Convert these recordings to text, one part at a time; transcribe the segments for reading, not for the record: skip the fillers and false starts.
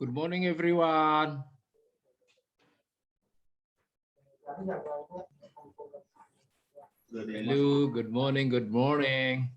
Good morning, everyone. Hello, good morning, good morning.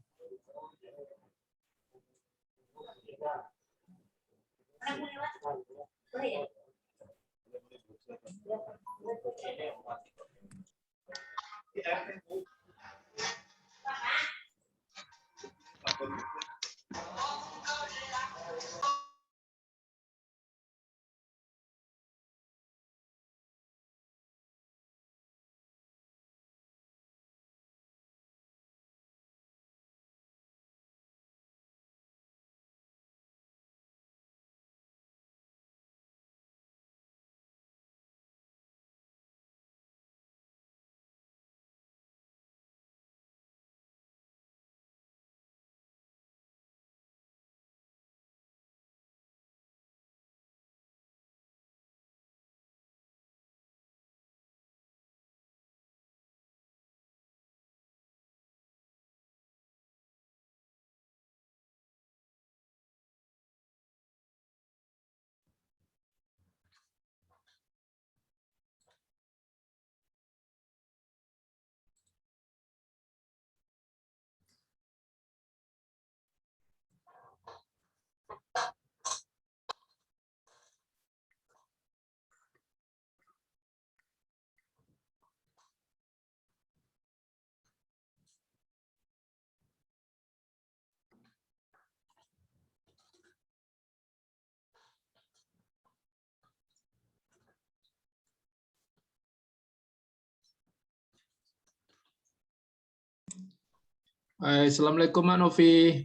Hai, Assalamualaikum, Mak Novi.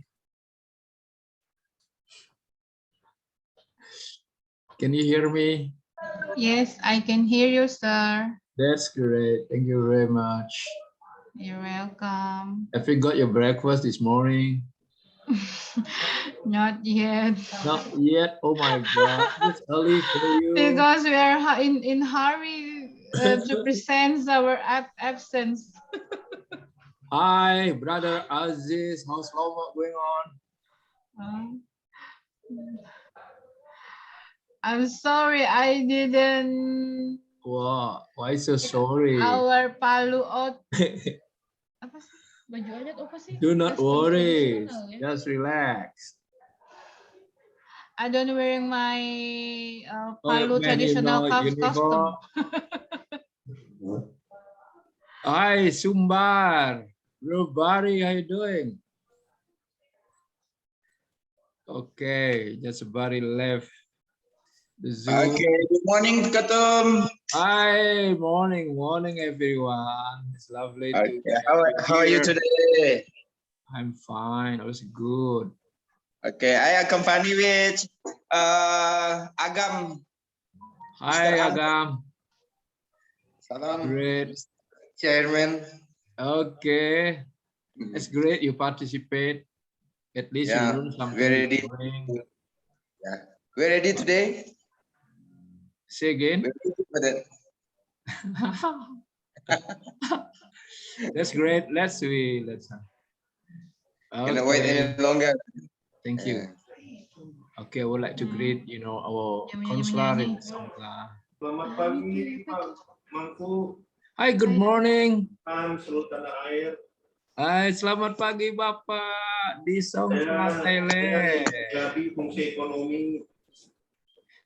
Can you hear me? Yes, I can hear you, sir. That's great. Thank you very much. You're welcome. Have you got your breakfast this morning? Not yet. Not yet. Oh my God, it's early for you. Because we are in hurry to present our absence. Hi, brother Aziz. How's homework going on? I'm sorry, I didn't. Wow, why so sorry? Our Palu out. Apa sih? Baju adat apa sih? Do not Custom worry. traditional, ya? Just relax. I don't wearing my Oh, Palu traditional costume. Hi, Sumbar. Everybody, how you doing? Okay, just somebody left the Zoom. Okay, good morning, Katum. Hi, morning, everyone. It's lovely to Okay, be how are you here. today? I'm fine. I was good. Okay, I accompany with Agam. Hi, Mr. Agam. Salam, Great. Chairman. Okay, it's great you participate. At least you Yeah, learn something. we're ready. This Yeah, we're ready today. Say again. We're ready for that. That's great. Let's. Cannot wait any longer. Thank you. Okay, I would like to greet our counselor in Songkhla. Selamat pagi, Mangku. Hi, good morning. Seluruh tanah air. Hai, selamat pagi Bapak di Songkhla, Thailand. Dari fungsi ekonomi.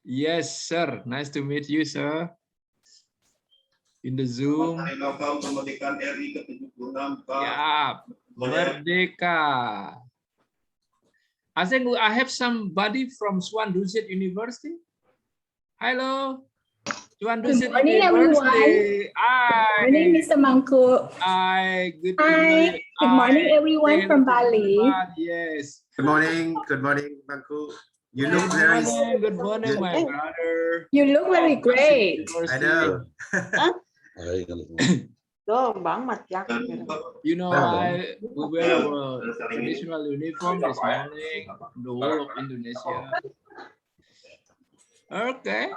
Yes, sir. Nice to meet you, sir. In the Zoom. Hari Nasional Kemerdekaan RI ke-76. Ya, Merdeka. I think I have somebody from Suan Dusit University. Hello. Suan Dusit University. Everyone. Hi. My name is Mangku. Hi. Good morning, everyone from Bali. Yes. Good morning, Mangku. You look Good very. morning, good morning, my brother. You look very great. I know. Tuh, Bang, mặt You know, we wear our traditional uniform this morning, the whole of Indonesia. Okay,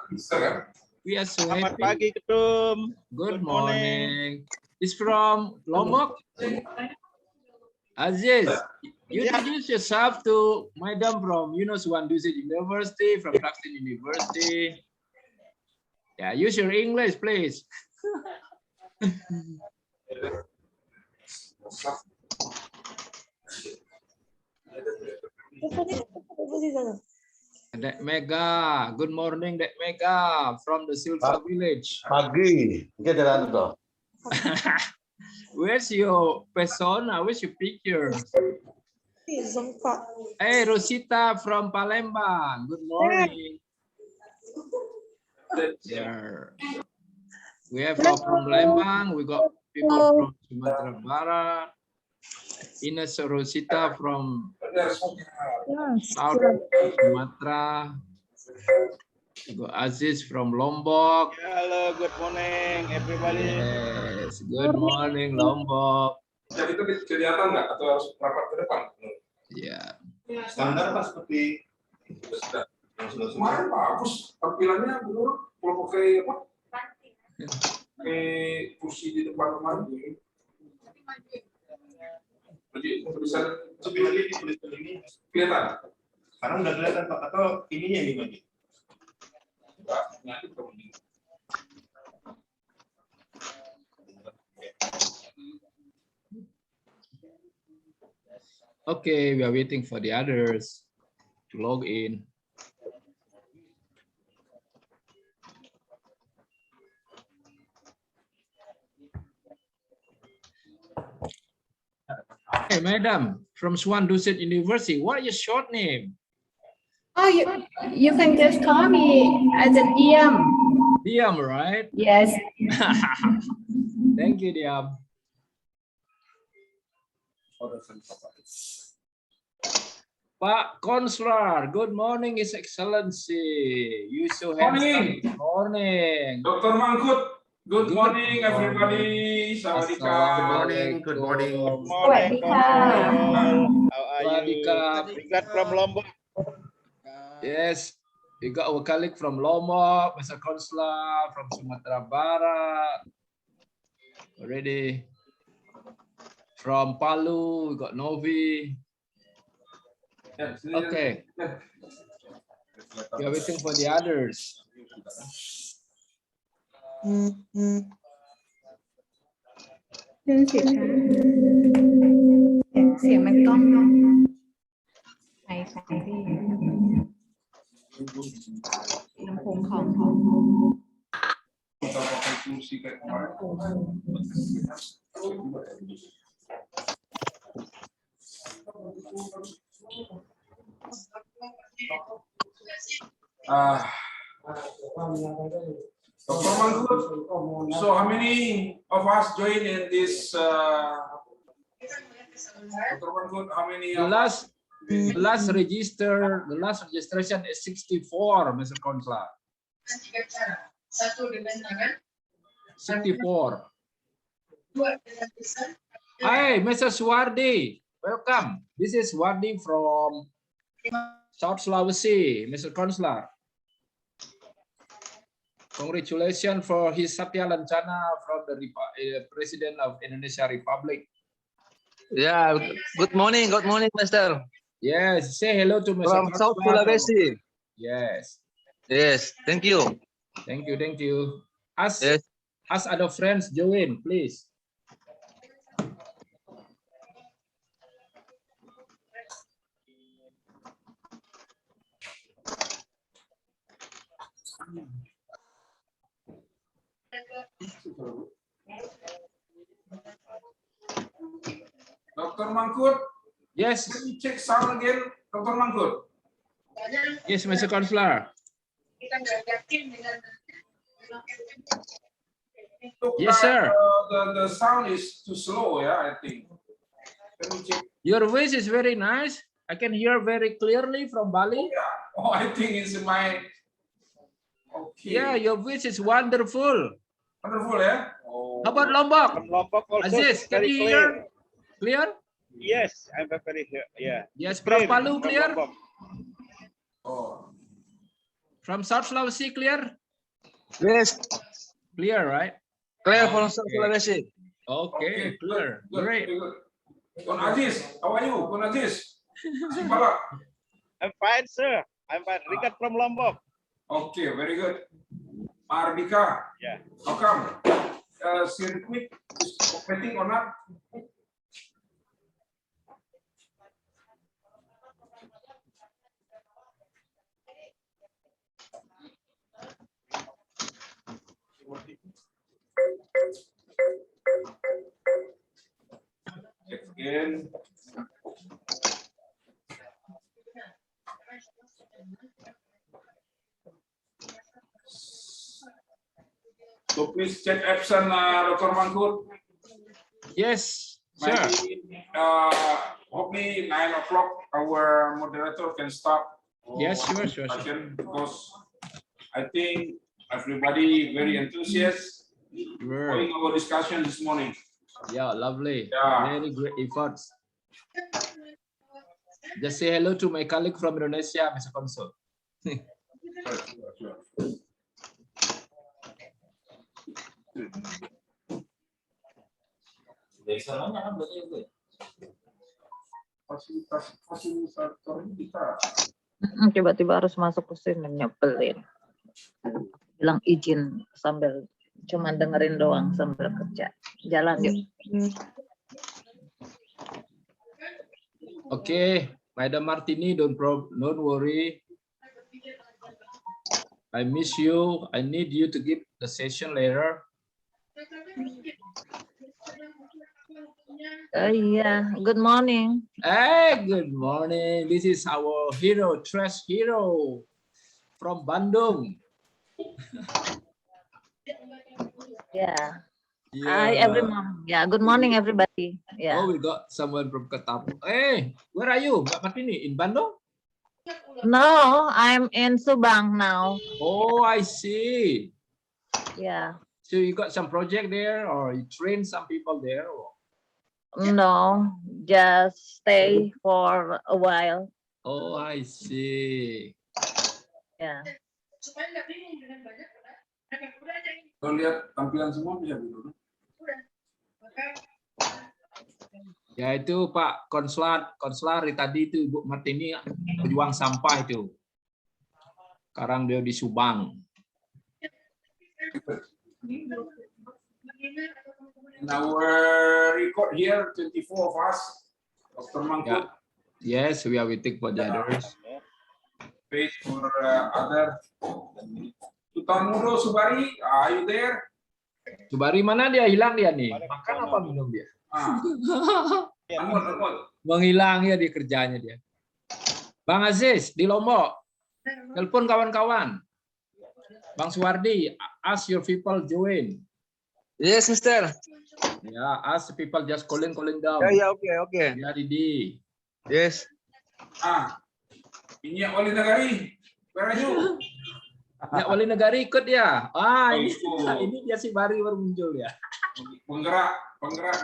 we are so Selamat happy. pagi, Ketum. Good morning. It's from Lombok. Aziz, you introduce yourself to Madam from, Suan Dusit University, from Thaksin University. Yeah, use your English, please. Dek Mega, good morning, Dek Mega from the Silver Village. Pagi, Where's your persona? Where's your picture? Hey, Rosita from Palembang. Good morning. Yeah. We have people from Palembang. We got people from Sumatera Barat. Ines Rosita from South Sumatra. We got Aziz from Lombok. Halo, good morning, everybody. Yes, good morning, Lombok. Jadi itu kelihatan nggak atau harus rapat ke depan? Ya. Standar Pak seperti Kemarin Pak Agus tampilannya menurut kalau pakai apa? Pakai kursi di depan kemarin. Jadi tulisan tapi tadi ditulis ini kelihatan. sekarang udah kelihatan Pak atau ininya ini lagi. Okay, we are waiting for the others to log in. Hey, madam, from Suan Dusit University, what is your short name? Oh, you can just call me as a Diam. Diam, right? Yes. Thank you, Diam. Pak Consular, good morning, His Excellency. You so handsome. Good morning. Dr. Mangkut, good morning everybody. Sawadika. Good morning. Good morning. Good morning, Consul. How are you? We got from Lombok. Yes, we got our colleague from Lombok, Mr. Consular from Sumatera Barat. Already. From Palu, we got Novi. Okay. We are waiting for the others. เรื่องเสียงเสียงมันกล้องใส่ที่ลำโพงของ Kita pakai kursi kayak kemarin. Dr. Mangkut, so how many of us join in this? Dr. Mangkut, how many? The last registration is 64, Mr. Consular. 64. Hi, Mr. Suwardi. Welcome. This is Suwardi from South Sulawesi, Mr. Consular. Congratulations for his Satya Lancana from the President of Indonesia Republic. Yeah, good morning, Master. Yes, say hello to Mr. From South Sulawesi. Yes. Yes, thank you. Thank you, thank you. Ask Yes. other friends join, please. Dr. Mangkut, Yes, can you check sound again, Dr. Mangkut? yes, Mr. Consular. Yes, sir. The sound is too slow, yeah, I think. Can you check? Your voice is very nice. I can hear very clearly from Bali. Yeah, Oh, I think it's my. Okay. Yeah, your voice is wonderful. Wonderful, yeah. Oh. How about Lombok? From Lombok also Aziz, can very you clear. hear? Clear? Yes, I'm very here. Yeah. Yes, from Palu, from clear? Lombok. Oh. From South Sulawesi, clear? Yes, Clear, right? clear from Sulawesi. Okay, clear. Good, Great. good. Kon Aziz, how are you? Kon Aziz. Simbala. I'm fine, sir. I'm fine. Rikat from Lombok. Okay, very good. Mardika. Yeah. How come? Circuit is operating or not? Check again. So please check absent, Dr. Mangkut. Yes, sir. Maybe, hopefully 9 o'clock our moderator can start. Yes, sure. Session because I think everybody very enthusiastic following our discussion this morning. Yeah, lovely. Yeah. Very great efforts. Just say hello to my colleague from Indonesia, Mr. Consul. Sure. Fasilitator kita. Tiba-tiba harus masuk ke sini, nyebelin. Bilang izin sambil cuma dengerin doang sambil kerja. Jalan yuk. Okay, Madam Martini, don't worry. I miss you. I need you to give the session later. Iya, good morning. Hey, good morning. This is our hero, trash hero from Bandung. Yeah. Hi everyone. Yeah, good morning everybody. Yeah. Oh, we got someone from Ketaput. Hey, where are you, Mbak Martini? In Bandung? No, I'm in Subang now. Oh, I see. Yeah. So you got some project there, or you train some people there? Or? No, just stay for a while. Oh, I see. Yeah. Kalau lihat tampilan semua bisa dulu. Ya itu Pak konsular tadi itu Ibu Martini pejuang sampah itu. Sekarang dia di Subang. In our record here, 24 of us, Dr. Mangkut. Yeah. Yes, we are waiting for the others. Page for other. Tutamudo Subari, are you there? Subari mana dia? Hilang dia nih. Makan apa minum dia? Menghilang ya di kerjanya dia. Bang Aziz di Lombok. Telepon kawan-kawan. Bang Suwardi, ask your people join. Yes, Mister. Ya, ask people just calling down. Yeah, okay. Ya, Didi. Yes. Ini Wali Nagari. Where are you? Ya, Wali Negari ikut ya. Ini dia si Bari baru muncul ya. Penggerak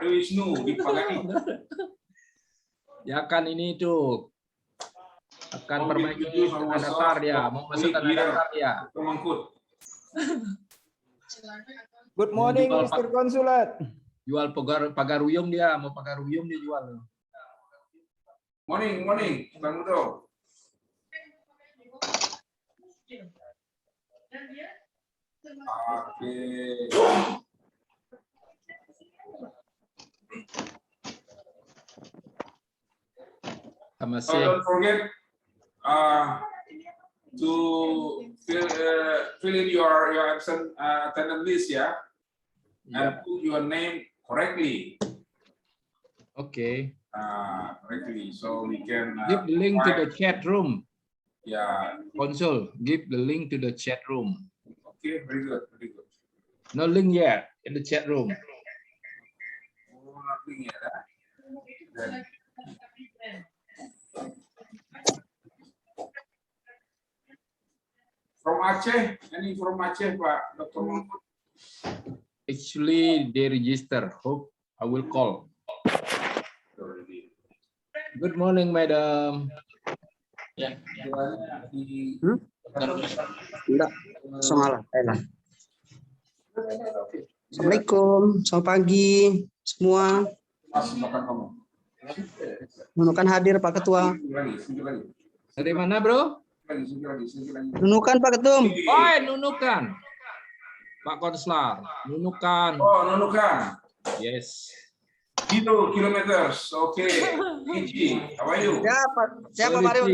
Dewisnu di Pagani. Ya kan ini tuh akan perbaiki tanda daftar ya, mau masuk tanda daftar ya. Good morning, Mr. Konsulat. Jual pagaruyung dia, mau pagaruyung dia jual. Morning, Bang Mudo. Okay. Don't forget to fill in your absent attendance list, yeah? And put your name correctly. Okay. Correctly, so we can give the link to the chat room. Yeah. Consul, give the link to the chat room. Okay, very good. No link yet in the chat room. Oh, nothing yet. Aceh, any from Aceh, Pak Dr. Mahfud? Actually, they register. Hope I will call. Good morning, madam. Enggak, Songkhla, Thailand. Assalamualaikum, selamat pagi semua. Nunukan hadir Pak Ketua. Dari mana, bro? Nunukan Pak Ketum. Oh, Nunukan. Pak Konselor, Nunukan. Oh, Nunukan. Yes. Kilometers. Okay. Iji, how are you? Siapa Pak Riu?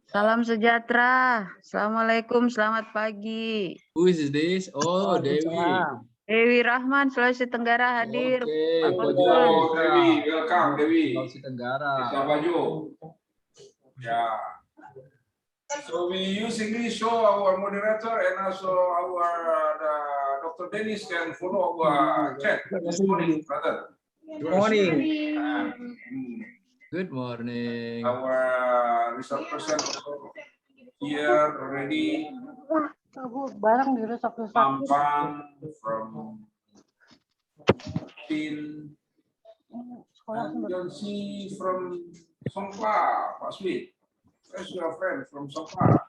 Salam sejahtera. Assalamualaikum, selamat pagi. Who is this? Oh, Dewi. Dewi Rahman, Sulawesi Tenggara hadir. Okay, Pak Bojo. Konsul. Dewi, welcome Dewi. Sulawesi Tenggara. Desa Bajo. Yeah. So we use English, so our moderator and also our Dr. Dennis can follow our chat this morning, brother. Good morning. Good morning. Our research person also here already. Pampang from Tin. Jonsi from Songkhla, Pak Sweet. Where's your friend from Songkhla?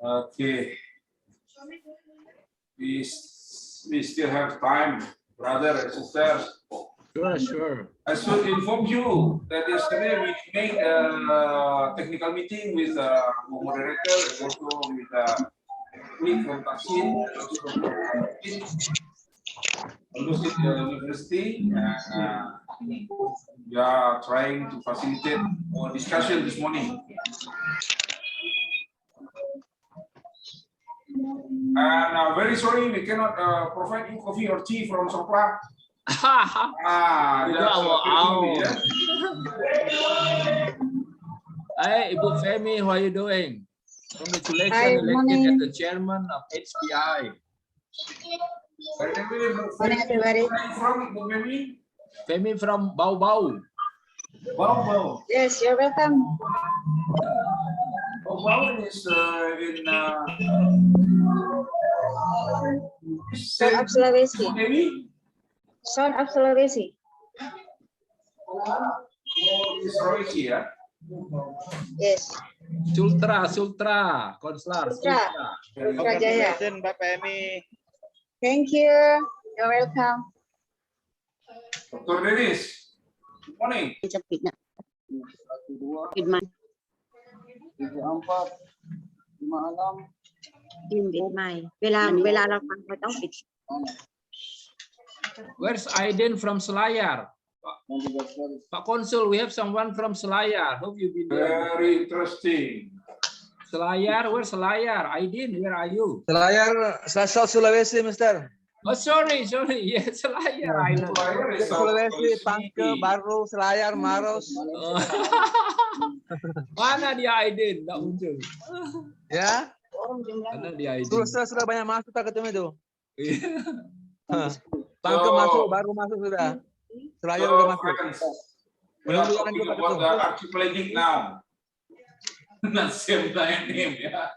Okay. We still have time, brother and sisters. Sure, sure. I should inform you that yesterday we made a technical meeting with the moderator and also with the colleague from Thaksin University University, and we are trying to facilitate our discussion this morning. And very sorry we cannot provide you coffee or tea from Songkhla. Hey, Ibu Femi, how are you doing? Congratulations, elected as the chairman of HPI. Where are you from, Femi? Femi from Bau Bau. Bau Bau. Yes, you're welcome. Bau Bau is in Son of Sulawesi. Femi? Son of Sulawesi. Sulawesi, ya? Yes. Sultra, Konselor. Sultra Jaya. Mbak Femi. Thank you. You're welcome. Dr. Denis, good morning. Where's Aiden from Selayar? Pak Konsul, we have someone from Selayar. Hope you've been there. Very interesting. Selayar, where's Selayar? Aiden, where are you? Selayar, South Sulawesi, Mister. Oh, sorry. Yeah, Selayar. I know. Sulawesi, Pangke, Baru, Selayar, Maros. Oh. Mana dia Aiden? Nggak muncul. Ya. Mana dia Aiden? Sudah banyak masuk tak ketemu itu. Pangke masuk, Baru masuk sudah. Selayar udah masuk. We are talking about the archipelagic now. Not same name, ya.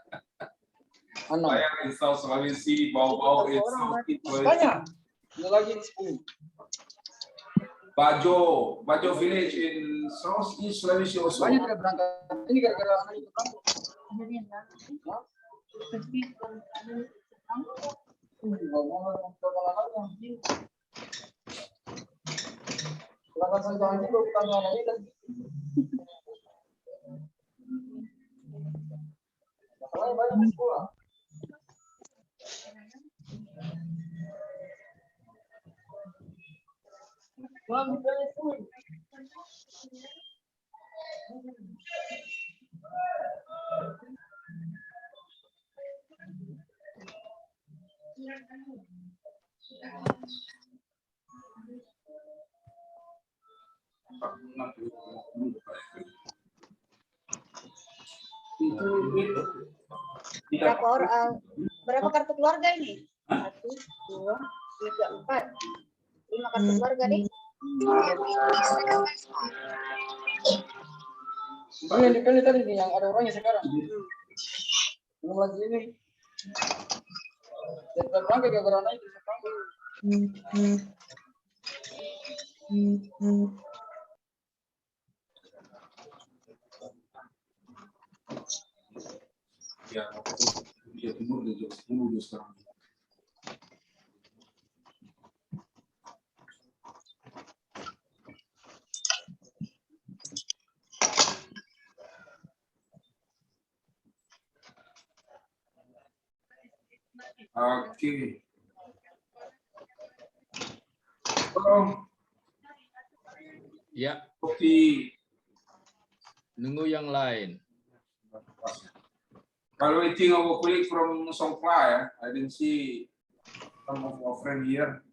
Selayar in South Sulawesi, Bau Bau in South Sulawesi. Bajo village in South East Sulawesi also. Ini gara-gara anak itu kan. Berapa kartu keluarga ini? 1, 2, 3, 4. 5 kartu keluarga nih. Bang, yang dipilih tadi nih, yang ada orangnya sekarang. Belum lagi ini. Dan berangkat ke Garana itu sekarang. Ya, dia timur dia jauh 10 dia sekarang. Oke. Ya, Kopi. nunggu yang lain. While waiting our colleague from Songkhla, ya, I didn't see some of our friend here.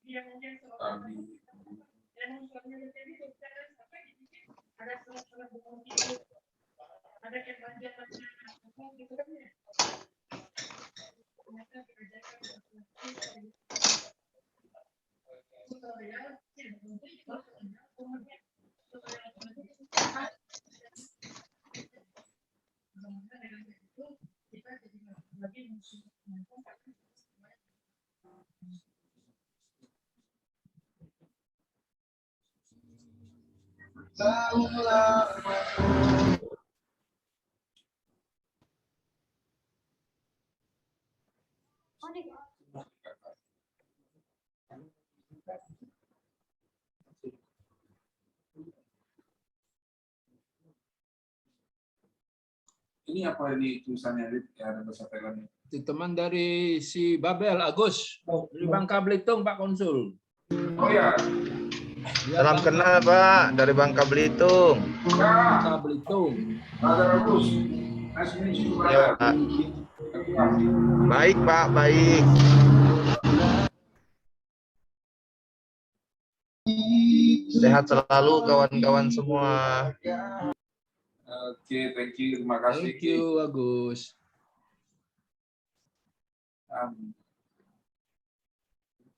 Jam 9, ya. Ini apa ini tulisannya, ya, ada bahasa Thailand. Itu teman dari si Babel, Agus. Dari Bangka Belitung, Pak Konsul. Oh ya. Salam kenal Pak, dari Bangka Belitung. Bangka Belitung. Brother Agus. Nice to meet you, Ya, brother. Pak. Baik Pak, baik. Sehat selalu kawan-kawan semua. Oke, thank you, terima kasih. Thank you, Agus.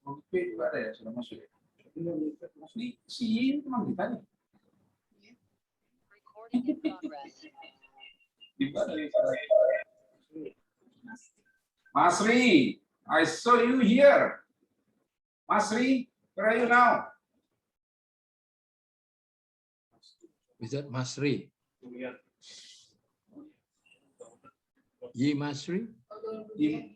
Oke, juga ada ya, sudah masuk ya. Ini si teman kita nih. Masri, I saw you here. Masri, where are you now? Is that Masri? Yi Masri? Yi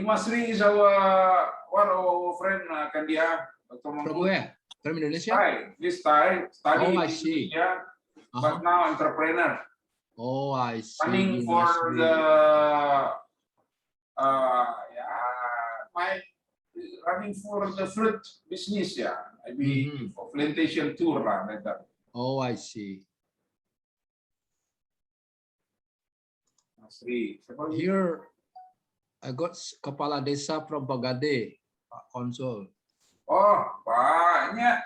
Masri is our one of our friend Kandia. From where? From Indonesia? Thai. This Thai study Oh, I in see. Indonesia, but now entrepreneur. Oh, I see. Running Yi for Masri. the running for the fruit business, ya. Maybe for plantation tour lah, like that. Oh, I see. Here, I got kepala desa from Pagade, Pak Konsul. Oh, banyak.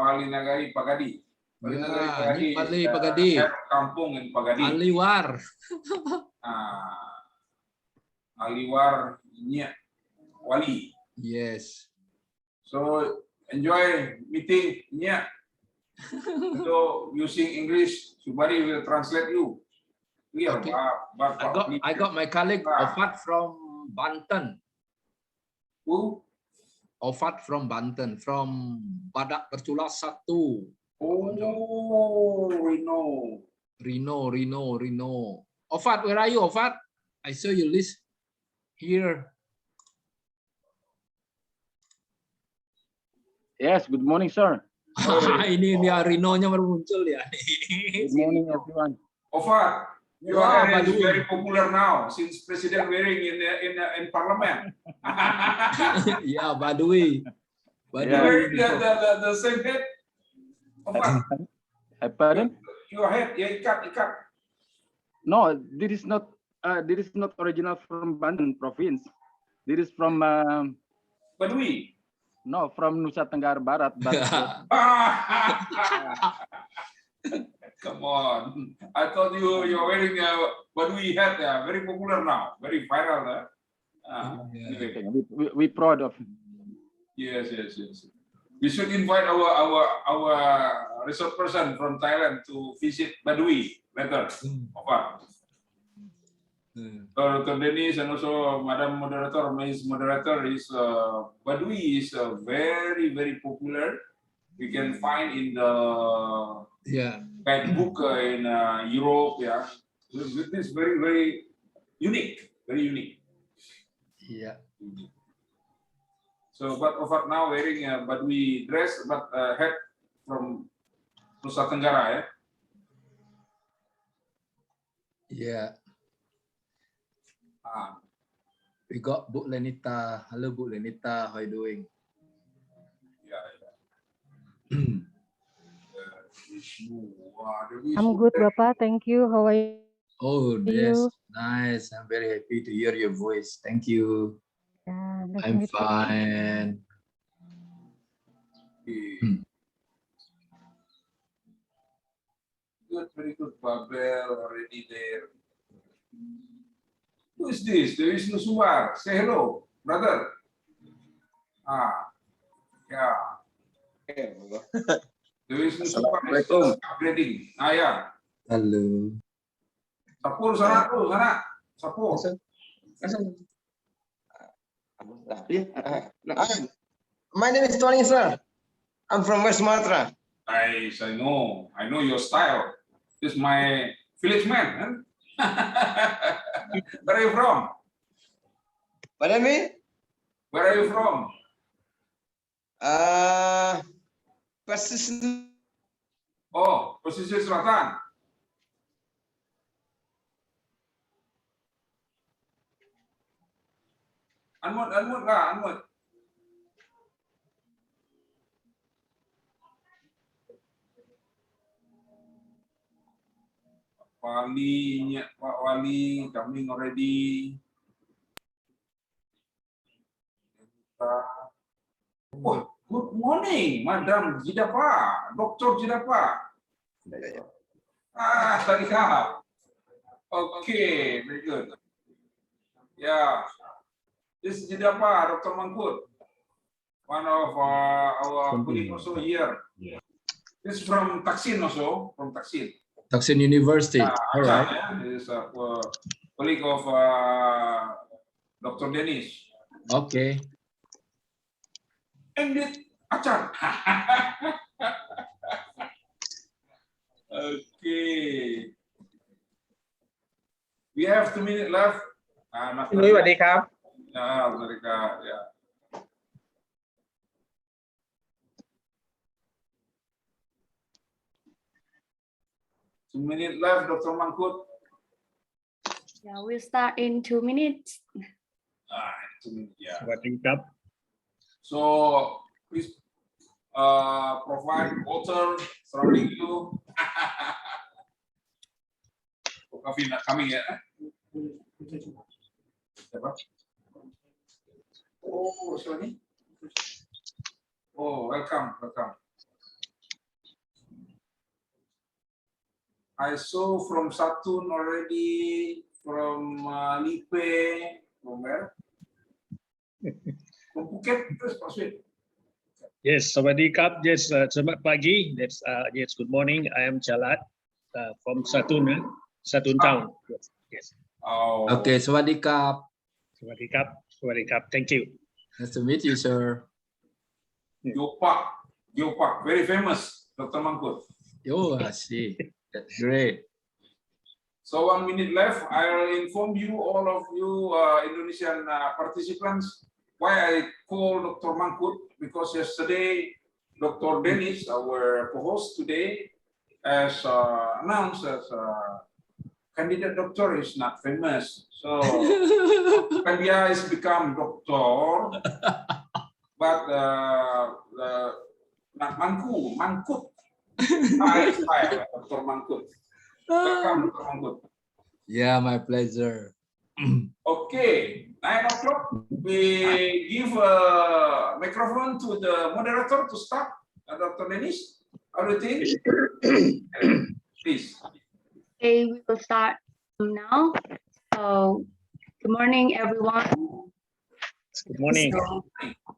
Wali Nagari Pagadi. Wali Nagari Wali Pagadi. Kampung in Pagadi. Aliwar. Aliwar ini wali. Yes. So enjoy meeting nya. So using English, somebody will translate you. Yeah, Okay. I got my colleague Ofat from Banten. Who? Ofat from Banten, from Badak Berculas 1. Oh, Rino. Ofat, where are you, Ofat? I saw you list here. Yes, good morning, sir. Ini dia Rino-nya baru muncul ya. Good morning, everyone. Ofat, your area is very popular now since President wearing in Parliament. Yeah, Badui. The same head. Pardon? Your head, yeah, ikat. No, this is not original from Banten province. This is from Badui. no, from Nusa Tenggara Barat. But Come on. I thought you're wearing a Badui hat. Very popular now. Very viral. Anyway. we proud of. Yes. We should invite our resource person from Thailand to visit Badui later. Dr. Dennis and also Madam Moderator, Ms. Moderator is Badui is very popular. We can find in the guidebook in Europe. Yeah, it is very unique. Very unique. Yeah. So, but Ofat now wearing a Badui dress, but hat from Nusa Tenggara, Yeah. We got Bu Lenita. Hello, Bu Lenita. How are you doing? I'm good, Bapak. Thank you. How are you? Oh, yes, nice. I'm very happy to hear your voice. Thank you. I'm fine. Good, very good. Babel already there. Who is this? Dewisnu Suan. Say hello, brother. Yeah. Dewisnu Suan is just upgrading. Yeah. Hello. Sapur sana tuh, sana. Sapur. My name is Tony, sir. I'm from West Sumatra. Nice, I know your style. This is my village man. Huh? Where are you from? Pardon me? Where are you from? Persis. Oh, pesisir selatan. Unmute lah, unmute. Pak Wali, coming already. Oh, good morning, Madam Jidapa, Dr. Jidapa. Tadi kah? Okay, very good. Yeah, this is Jidapa, Dr. Mangkut, one of our colleagues also here. This is from Thaksin also, from Thaksin. Thaksin University. All right. This is a colleague of Dr. Dennis. Okay. Ended Acar. Okay. We have 2 minutes left. Nuy, สวัสดีครับ Yeah. 2 minutes left, Dr. Mangkut. Yeah, we'll start in 2 minutes. 2 minutes, yeah. สวัสดีครับ So please provide water surrounding you. Coffee not coming yet. Oh, sorry. Oh, welcome. I saw from Satun already, from Lipe, from where? From Phuket, terus Pak Suit. Yes, สวัสดีครับ Yes, selamat pagi. Yes, good morning. I am Jalat from Satun, Satun town. Yes. Oh. Okay, Sawadikap. สวัสดีครับ สวัสดีครับ Thank you. Nice to meet you, sir. Yopak, very famous, Dr. Mangkut. Oh, I see. That's great. So 1 minute left. I'll inform you, all of you Indonesian participants, why I call Dr. Mangkut, because yesterday Dr. Dennis, our co-host today, has announced as candidate doctor is not famous. So Kandia is become doctor, but not Mangkut. Dr. Mangkut. Welcome, Dr. Mangkut. Yeah, my pleasure. Okay, 9 o'clock. We give a microphone to the moderator to start. Dr. Denis, how do you think? Please. Okay, we will start now. So, good morning, everyone. Good morning. So,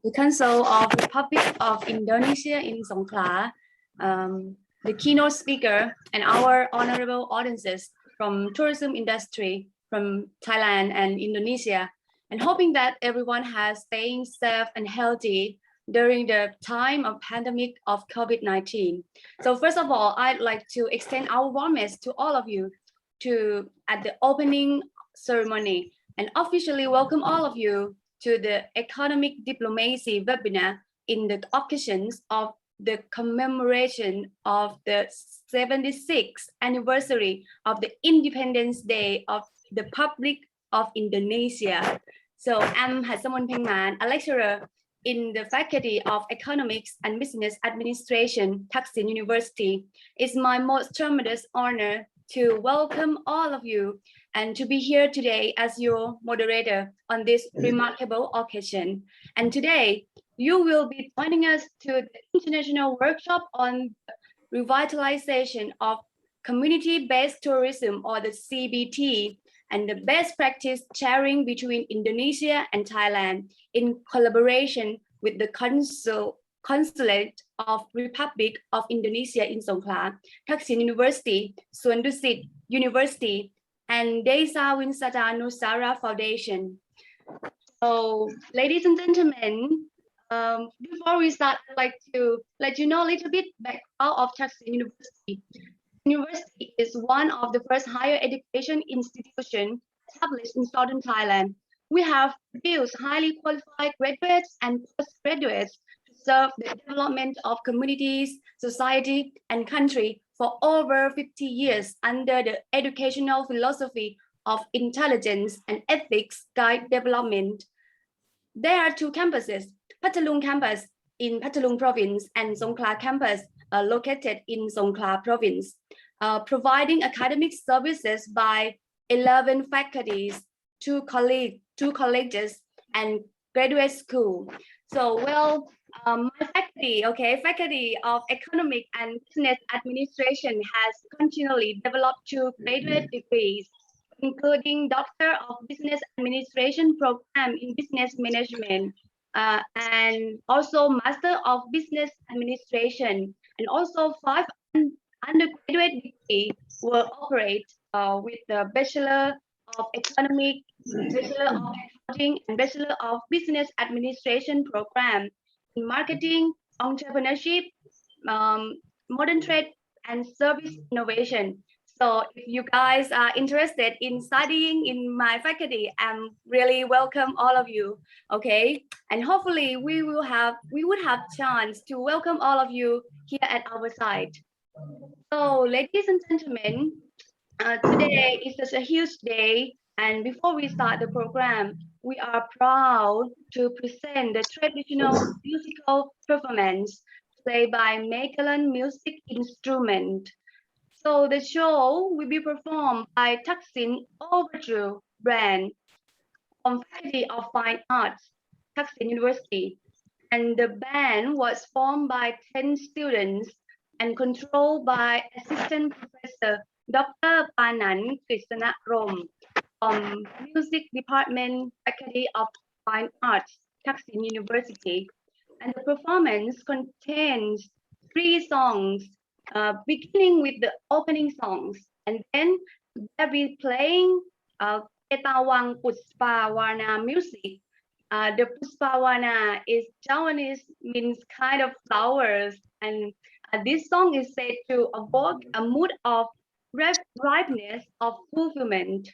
the Council of Republic of Indonesia in Songkhla, the keynote speaker, and our honorable audiences from tourism industry from Thailand and Indonesia, and hoping that everyone has staying safe and healthy during the time of pandemic of COVID-19. So first of all, I'd like to extend our warmest to all of you at the opening ceremony and officially welcome all of you to the Economic Diplomacy Webinar in the occasions of the commemoration of the 76th anniversary of the Independence Day of the Republic of Indonesia. So I'm Hasamon Pengman, a lecturer in the Faculty of Economics and Business Administration, Thaksin University. It's my most tremendous honor to welcome all of you and to be here today as your moderator on this remarkable occasion. And today, you will be joining us to the international workshop on revitalization of community-based tourism, or the CBT, and the best practice sharing between Indonesia and Thailand in collaboration with the Consulate of Republic of Indonesia in Songkhla, Thaksin University, Suan Dusit University, and Desa Wisata Nusantara Foundation. So, ladies and gentlemen, before we start, I'd like to let you know a little bit background of Thaksin University. University is one of the first higher education institutions established in southern Thailand. We have produced highly qualified graduates and postgraduates to serve the development of communities, society, and country for over 50 years under the educational philosophy of intelligence and ethics guide development. There are two campuses, Pathalung campus in Pathalung province and Songkhla campus located in Songkhla province, providing academic services by 11 faculties, two colleges, and graduate school. So, well, my faculty of Economic and Business Administration has continually developed two graduate degrees, including Doctor of Business Administration program in Business Management, and also Master of Business Administration, and also 5 undergraduate degrees will operate with the Bachelor of Economic, Bachelor of Accounting, and Bachelor of Business Administration program in Marketing, Entrepreneurship, Modern Trade, and Service Innovation. So if you guys are interested in studying in my faculty, I'm really welcome all of you. Okay, and hopefully we would have chance to welcome all of you here at our site. So ladies and gentlemen, today is such a huge day, and before we start the program, we are proud to present the traditional musical performance played by Magellan music instrument. So the show will be performed by Thaksin Overture Brand from Faculty of Fine Arts, Thaksin University. And the band was formed by 10 students and controlled by Assistant Professor Dr. Panan Krishnarom from Music Department, Faculty of Fine Arts, Thaksin University. And the performance contains 3 songs, beginning with the opening songs, and then they'll be playing Ketawang Puspawana music. The Puspawana is Javanese, means kind of flowers, and this song is said to evoke a mood of ripeness of fulfillment.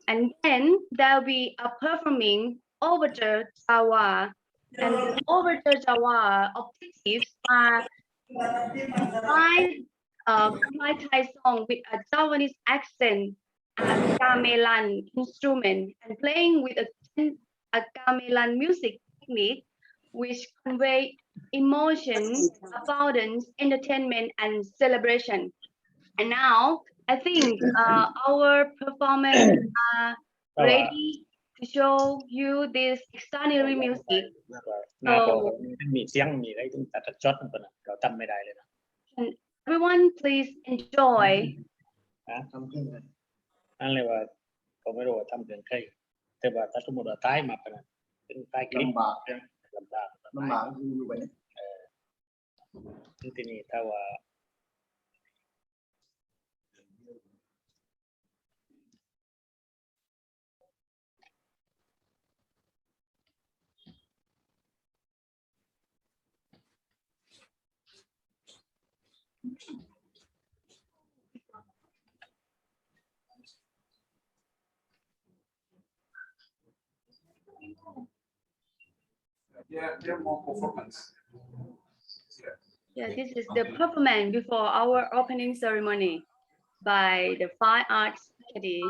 And then there'll be a performing Overture Jawa, and the Overture Jawa objectives are my Thai song with a Javanese accent, a gamelan instrument, and playing with a gamelan music technique, which convey emotion, abundance, entertainment, and celebration. And now, I think our performance ready to show you this extraordinary music. หน้าปกมีเสียงมีอะไรต้องตัดช็อตมันเราจำไม่ได้เลยนะ Can everyone please enjoy? นั่นเลยว่าผมไม่รู้ว่าทำเป็นใครแต่ว่าถ้าสมมติว่าท้ายมาเป็นท้ายคลิปลำบากอยู่ไปเนี่ย ทีนี้ถ้าว่าYeah, more performance. Yeah, this is the performance before our opening ceremony by the Fine Arts Academy.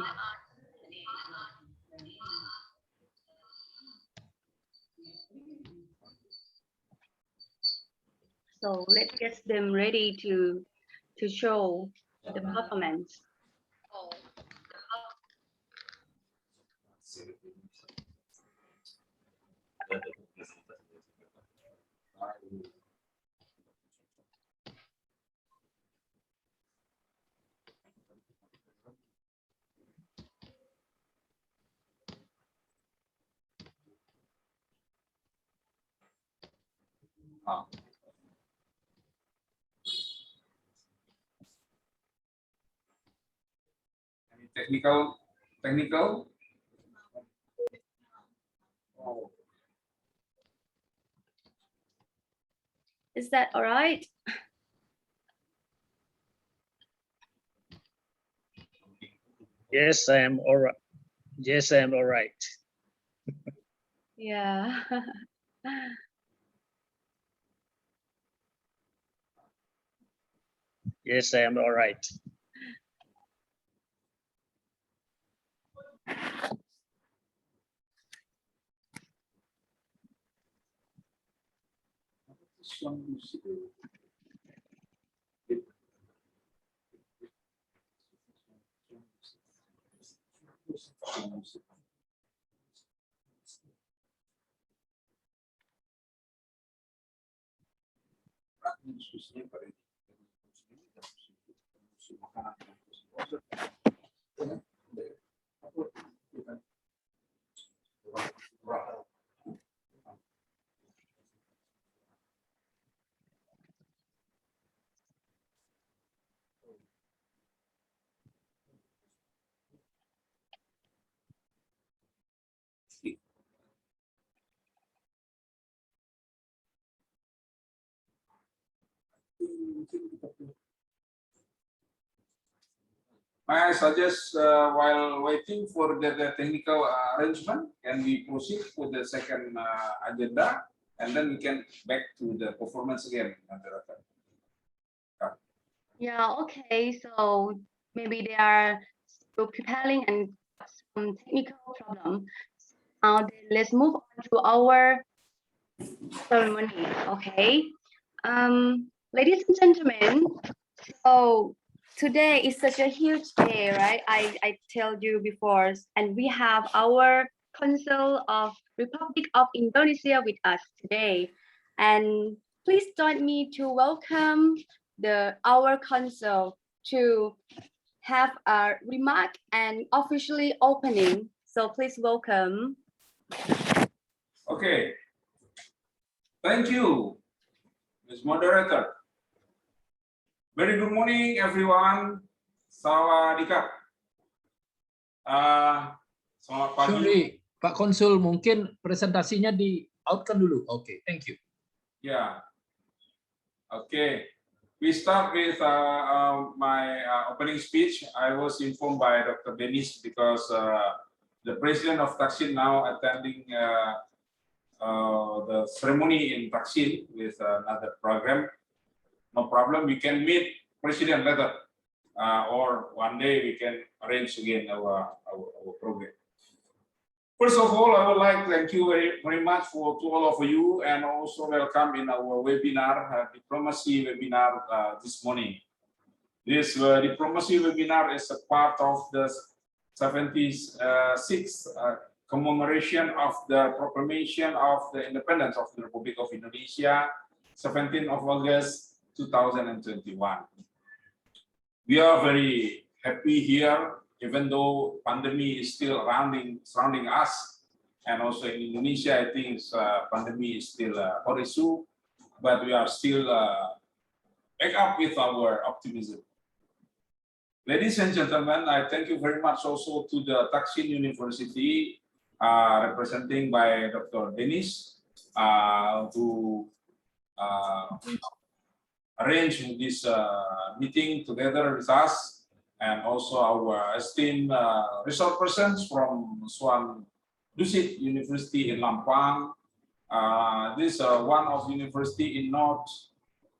So let's get them ready to show the performance. Any technical. Oh. Is that all right? Yes, I am all right. Yes, I am all right. Yeah. Yes, I am all right. May I suggest while waiting for the technical arrangement, can we proceed with the second agenda, and then we can back to the performance again. Yeah, okay. So maybe they are still preparing and some technical problem. Now let's move on to our ceremony. Okay. Ladies and gentlemen, so today is such a huge day, right? I told you before, and we have our Consul of Republic of Indonesia with us today. And please join me to welcome our Consul to have a remark and officially opening. So please welcome. Okay. Thank you, Ms. Moderator. Very good morning, everyone. Sawadika. Selamat pagi. Sorry, Pak Konsul, mungkin presentasinya di outkan dulu. Okay, thank you. Yeah. Okay. We start with my opening speech. I was informed by Dr. Dewisnu because the president of Thaksin now attending the ceremony in Thaksin with another program. No problem, we can meet president later, or one day we can arrange again our program. First of all, I would like to thank you very much to all of you, and also welcome in our webinar, Diplomasi webinar this morning. This Diplomasi webinar is a part of the 76th commemoration of the proclamation of the independence of the Republic of Indonesia, 17th of August 2021. We are very happy here, even though pandemic is still surrounding us, and also in Indonesia, I think pandemic is still a hot issue, but we are still back up with our optimism. Ladies and gentlemen, I thank you very much also to the Thaksin University, representing by Dr. Denis, who arranged this meeting together with us, and also our esteemed resource persons from Suan Dusit University in Lampang. This is one of university in North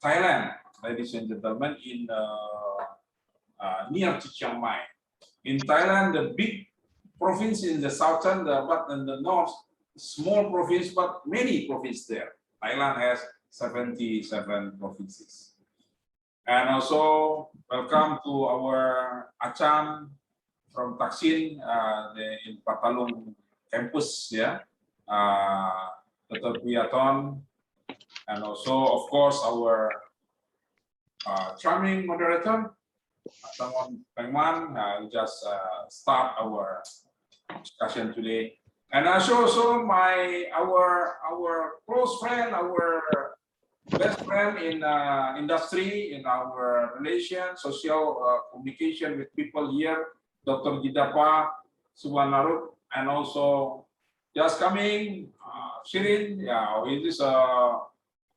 Thailand, ladies and gentlemen, in near to Chiang Mai. In Thailand, the big province in the southern, but in the north, small province, but many provinces there. Thailand has 77 provinces. And also, welcome to our Achan from Thaksin, in Patalung campus, yeah, Kegiatan, and also, of course, our charming moderator, Someone Pengman, we just start our discussion today, and also our close friend, our best friend in industry, in our relation, social communication with people here, Dr. Gidapa Subanarup, and also just coming, Shirin, yeah, it is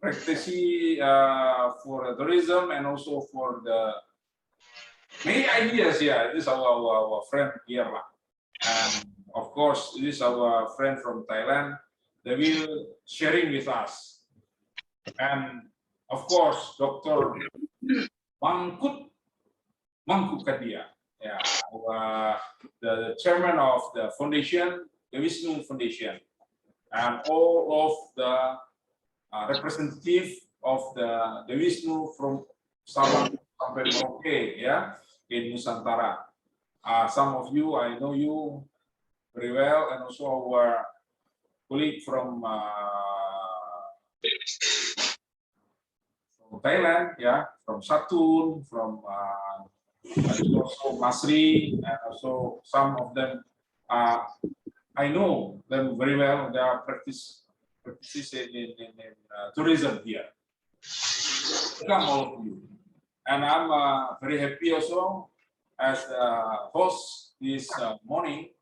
practicing for tourism and also for the many ideas. Yeah, this is our friend here, and of course, this is our friend from Thailand. They will sharing with us, and of course, Dr. Mangkukadia, yeah, the chairman of the foundation, Dewisnu Foundation, and all of the representative of the Dewisnu from Sabang sampai Merauke, yeah, in Nusantara. Some of you, I know you very well, and also our colleague from Thailand, yeah, from Satun, from also Masri, and also some of them, I know them very well. They are practices in tourism here. Welcome all of you, and I'm very happy also as the host this morning.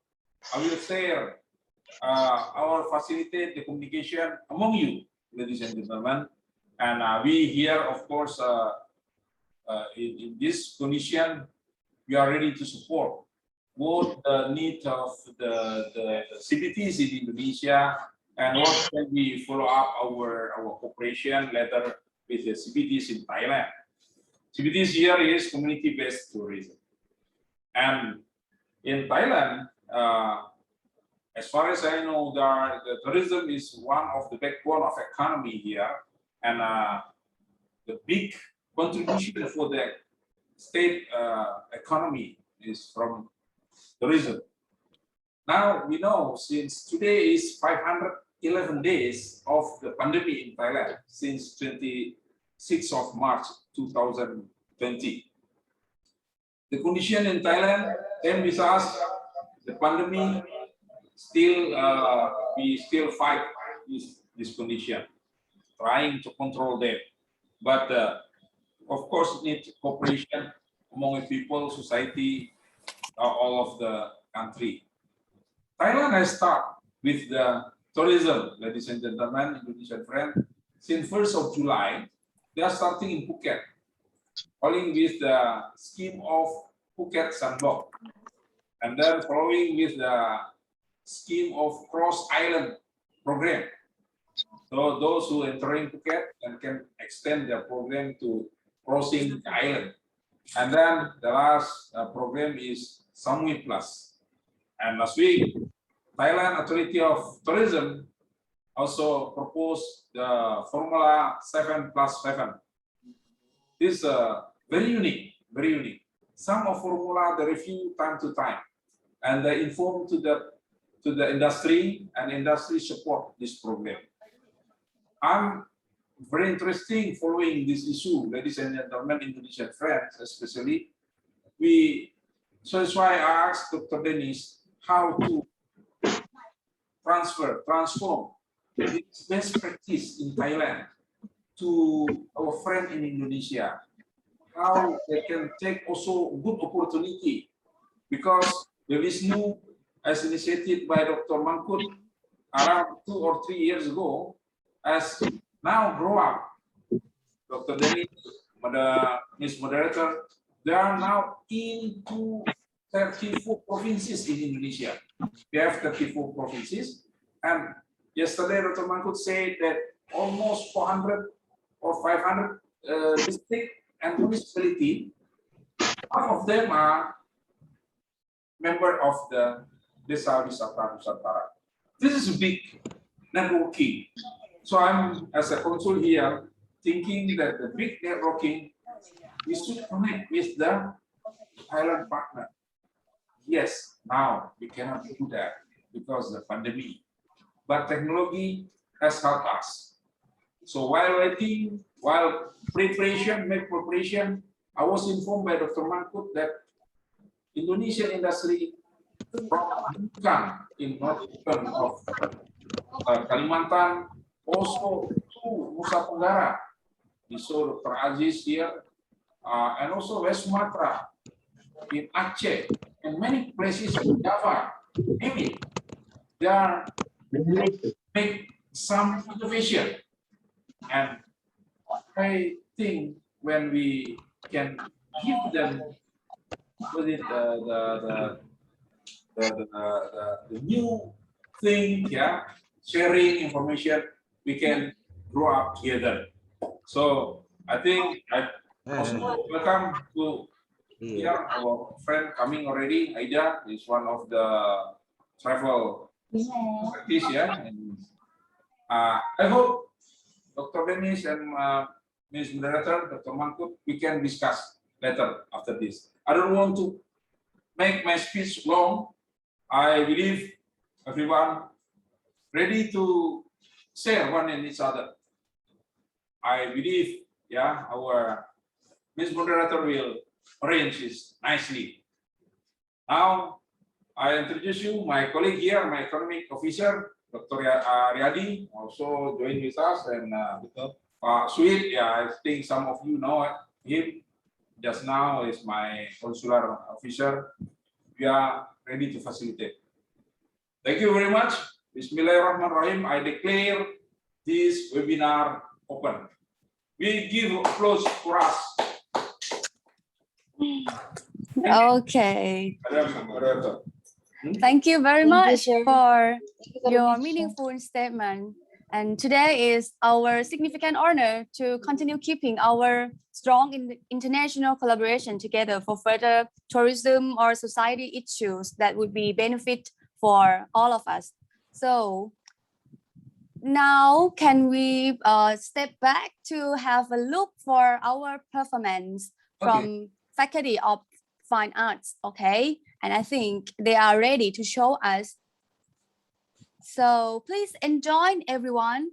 I will share our facilitate the communication among you, ladies and gentlemen. And we here, of course, in this condition, we are ready to support both the need of the CBTs in Indonesia and what can we follow up our cooperation later with the CBTs in Thailand. CBTs here is community-based tourism. And in Thailand, as far as I know, the tourism is one of the backbone of economy here, and the big contribution for the state economy is from tourism. Now we know, since today is 511 days of the pandemic in Thailand, since 26th of March 2020. The condition in Thailand, and with us, the pandemic, still we still fight this condition, trying to control them. But of course, need cooperation among the people, society, all of the country. Thailand has started with the tourism, ladies and gentlemen, Indonesian friends. Since 1st of July, they are starting in Phuket, following with the scheme of Phuket Sandbox, and then following with the scheme of Cross Island program. So those who entering Phuket and can extend their program to crossing the island. And then the last program is Samui Plus. And last week, Thailand Authority of Tourism also proposed the Formula 7+7. This is very unique, very unique. Some of formula they review time to time, and they inform to the industry, and industry support this program. I'm very interesting following this issue, ladies and gentlemen, Indonesian friends, especially. So that's why I asked Dr. Dennis how to transform this best practice in Thailand to our friend in Indonesia. How they can take also good opportunity, because Dewisnu, as initiated by Dr. Mangkut around 2 or 3 years ago, has now grow up. Dr. Dennis, Ms. Moderator, they are now into 34 provinces in Indonesia. We have 34 provinces, and yesterday Dr. Mangkut said that almost 400 or 500 district and municipality, half of them are member of the Desa, Wisata, Nusantara. This is a big networking. So I'm, as a consul here, thinking that the big networking, we should connect with the Thailand partner. Yes, now we cannot do that because of the pandemic, but technology has helped us. So while waiting, while preparation, I was informed by Dr. Mangkut that Indonesian industry from in northern of Kalimantan, also to Nusa Tenggara. We saw Dr. Aziz here, and also West Sumatra, in Aceh, and many places in Java. Maybe they are make some innovation, and I think when we can give them the new thing, yeah, sharing information, we can grow up together. So I think I also welcome to here our friend coming already. Aida is one of the travel practice, yeah. And, I hope Dr. Dennis and Ms. Moderator, Dr. Mangkut, we can discuss later after this. I don't want to make my speech long. I believe everyone ready to share one and each other. I believe, yeah, our Ms. Moderator will arrange this nicely. Now, I introduce you my colleague here, my economic officer, Dr. Riyadi, also joined with us, and Sweet, yeah, I think some of you know him. Just now is my consular officer. We are ready to facilitate. Thank you very much. Bismillahirrahmanirrahim. I declare this webinar open. We give applause for us. Okay. Thank you very much for your meaningful statement. And today is our significant honor to continue keeping our strong international collaboration together for further tourism or society issues that would be benefit for all of us. So now can we step back to have a look for our performance from Faculty of Fine Arts, okay? And I think they are ready to show us. So please enjoy, everyone.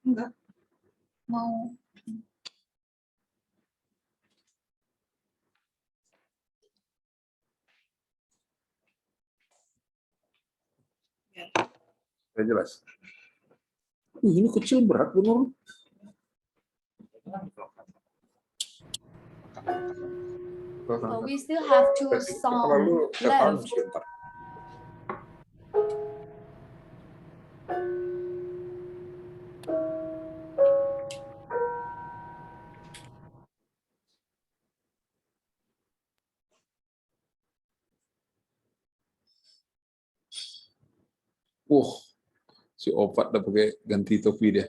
Enggak. Mau. Sudah jelas. Ini kecil berat benar. We still have 2 songs left. Si Opat udah pakai ganti topi dia.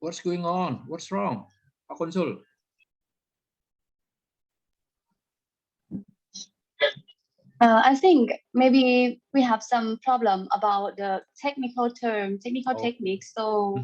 What's going on? What's wrong? Pak Konsul. I think maybe we have some problem about the technical term, technical techniques. So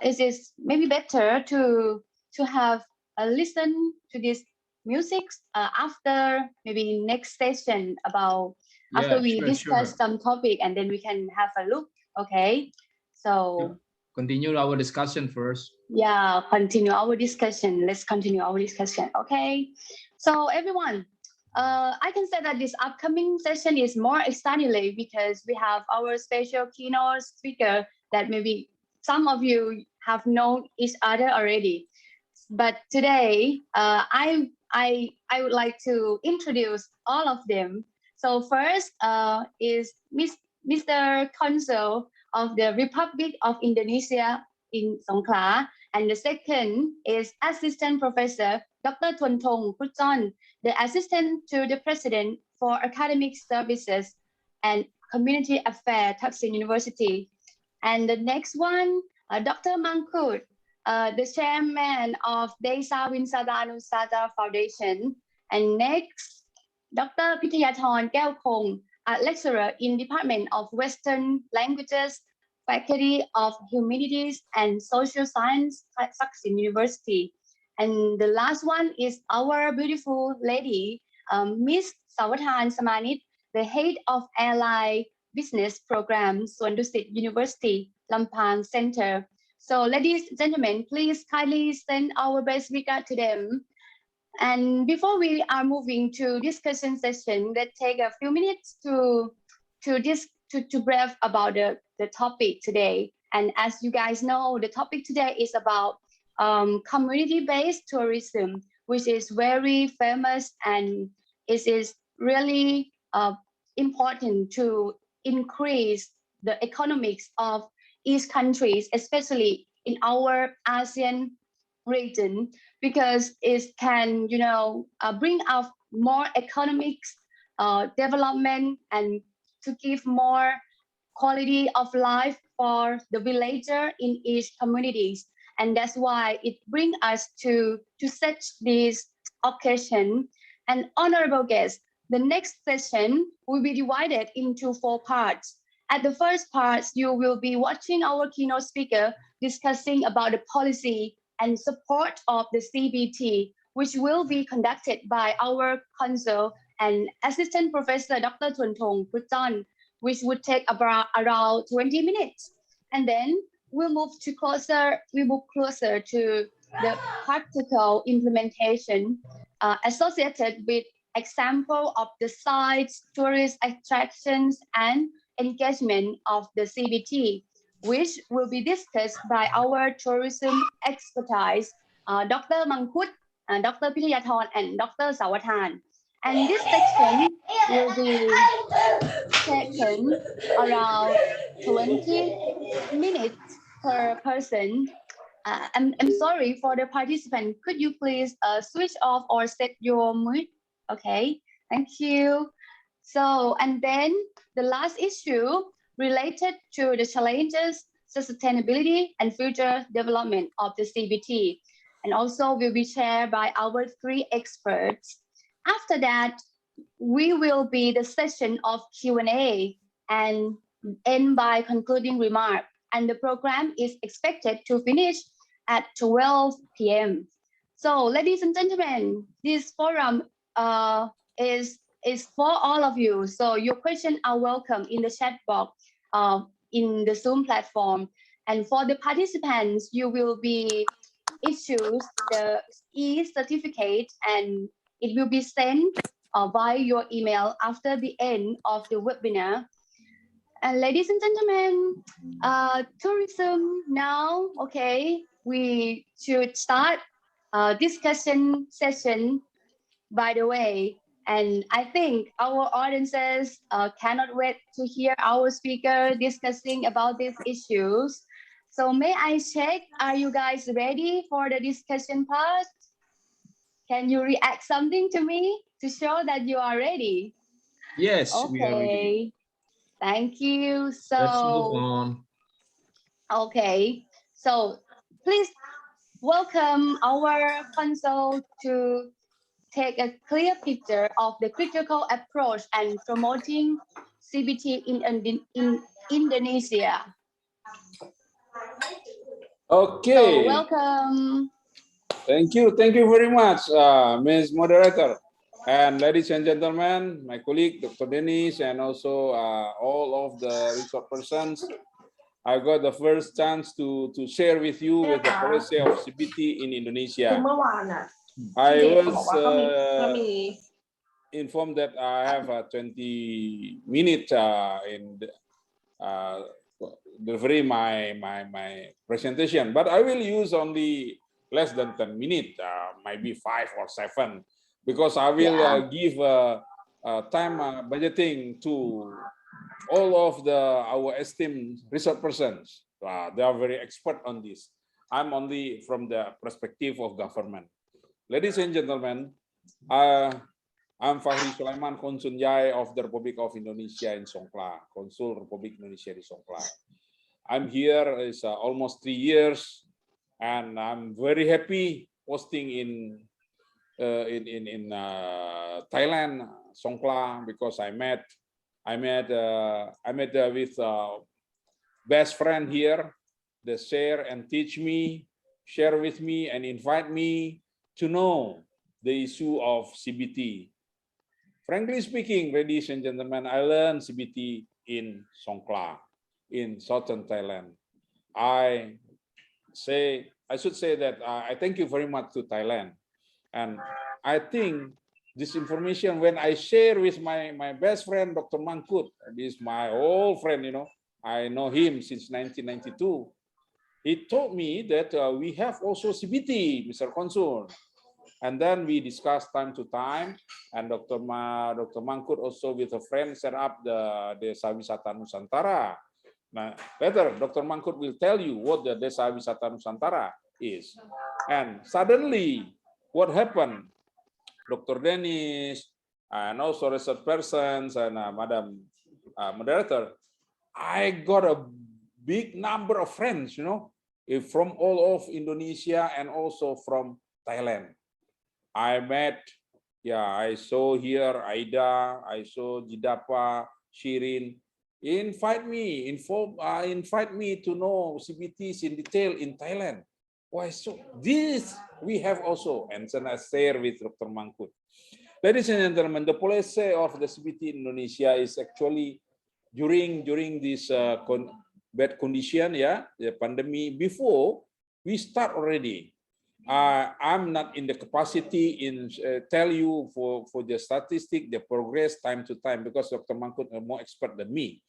it is maybe better to have a listen to this music after maybe next session about after we discuss some topic, and then we can have a look. Okay, so continue our discussion first. Yeah, continue our discussion. Let's continue our discussion. Okay, so everyone, I can say that this upcoming session is more exciting because we have our special keynote speaker that maybe some of you have known each other already. But today, I would like to introduce all of them. So first is Mr. Consul of the Republic of Indonesia in Songkhla, and the second is Assistant Professor Dr. Thuntong Putton, the Assistant to the President for Academic Services and Community Affairs, Thaksin University. And the next one, Dr. Mangkut, the Chairman of Desa Wisata Nusantara Foundation. And next, Dr. Pithayathorn Keokhong, a lecturer in Department of Western Languages, Faculty of Humanities and Social Science at Thaksin University. And the last one is our beautiful lady, Miss Sawathan Samanit, the head of Airline Business Program, Suan Dusit University, Lampang Center. So ladies and gentlemen, please kindly send our best regards to them. And before we are moving to discussion session, let's take a few minutes to brief about the topic today. And as you guys know, the topic today is about community-based tourism, which is very famous, and it is really important to increase the economics of each countries, especially in our ASEAN region, because it can, bring out more economics development and to give more quality of life for the villager in each communities. And that's why it brings us to such this occasion. And honorable guests, the next session will be divided into 4 parts. At the first part, you will be watching our keynote speaker discussing about the policy and support of the CBT, which will be conducted by our consul and assistant professor, Dr. Thuntong Putton, which would take about around 20 minutes. And then we move closer to the practical implementation associated with example of the sites, tourist attractions, and engagement of the CBT, which will be discussed by our tourism expertise, Dr. Mangkut, Dr. Pithayathorn, and Dr. Sawathan. And this section will be taken around 20 minutes per person. I'm sorry for the participant. Could you please switch off or set your mute? Okay, thank you. So, and then the last issue related to the challenges, sustainability, and future development of the CBT. And also will be shared by our 3 experts. After that, we will be the session of Q&A and end by concluding remark. And the program is expected to finish at 12 p.m. So, ladies and gentlemen, this forum is for all of you. So your questions are welcome in the chat box in the Zoom platform. And for the participants, you will be issued the e-certificate, and it will be sent via your email after the end of the webinar. And ladies and gentlemen, tourism now, okay, we should start discussion session by the way. And I think our audiences cannot wait to hear our speaker discussing about these issues. So may I check, are you guys ready for the discussion part? Can you react something to me to show that you are ready? Yes, okay. we are ready. Thank you. So let's move on. Okay, so please welcome our consul to take a clear picture of the critical approach and promoting CBT in Indonesia. Okay. So welcome. Thank you very much, Ms. Moderator. And ladies and gentlemen, my colleague, Dr. Dennis, and also all of the resource persons, I got the first chance to share with you with the policy of CBT in Indonesia. I was informed that I have 20 minutes in delivery my presentation, but I will use only less than 10 minutes, maybe 5 or 7, because I will give time budgeting to all of our esteemed research persons. They are very expert on this. I'm only from the perspective of government. Ladies and gentlemen, I'm Fahri Sulaiman, Konsul Jai of the Republic of Indonesia in Songkhla, Konsul Republik Indonesia di Songkhla. I'm here is almost 3 years, and I'm very happy posting in Thailand, Songkhla, because I met with best friend here. They share and teach me, share with me, and invite me to know the issue of CBT. Frankly speaking, ladies and gentlemen, I learned CBT in Songkhla, in southern Thailand. I should say that I thank you very much to Thailand, and I think this information, when I share with my best friend, Dr. Mangkut, this is my old friend, you know, I know him since 1992. He told me that we have also CBT, Mr. Konsul. And then we discuss time to time, and Dr. Mangkut also with a friend set up the Desa Wisata Nusantara. Now, later, Dr. Mangkut will tell you what the Desa Wisata Nusantara is. And suddenly, what happened? Dr. Dennis, and also research persons, and Madam Moderator, I got a big number of friends, you know, from all of Indonesia and also from Thailand. I met, I saw here Aida, I saw Jidapa, Shirin, invite me to know CBTs in detail in Thailand. Why so? This we have also, and then I share with Dr. Mangkut. Ladies and gentlemen, the policy of the CBT in Indonesia is actually during this bad condition, the pandemic. Before we start already. I'm not in the capacity in tell you for the statistic, the progress time to time, because Dr. Mangkut is more expert than me.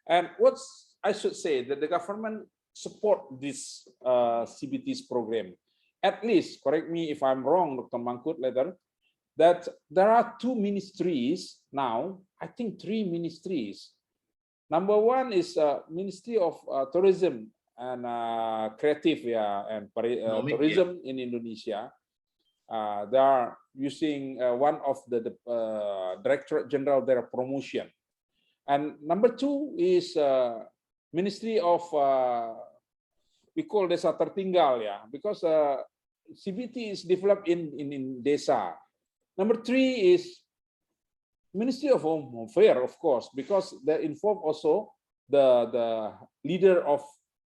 And what I should say that the government support this CBT's program. At least, correct me if I'm wrong, Dr. Mangkut, later, that there are 2 ministries now, I think 3 ministries. Number one is Ministry of Tourism and creative and tourism in Indonesia. They are using one of the Directorate General their promotion. And number 2 is Ministry of we call Desa Tertinggal, because CBT is developed in Desa. Number 3 is Ministry of Home Affairs, of course, because they involve also the leader of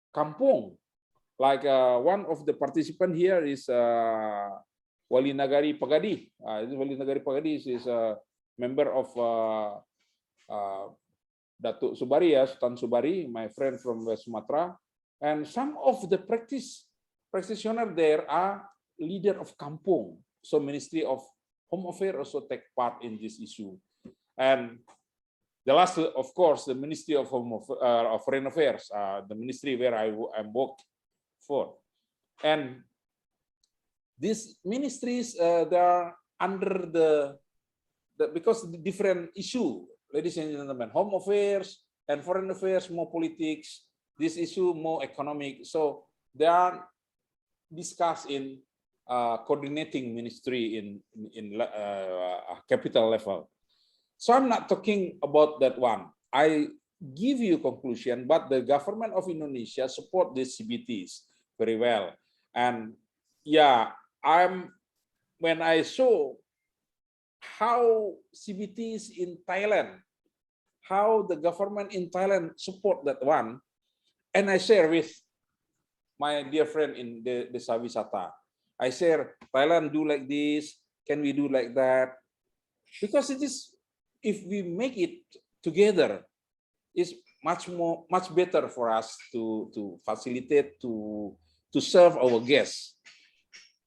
Kampung, like one of the participants here is Wali Nagari Pagadi. Wali Nagari Pagadi is a member of Datuk Subari, Sultan Subari, my friend from West Sumatra, and some of the practitioners there are leader of Kampung. So Ministry of Home Affairs also take part in this issue, and the last, of course, the Ministry of Foreign Affairs, the ministry where I work for. And these ministries, they are under because the different issue, ladies and gentlemen, Home Affairs and Foreign Affairs, more politics, this issue more economic. So they are discussed in coordinating ministry in capital level. So I'm not talking about that one. I give you conclusion, but the government of Indonesia support these CBTs very well. And when I saw how CBTs in Thailand, how the government in Thailand support that one, and I share with my dear friend in the Desa Wisata. I share, Thailand do like this, can we do like that? Because it is, if we make it together, it's much better for us to facilitate, to serve our guests.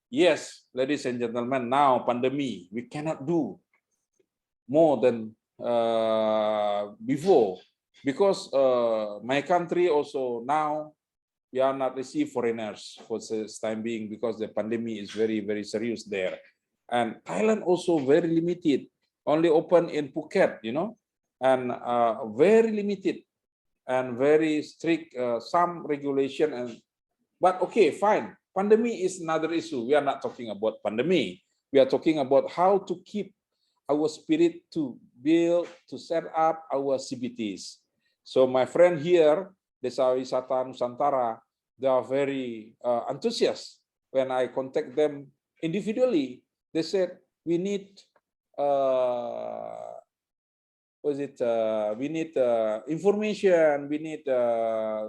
Yes, ladies and gentlemen, now pandemic, we cannot do more than before, because my country also now we are not receive foreigners for this time being because the pandemic is very, very serious there. And Thailand also very limited, only open in Phuket, you know, and very limited and very strict some regulation. And but okay, fine. Pandemic is another issue. We are not talking about pandemic. We are talking about how to keep our spirit to build, to set up our CBTs. So my friend here, Desa Wisata Nusantara, they are very enthusiastic. When I contact them individually, they said we need we need information, we need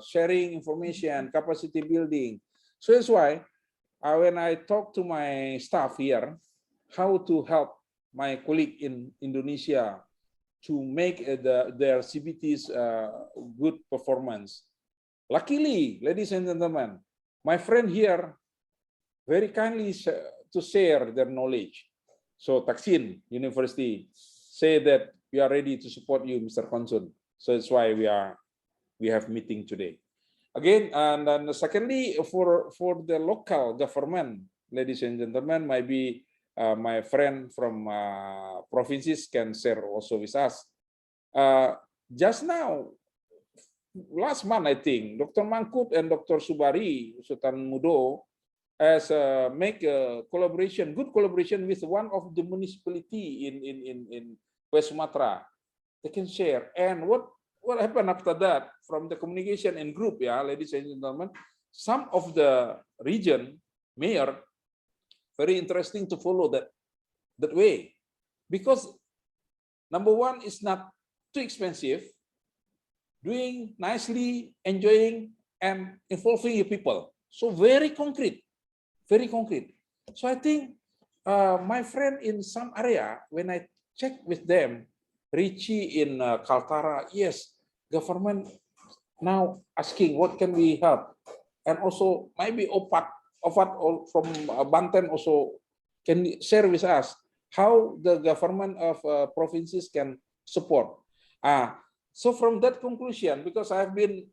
sharing information, capacity building. So that's why when I talk to my staff here, how to help my colleague in Indonesia to make their CBTs good performance. Luckily, ladies and gentlemen, my friend here very kindly to share their knowledge. So Thaksin University say that we are ready to support you, Mr. Konsun. So that's why we have meeting today. Again, and then secondly, for the local government, ladies and gentlemen, maybe my friend from provinces can share also with us. Just now, last month, I think, Dr. Mangkut and Dr. Subari Sultan Mudo has make a collaboration, good collaboration with one of the municipality in West Sumatra. They can share. And what happened after that from the communication and group, yeah, ladies and gentlemen, some of the region mayor, very interesting to follow that way, because number one, it's not too expensive, doing nicely, enjoying, and involving your people. So very concrete, very concrete. So I think my friend in some area, when I check with them, Richie in Kaltara, yes, government now asking what can we help, and also maybe Opat from Banten also can share with us how the government of provinces can support. So from that conclusion, because I've been,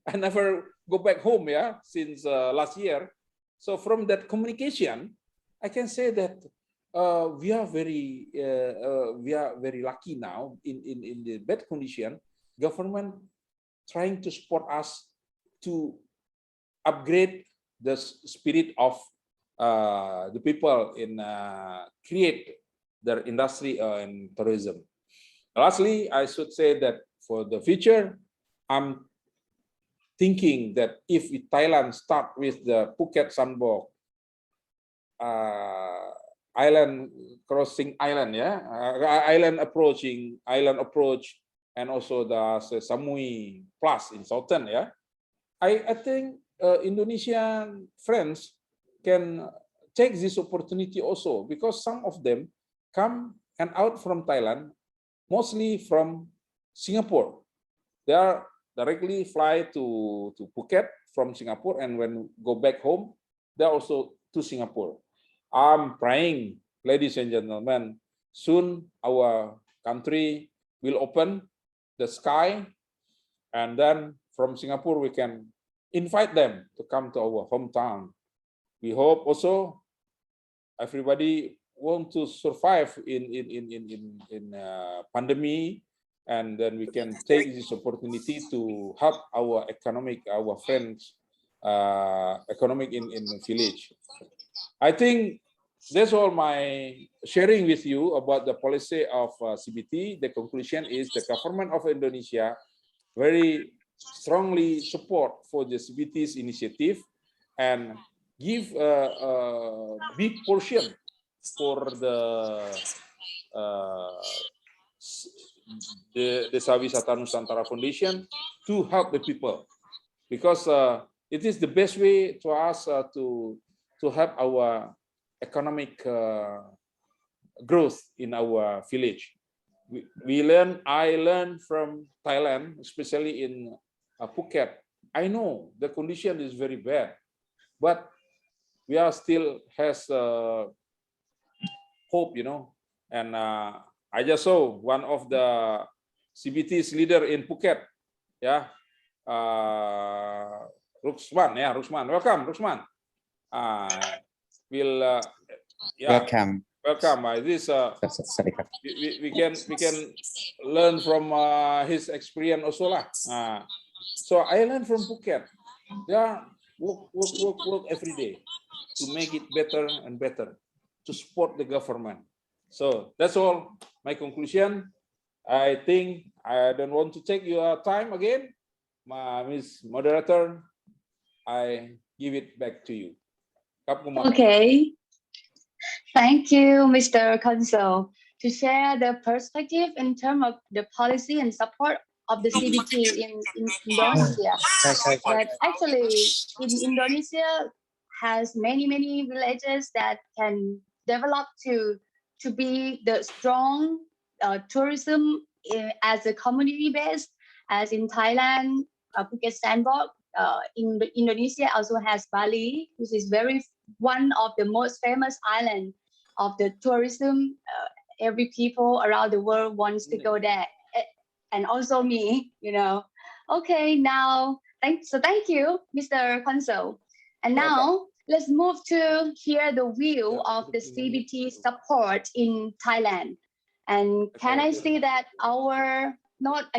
I never go back home, yeah, since last year. So from that communication, I can say that we are very lucky now in the bad condition. Government trying to support us to upgrade the spirit of the people in create their industry and tourism. Lastly, I should say that for the future, I'm thinking that if Thailand start with the Phuket Sandbox, island crossing island, yeah, island approach, and also the Samui Plus in Southern, yeah, I think Indonesian friends can take this opportunity also, because some of them come and out from Thailand, mostly from Singapore. They are directly fly to Phuket from Singapore, and when go back home, they're also to Singapore. I'm praying, ladies and gentlemen, soon our country will open the sky, and then from Singapore we can invite them to come to our hometown. We hope also everybody want to survive in pandemic, and then we can take this opportunity to help our friends economic in the village. I think that's all my sharing with you about the policy of CBT. The conclusion is the government of Indonesia very strongly support for the CBT's initiative and give a big portion for the Desa Wisata Nusantara Foundation to help the people, because it is the best way to us to help our economic growth in our village. I learned from Thailand, especially in Phuket. I know the condition is very bad, but we are still has hope, you know, and I just saw one of the CBT's leader in Phuket. Yeah, Ruxman. Yeah, Ruxman. Welcome, Ruxman. We'll yeah. Welcome. This we can learn from his experience also lah. So I learned from Phuket. Yeah, work every day to make it better and better, to support the government. So that's all my conclusion. I think I don't want to take your time again, Ms. Moderator. I give it back to you. Okay. Thank you, Mr. Consul, to share the perspective in terms of the policy and support of the CBT in Indonesia. But actually, in Indonesia has many villages that can develop to be the strong tourism as a community based, as in Thailand, Phuket Sandbox. In Indonesia also has Bali, which is one of the most famous islands of the tourism. Every people around the world wants to go there, and also me, you know. Okay, now thank you, Mr. Consul. And now let's move to hear the view of the CBT support in Thailand. And can I see that our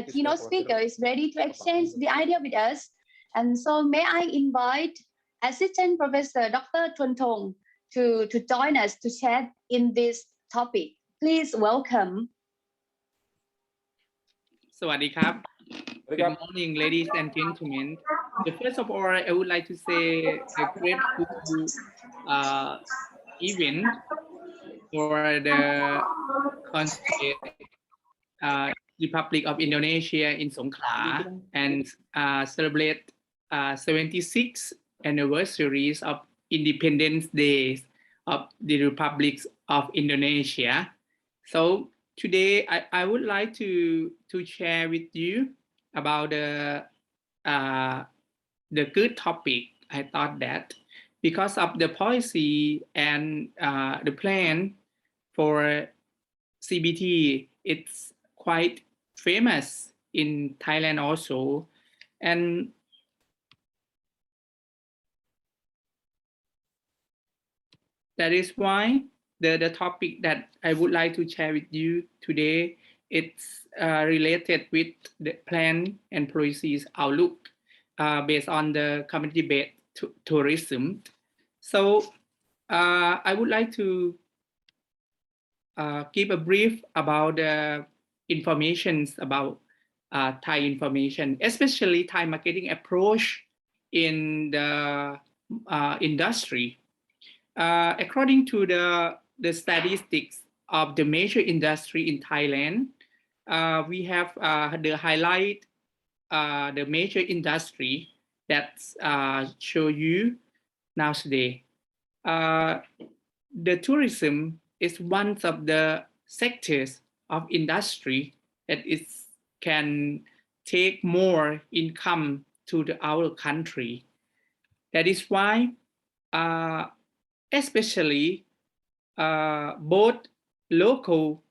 keynote speaker is ready to exchange the idea with us? And so may I invite Assistant Professor Dr. Thuan Thong to join us to chat in this topic. Please welcome. Sawadee-krap. Good morning, ladies and gentlemen. First of all, I would like to say a grateful event for the Republic of Indonesia in Songkhla and celebrate 76th anniversaries of Independence Days of the Republic of Indonesia. So today I would like to share with you about the good topic. I thought that because of the policy and the plan for CBT, it's quite famous in Thailand also, and that is why the topic that I would like to share with you today, it's related with the plan and policies outlook based on the community-based tourism. So I would like to give a brief about the information about Thai information, especially Thai marketing approach in the industry. According to the statistics of the major industry in Thailand, we have the highlight the major industry that show you now today. The tourism is one of the sectors of industry that can take more income to our country. That is why especially both local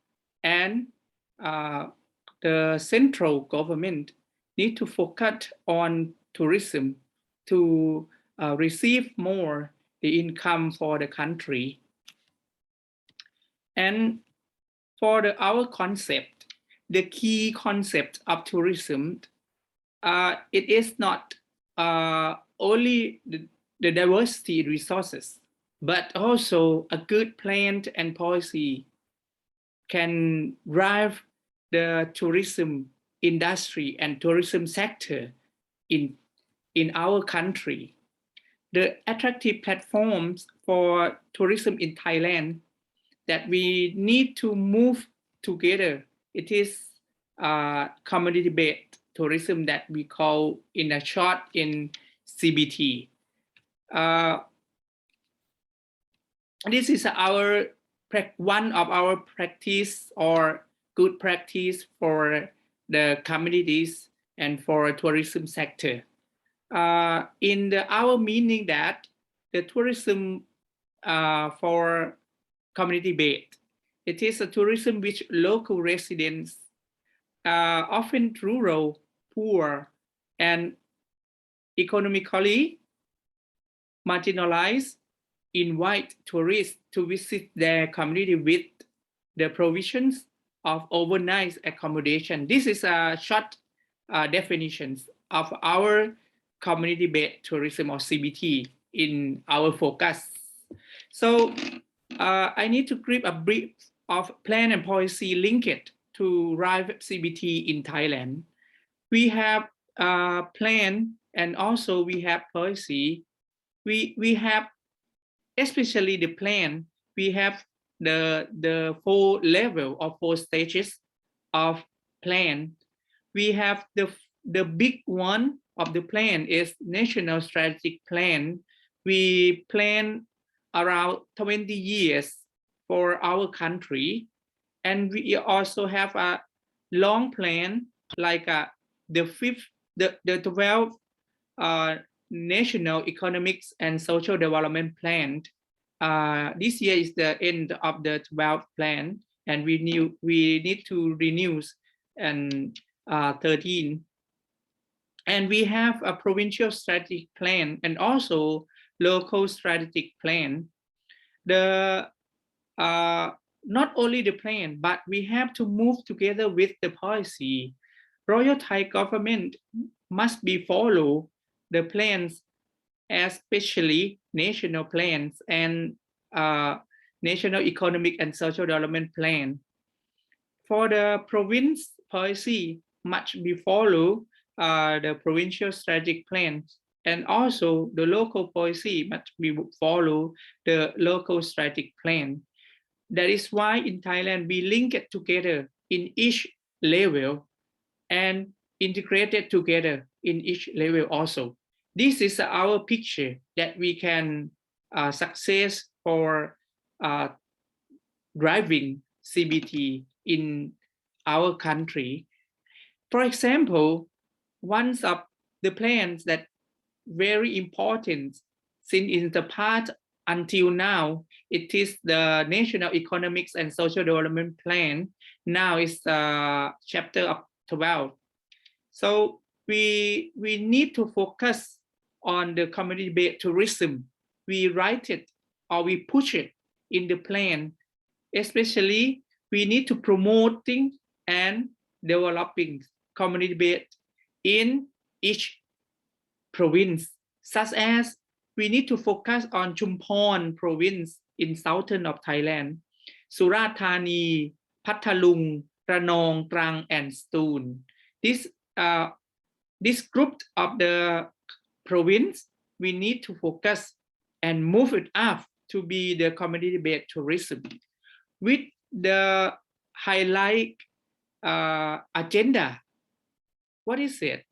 and the central government need to focus on tourism to receive more the income for the country. And for our concept, the key concept of tourism, it is not only the diversity resources, but also a good plan and policy can drive the tourism industry and tourism sector in our country. The attractive platforms for tourism in Thailand that we need to move together, it is community-based tourism that we call in a short in CBT. This is one of our practice or good practice for the communities and for tourism sector. In our meaning that the tourism for community-based, It is a tourism which local residents, often rural, poor, and economically marginalized, invite tourists to visit their community with the provisions of overnight accommodation. This is a short definitions of our community-based tourism, or CBT, in our focus. So I need to give a brief of plan and policy linked to RIVE CBT in Thailand. We have a plan, and also we have policy. We have, especially the plan, we have the 4 level or 4 stages of plan. We have the big one of the plan is National Strategic Plan. We plan around 20 years for our country, and we also have a long plan like the 12th National Economics and Social Development Plan. This year is the end of the 12th plan, and we need to renew and 13. And we have a provincial strategic plan and also local strategic plan. Not only the plan, but we have to move together with the policy. Royal Thai government must be follow the plans, especially national plans and national economic and social development plan. For the province policy, must be follow the provincial strategic plans, and also the local policy must be follow the local strategic plan. That is why in Thailand we link it together in each level and integrated together in each level also. This is our picture that we can success for driving CBT in our country. For example, one of the plans that very important since in the past until now, it is the National Economics and Social Development Plan. Now it's chapter of 12. So we need to focus on the community-based tourism. We write it or we push it in the plan. Especially, we need to promoting and developing community-based in each province, such as we need to focus on Chumphon province in southern of Thailand, Surat Thani, Pathalung, Ranong, Trang, and Suan. This group of the province, we need to focus and move it up to be the community-based tourism with the highlight agenda. What is it?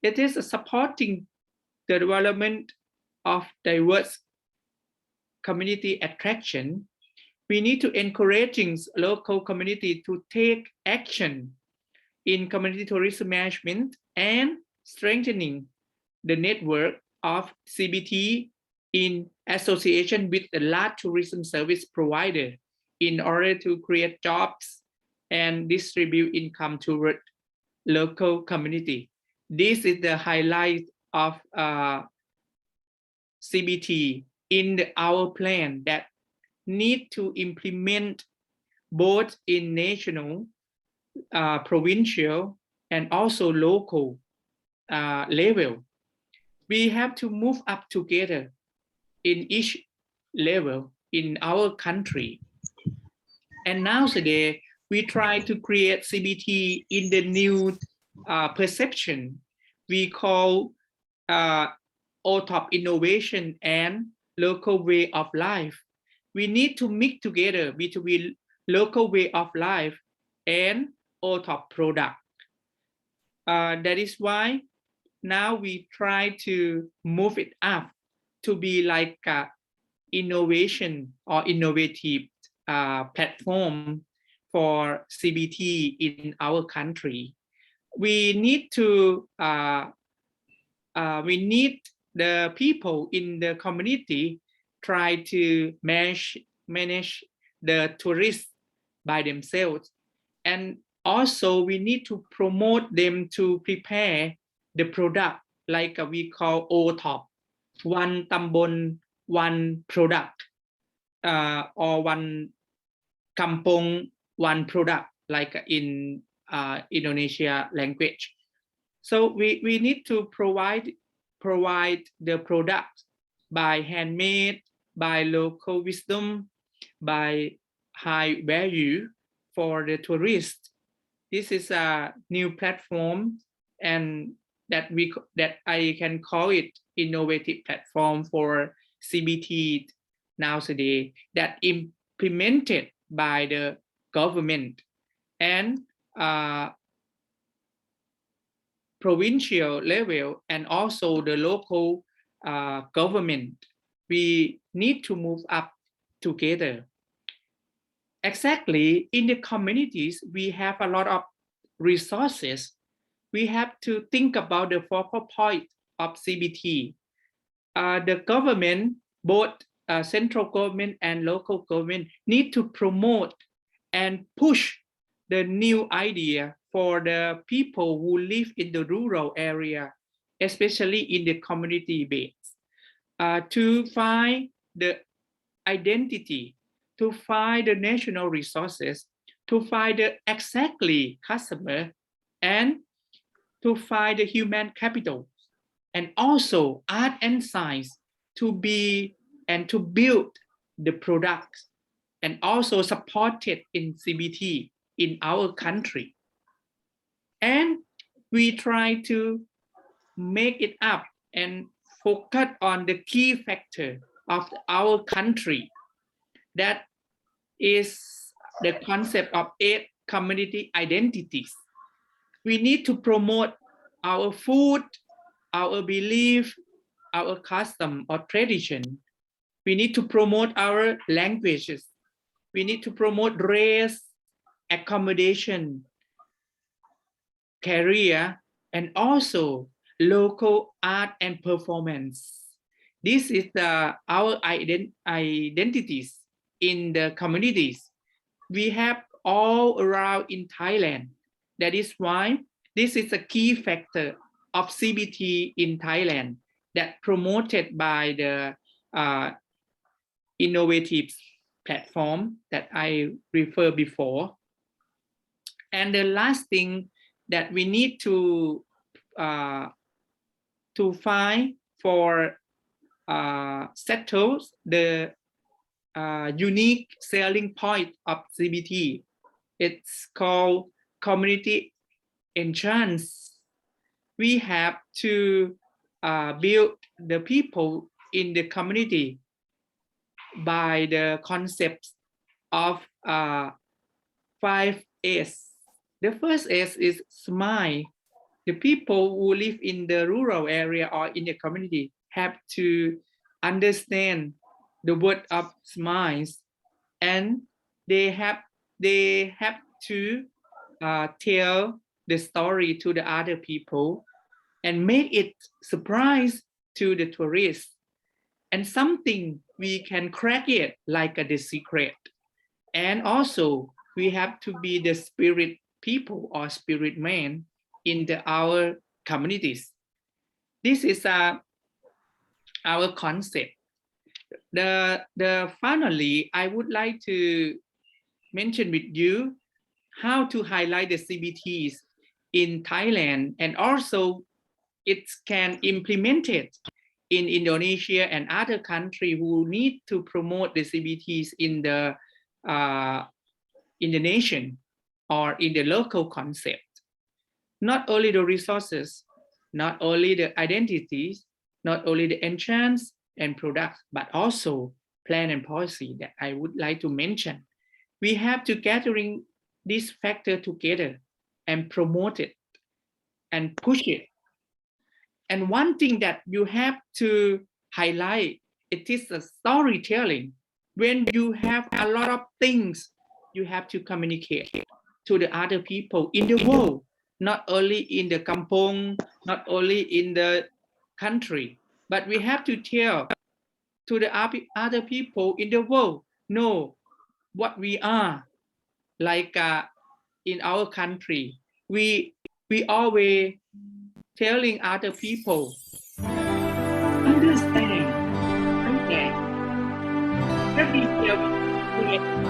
It is supporting the development of diverse community attraction. We need to encouraging local community to take action in community tourism management and strengthening the network of CBT in association with the large tourism service provider in order to create jobs and distribute income toward local community. This is the highlight of CBT in our plan that need to implement both in national, provincial, and also local level. We have to move up together in each level in our country. And nowadays, we try to create CBT in the new perception we call OTOP innovation and local way of life. We need to mix together between local way of life and OTOP product. That is why now we try to move it up to be like innovation or innovative platform for CBT in our country. We need to we need the people in the community try to manage the tourists by themselves. And also we need to promote them to prepare the product like we call OTOP, one tambon, one product, or one kampong, one product, like in Indonesia language. So we need to provide the product by handmade, by local wisdom, by high value for the tourists. This is a new platform, and that I can call it innovative platform for CBT nowadays, that implemented by the government and provincial level and also the local government. We need to move up together. Exactly, in the communities, we have a lot of resources. We have to think about the focal point of CBT. The government, both central government and local government, need to promote and push the new idea for the people who live in the rural area, especially in the community base, to find the identity, to find the national resources, to find the exactly customer, and to find the human capital, and also art and science to be and to build the products, and also supported in CBT in our country. And we try to make it up and focus on the key factor of our country. That is the concept of 8 community identities. We need to promote our food, our belief, our custom or tradition. We need to promote our languages. We need to promote race, accommodation, career, and also local art and performance. This is our identities in the communities. We have all around in Thailand. That is why this is a key factor of CBT in Thailand that promoted by the innovative platform that I referred before. And the last thing that we need to find for settle the unique selling point of CBT. It's called community entrance. We have to build the people in the community by the concepts of 5 S. The first S is smile. The people who live in the rural area or in the community have to understand the word of smiles, and they have to tell the story to the other people and make it surprise to the tourists, and something we can crack it like the secret. And also we have to be the spirit people or spirit man in our communities. This is our concept. Finally, I would like to mention with you how to highlight the CBTs in Thailand, and also it can implement it in Indonesia and other countries who need to promote the CBTs in the nation or in the local concept. Not only the resources, not only the identities, not only the entrance and products, but also plan and policy that I would like to mention. We have to gathering this factor together and promote it and push it. And one thing that you have to highlight, it is a storytelling. When you have a lot of things, you have to communicate to the other people in the world, not only in the kampong, not only in the country, but we have to tell to the other people in the world, know what we are, like in our country, we always telling other people understand. Every day we create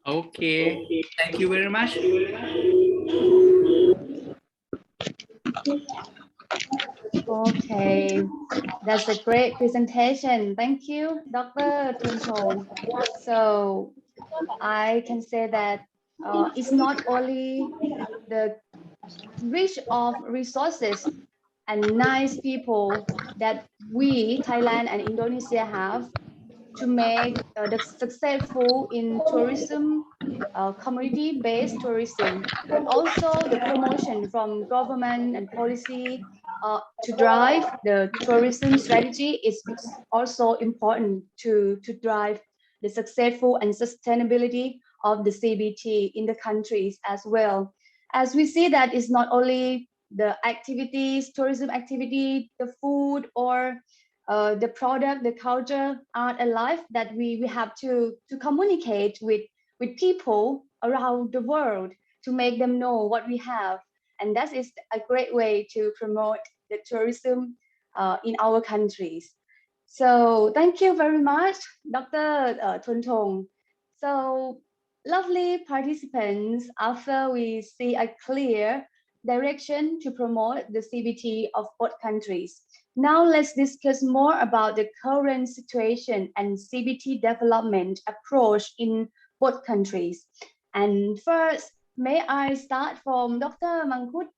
Okay, thank you very much. Okay, that's a great presentation. Thank you, Dr. Thun. So I can say that it's not only the rich of resources and nice people that we, Thailand and Indonesia, have to make the successful in tourism, community-based tourism, but also the promotion from government and policy to drive the tourism strategy is also important to drive the successful and sustainability of the CBT in the countries as well. As we see that it's not only the activities, tourism activity, the food, or the product, the culture, art, and life that we have to communicate with people around the world to make them know what we have. And that is a great way to promote the tourism in our countries. So thank you very much, Dr. Thun. So lovely participants, after we see a clear direction to promote the CBT of both countries. Now let's discuss more about the current situation and CBT development approach in both countries. And first, may I start from Dr. Mangkut,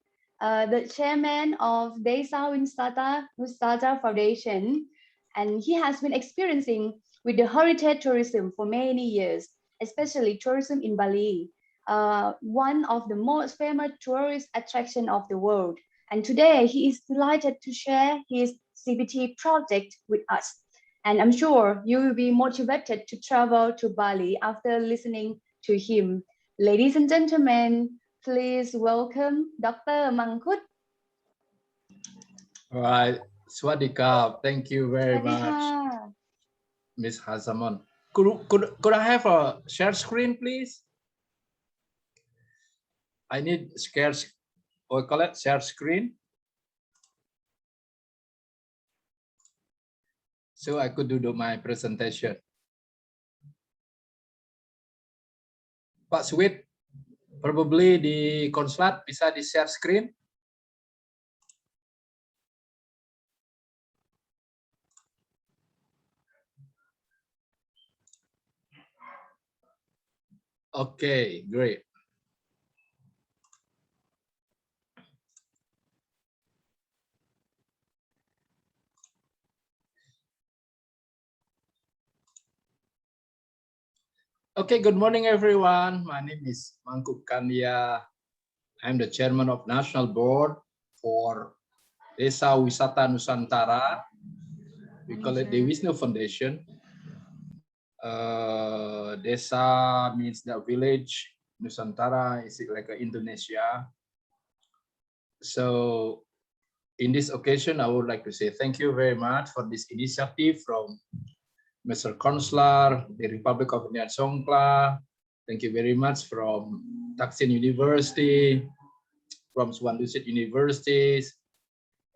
the chairman of Desa Wisata Foundation, and he has been experiencing with the heritage tourism for many years, especially tourism in Bali, one of the most famous tourist attraction of the world. And today he is delighted to share his CBT project with us. And I'm sure you will be motivated to travel to Bali after listening to him. Ladies and gentlemen, please welcome Dr. Mangkut. All right. Swadikap. Thank you very much, Ms. Hazamon. Could I have a share screen, please? I need share screen. So I could do my presentation. Pak Sweet, probably di konsulat bisa di share screen. Okay, great. Okay, good morning, everyone. My name is Mangkut Kania. I'm the chairman of National Board for Desa Wisata Nusantara. We call it Dewisnu Foundation. Desa means the village. Nusantara is like Indonesia. So in this occasion, I would like to say thank you very much for this initiative from Mr. Counselor, the Republic of India Songkhla. Thank you very much from Thaksin University, from Suan Dusit universities,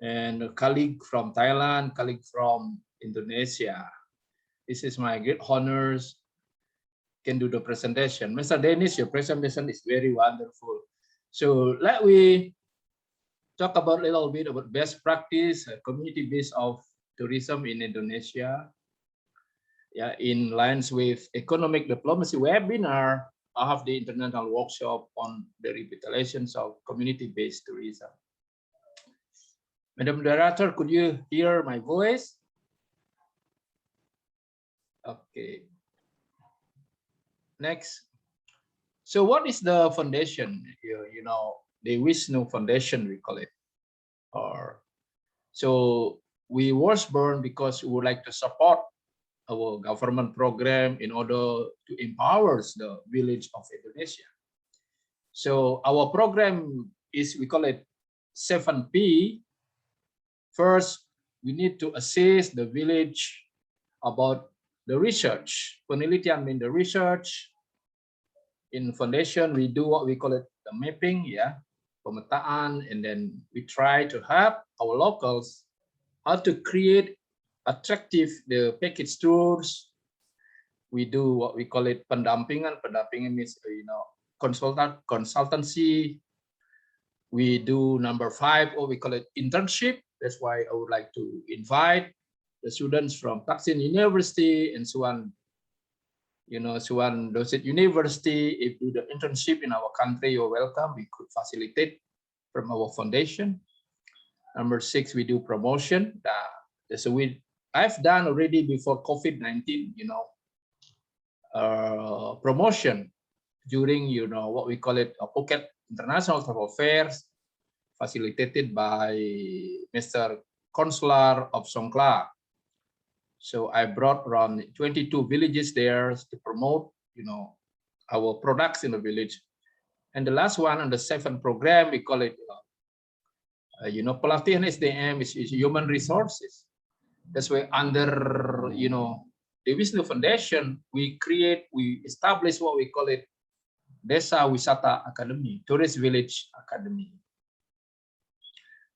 and a colleague from Thailand, colleague from Indonesia. This is my great honors. Can do the presentation. Mr. Dennis, your presentation is very wonderful. So let we talk about a little bit about best practice, community-based of tourism in Indonesia. Yeah, in lines with economic diplomacy webinar, I have the international workshop on the revitalization of community-based tourism. Madam Director, could you hear my voice? Okay. Next. So what is the foundation? You know, the Dewisnu Foundation, we call it. So we was born because we would like to support our government program in order to empower the village of Indonesia. So our program is, we call it 7P. First, we need to assist the village about the research. Penelitian means the research. In foundation, we do what we call it the mapping, yeah, pemetaan, and then we try to help our locals how to create attractive the package tours we do what we call it pendampingan. Pendampingan means, consultancy. We do number 5, or we call it internship. That's why I would like to invite the students from Thaksin University and Suan, Suan Dusit University. If you do the internship in our country, you're welcome. We could facilitate from our foundation. Number 6, we do promotion. So I've done already before COVID-19, promotion during, what we call it, Phuket International Travel Fairs, facilitated by Mr. Consular of Songkhla. So I brought around 22 villages there to promote, our products in the village. And the last one on the 7th program, we call it, pelatihan SDM is human resources. That's why under, Dewisnu Foundation, we establish what we call it Desa Wisata Academy, Tourist Village Academy.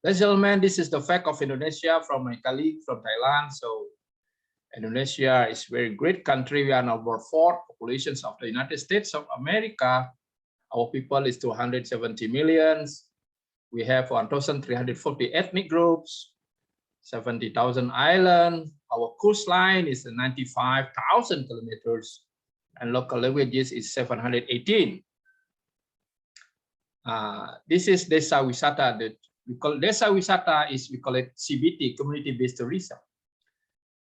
Ladies and gentlemen, this is the fact of Indonesia from my colleague from Thailand. So Indonesia is a very great country. We are number 4 populations of the United States of America. Our people is 270 million. We have 1,340 ethnic groups, 70,000 islands. Our coastline is 95,000 kilometers, and local languages is 718. This is Desa Wisata. That we call Desa Wisata we call it CBT, community-based tourism.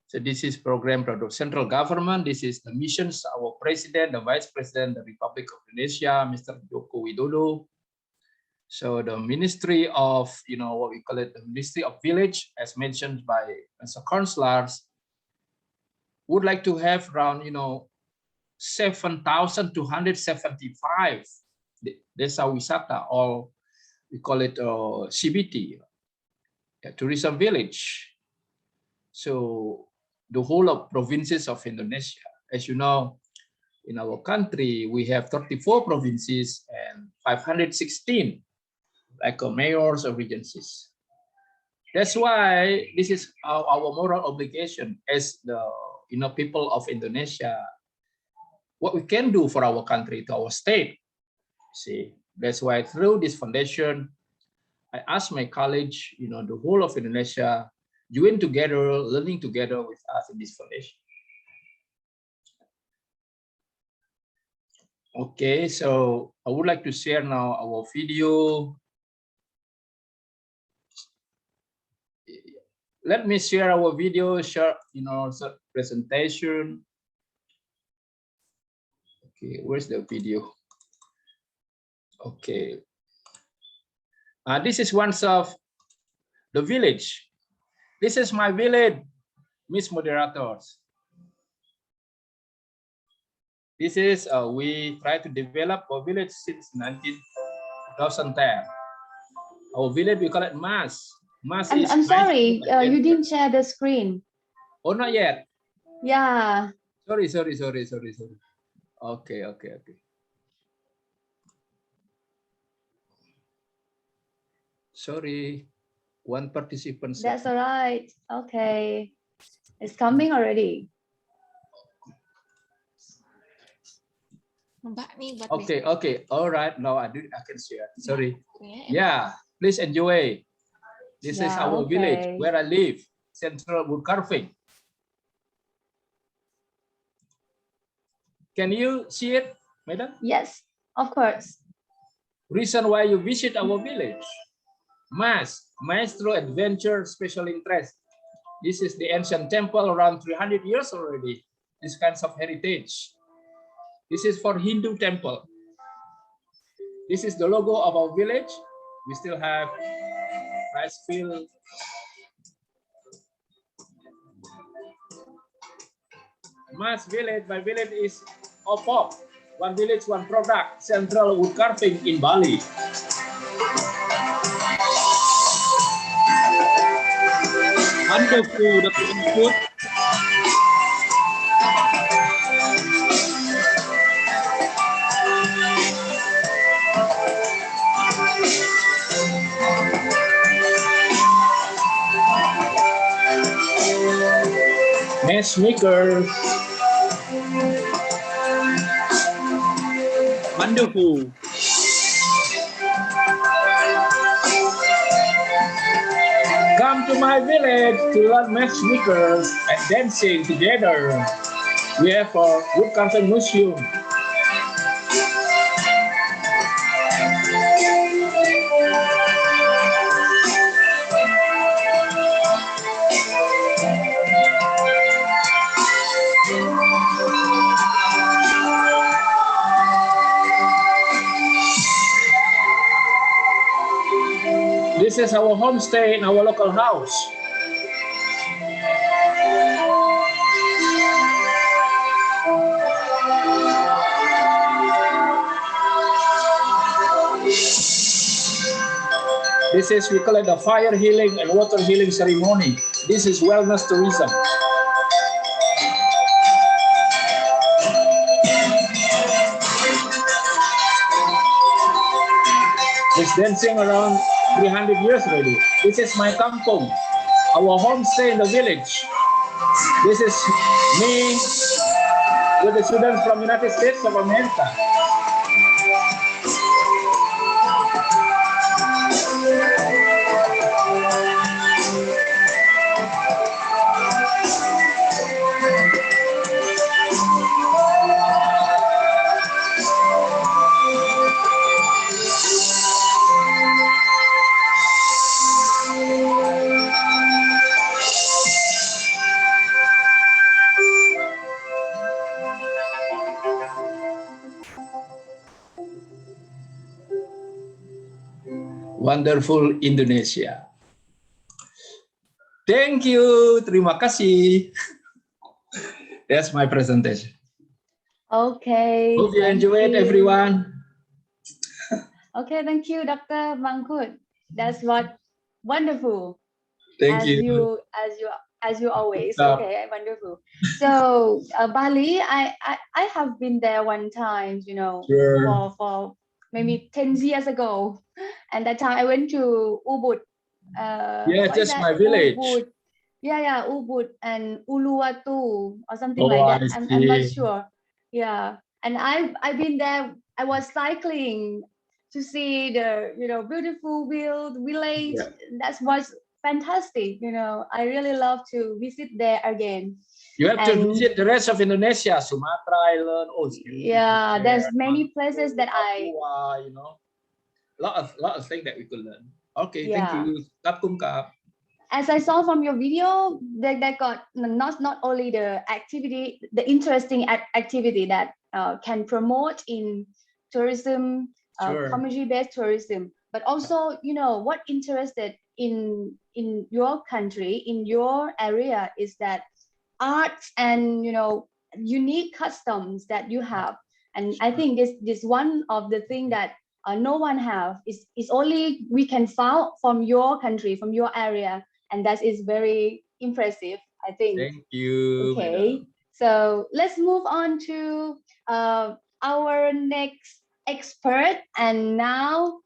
So this is program from the central government. This is the missions, our president, the vice president, the Republic of Indonesia, Mr. Joko Widodo. So the Ministry of, what we call it, the Ministry of Village, as mentioned by Mr. Consulars, would like to have around, 7,275 Desa Wisata, or we call it CBT, tourism village. So the whole of provinces of Indonesia, as you know, in our country, we have 34 provinces and 516 like mayors or regencies. That's why this is our moral obligation as the people of Indonesia. What we can do for our country, to our state. See, that's why through this foundation, I asked my college, the whole of Indonesia, join together, learning together with us in this foundation. Okay, so I would like to share now our video. Let me share our video, share, presentation. Okay, where's the video? Okay. This is one of the village. This is my village, Miss Moderators. This is, we try to develop our village since 2010. Our village, we call it MAS. I'm sorry, you didn't share the screen. Oh, not yet? Yeah. Sorry. Okay. Sorry, one participant. That's all right. Okay. It's coming already. Okay. All right. Now I can share. Sorry. Yeah, please enjoy. This is our village where I live, central wood carving. Can you see it, madam? Yes, of course. Reason why you visit our village. Maestro Adventure Special Interest. This is the ancient temple, around 300 years already. This kinds of heritage. This is for Hindu temple. This is the logo of our village. We still have rice field. Mas village, my village is Opop. One village, one product, central wood carving in Bali. Wonderful, the food. Matchmakers. Wonderful. Come to my village to learn matchmakers and dancing together. We have a woodcarving museum. This is our homestay in our local house. This is, we call it the fire healing and water healing ceremony. This is wellness tourism. It's dancing around 300 years already. This is my kampung, our homestay in the village. This is me with the students from United States of America. Wonderful Indonesia. Thank you, terima kasih. That's my presentation. Okay. Hope you enjoyed, everyone. Okay, thank you, Dr. Mangkut. That's what wonderful. Thank you. As you always. Stop. Okay, wonderful. So Bali, I have been there one time, you know, Sure. for maybe 10 years ago, and that time I went to Ubud. Yeah, what is just that? my village. Ubud. Yeah, Ubud and Uluwatu or something Oh, like I that. I'm not see. sure. Yeah, and I've been there. I was cycling to see the beautiful village. Yeah. That was fantastic. I really love to visit there again. You have to And visit the rest of Indonesia, Sumatra Island. Oh, it's beautiful yeah, there. there's many places that Papua, lot of things that we could learn. Okay, thank Yeah. you. Kap kum kap. As I saw from your video, they got not only the activity, the interesting activity that can promote in tourism, Sure. community-based tourism, but also what interested in your country, in your area, is that arts and unique customs that you have. And I think this one of the thing that no one have is only we can find from your country, from your area. And that is very impressive, I think. Thank you. Okay, so let's move on to our next expert. And now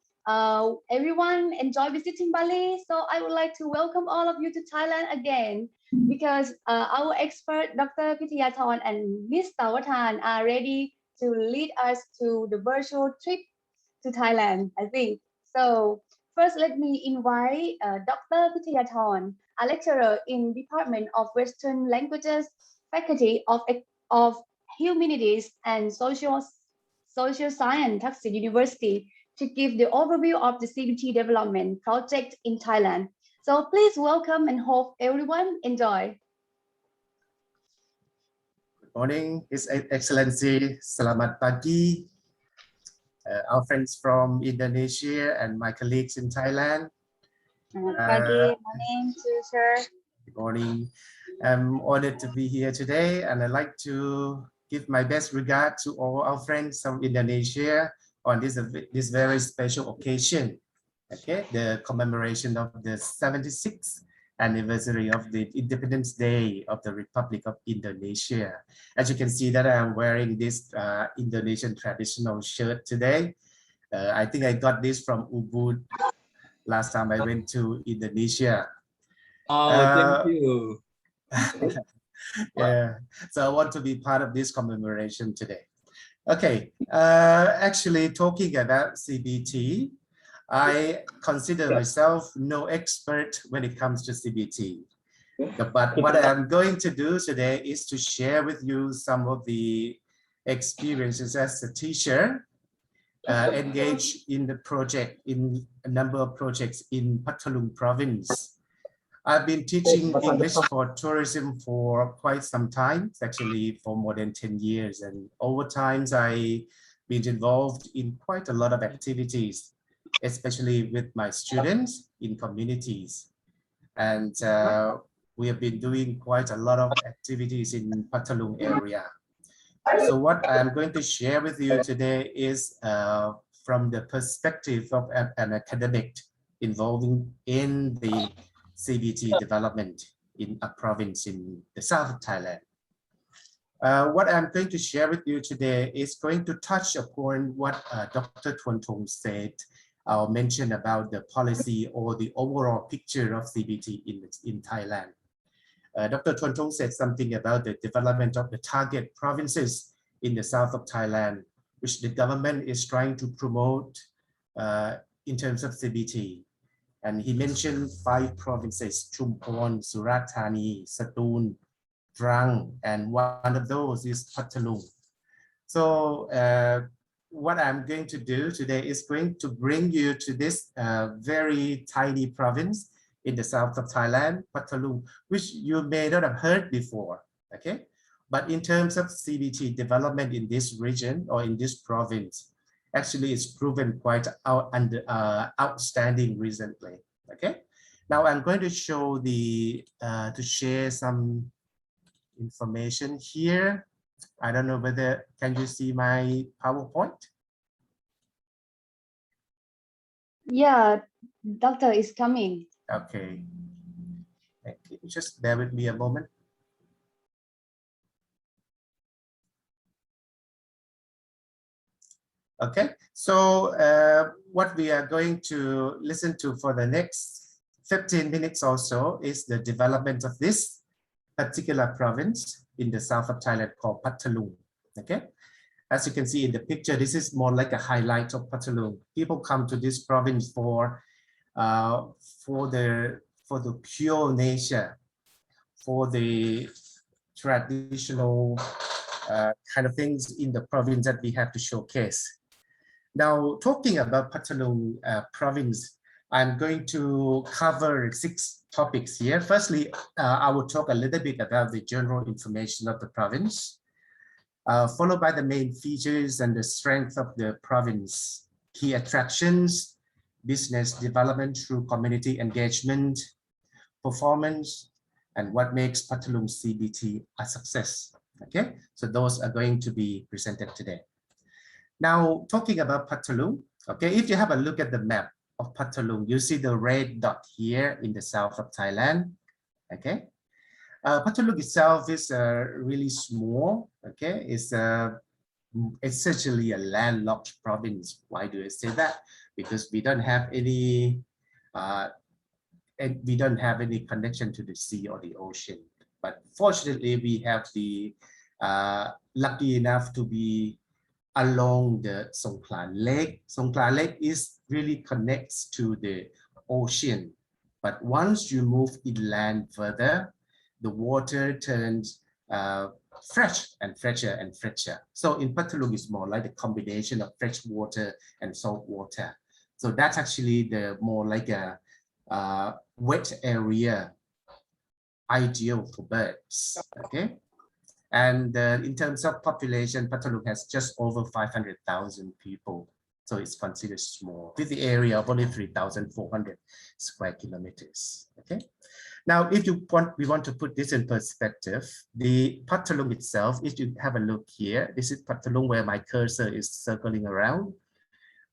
everyone enjoy visiting Bali. So I would like to welcome all of you to Thailand again, because our expert, Dr. Pithiyathorn and Ms. Tawatan, are ready to lead us to the virtual trip to Thailand, I think. So first, let me invite Dr. Pithiyathorn, a lecturer in Department of Western Languages, Faculty of Humanities and Social Science, Thaksin University, to give the overview of the CBT development project in Thailand. So please welcome and hope everyone enjoy. Good morning, His Excellency. Selamat pagi. Our friends from Indonesia and my colleagues in Thailand. Morning to sir. Good morning. I'm honored to be here today, and I'd like to give my best regard to all our friends from Indonesia on this very special occasion. Okay, the commemoration of the 76th anniversary of the Independence Day of the Republic of Indonesia. As you can see that I'm wearing this Indonesian traditional shirt today. I think I got this from Ubud last time I went to Indonesia. Oh, thank you. Yeah, so I want to be part of this commemoration today. Okay, actually talking about CBT, I consider myself no expert when it comes to CBT. But what I'm going to do today is to share with you some of the experiences as a teacher engaged in the project, in a number of projects in Pathalung province. I've been teaching English for tourism for quite some time, actually for more than 10 years. And over time, I've been involved in quite a lot of activities, especially with my students in communities. And we have been doing quite a lot of activities in Pathalung area. So what I'm going to share with you today is from the perspective of an academic involving in the CBT development in a province in the south of Thailand. What I'm going to share with you today is going to touch upon what Dr. Thuantong said or mentioned about the policy or the overall picture of CBT in Thailand. Dr. Thuantong said something about the development of the target provinces in the south of Thailand, which the government is trying to promote in terms of CBT. And he mentioned 5 provinces, Chumphon, Surat Thani, Satun, Trang, and one of those is Pathalung. So what I'm going to do today is going to bring you to this very tiny province in the south of Thailand, Pathalung, which you may not have heard before, okay? But in terms of CBT development in this region or in this province, actually it's proven quite outstanding recently, okay? Now I'm going to show to share some information here. I don't know whether, can you see my PowerPoint? Yeah, doctor is coming. Okay. Thank you. Just bear with me a moment. Okay, so what we are going to listen to for the next 15 minutes or so is the development of this particular province in the south of Thailand called Pathalung. Okay, as you can see in the picture, this is more like a highlight of Pathalung. People come to this province for the pure nature, for the traditional kind of things in the province that we have to showcase. Now, talking about Pathalung province, I'm going to cover 6 topics here. Firstly, I will talk a little bit about the general information of the province, followed by the main features and the strength of the province, key attractions, business development through community engagement, performance, and what makes Pathalung CBT a success. Okay, so those are going to be presented today. Now, talking about Pathalung, okay, if you have a look at the map of Pathalung, you see the red dot here in the south of Thailand, okay? Pathalung itself is really small, okay? It's essentially a landlocked province. Why do I say that? Because we don't have any connection to the sea or the ocean. But fortunately, we have the lucky enough to be along the Songkhla Lake. Songkhla Lake really connects to the ocean. But once you move inland further, the water turns fresh and fresher and fresher. So in Pathalung, it's more like a combination of fresh water and salt water. So that's actually the more like a wet area, ideal for birds, okay? And in terms of population, Pathalung has just over 500,000 people. So it's considered small with the area of only 3,400 square kilometers, okay? Now, if we want to put this in perspective, the Pathalung itself, if you have a look here, this is Pathalung where my cursor is circling around,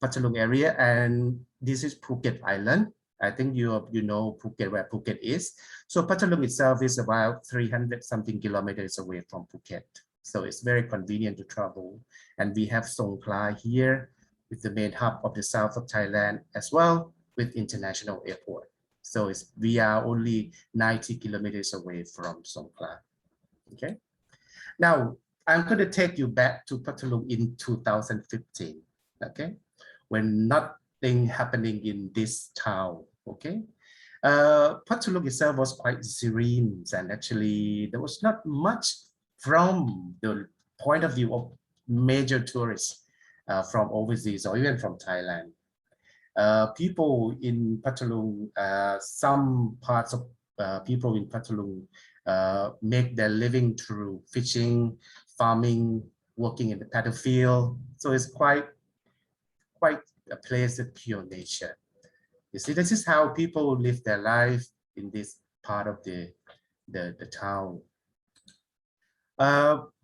Pathalung area, and this is Phuket Island. I think you know Phuket, where Phuket is. So Pathalung itself is about 300 something kilometers away from Phuket. So it's very convenient to travel. And we have Songkhla here with the main hub of the south of Thailand as well with international airport. So we are only 90 kilometers away from Songkhla. Okay. Now, I'm going to take you back to Patulung in 2015, okay, when nothing happening in this town, okay. Patulung itself was quite serene, and actually there was not much from the point of view of major tourists from overseas or even from Thailand. People in Patulung, some parts of people in Patulung make their living through fishing, farming, working in the paddy field. So it's quite a place of pure nature. You see, this is how people live their life in this part of the town.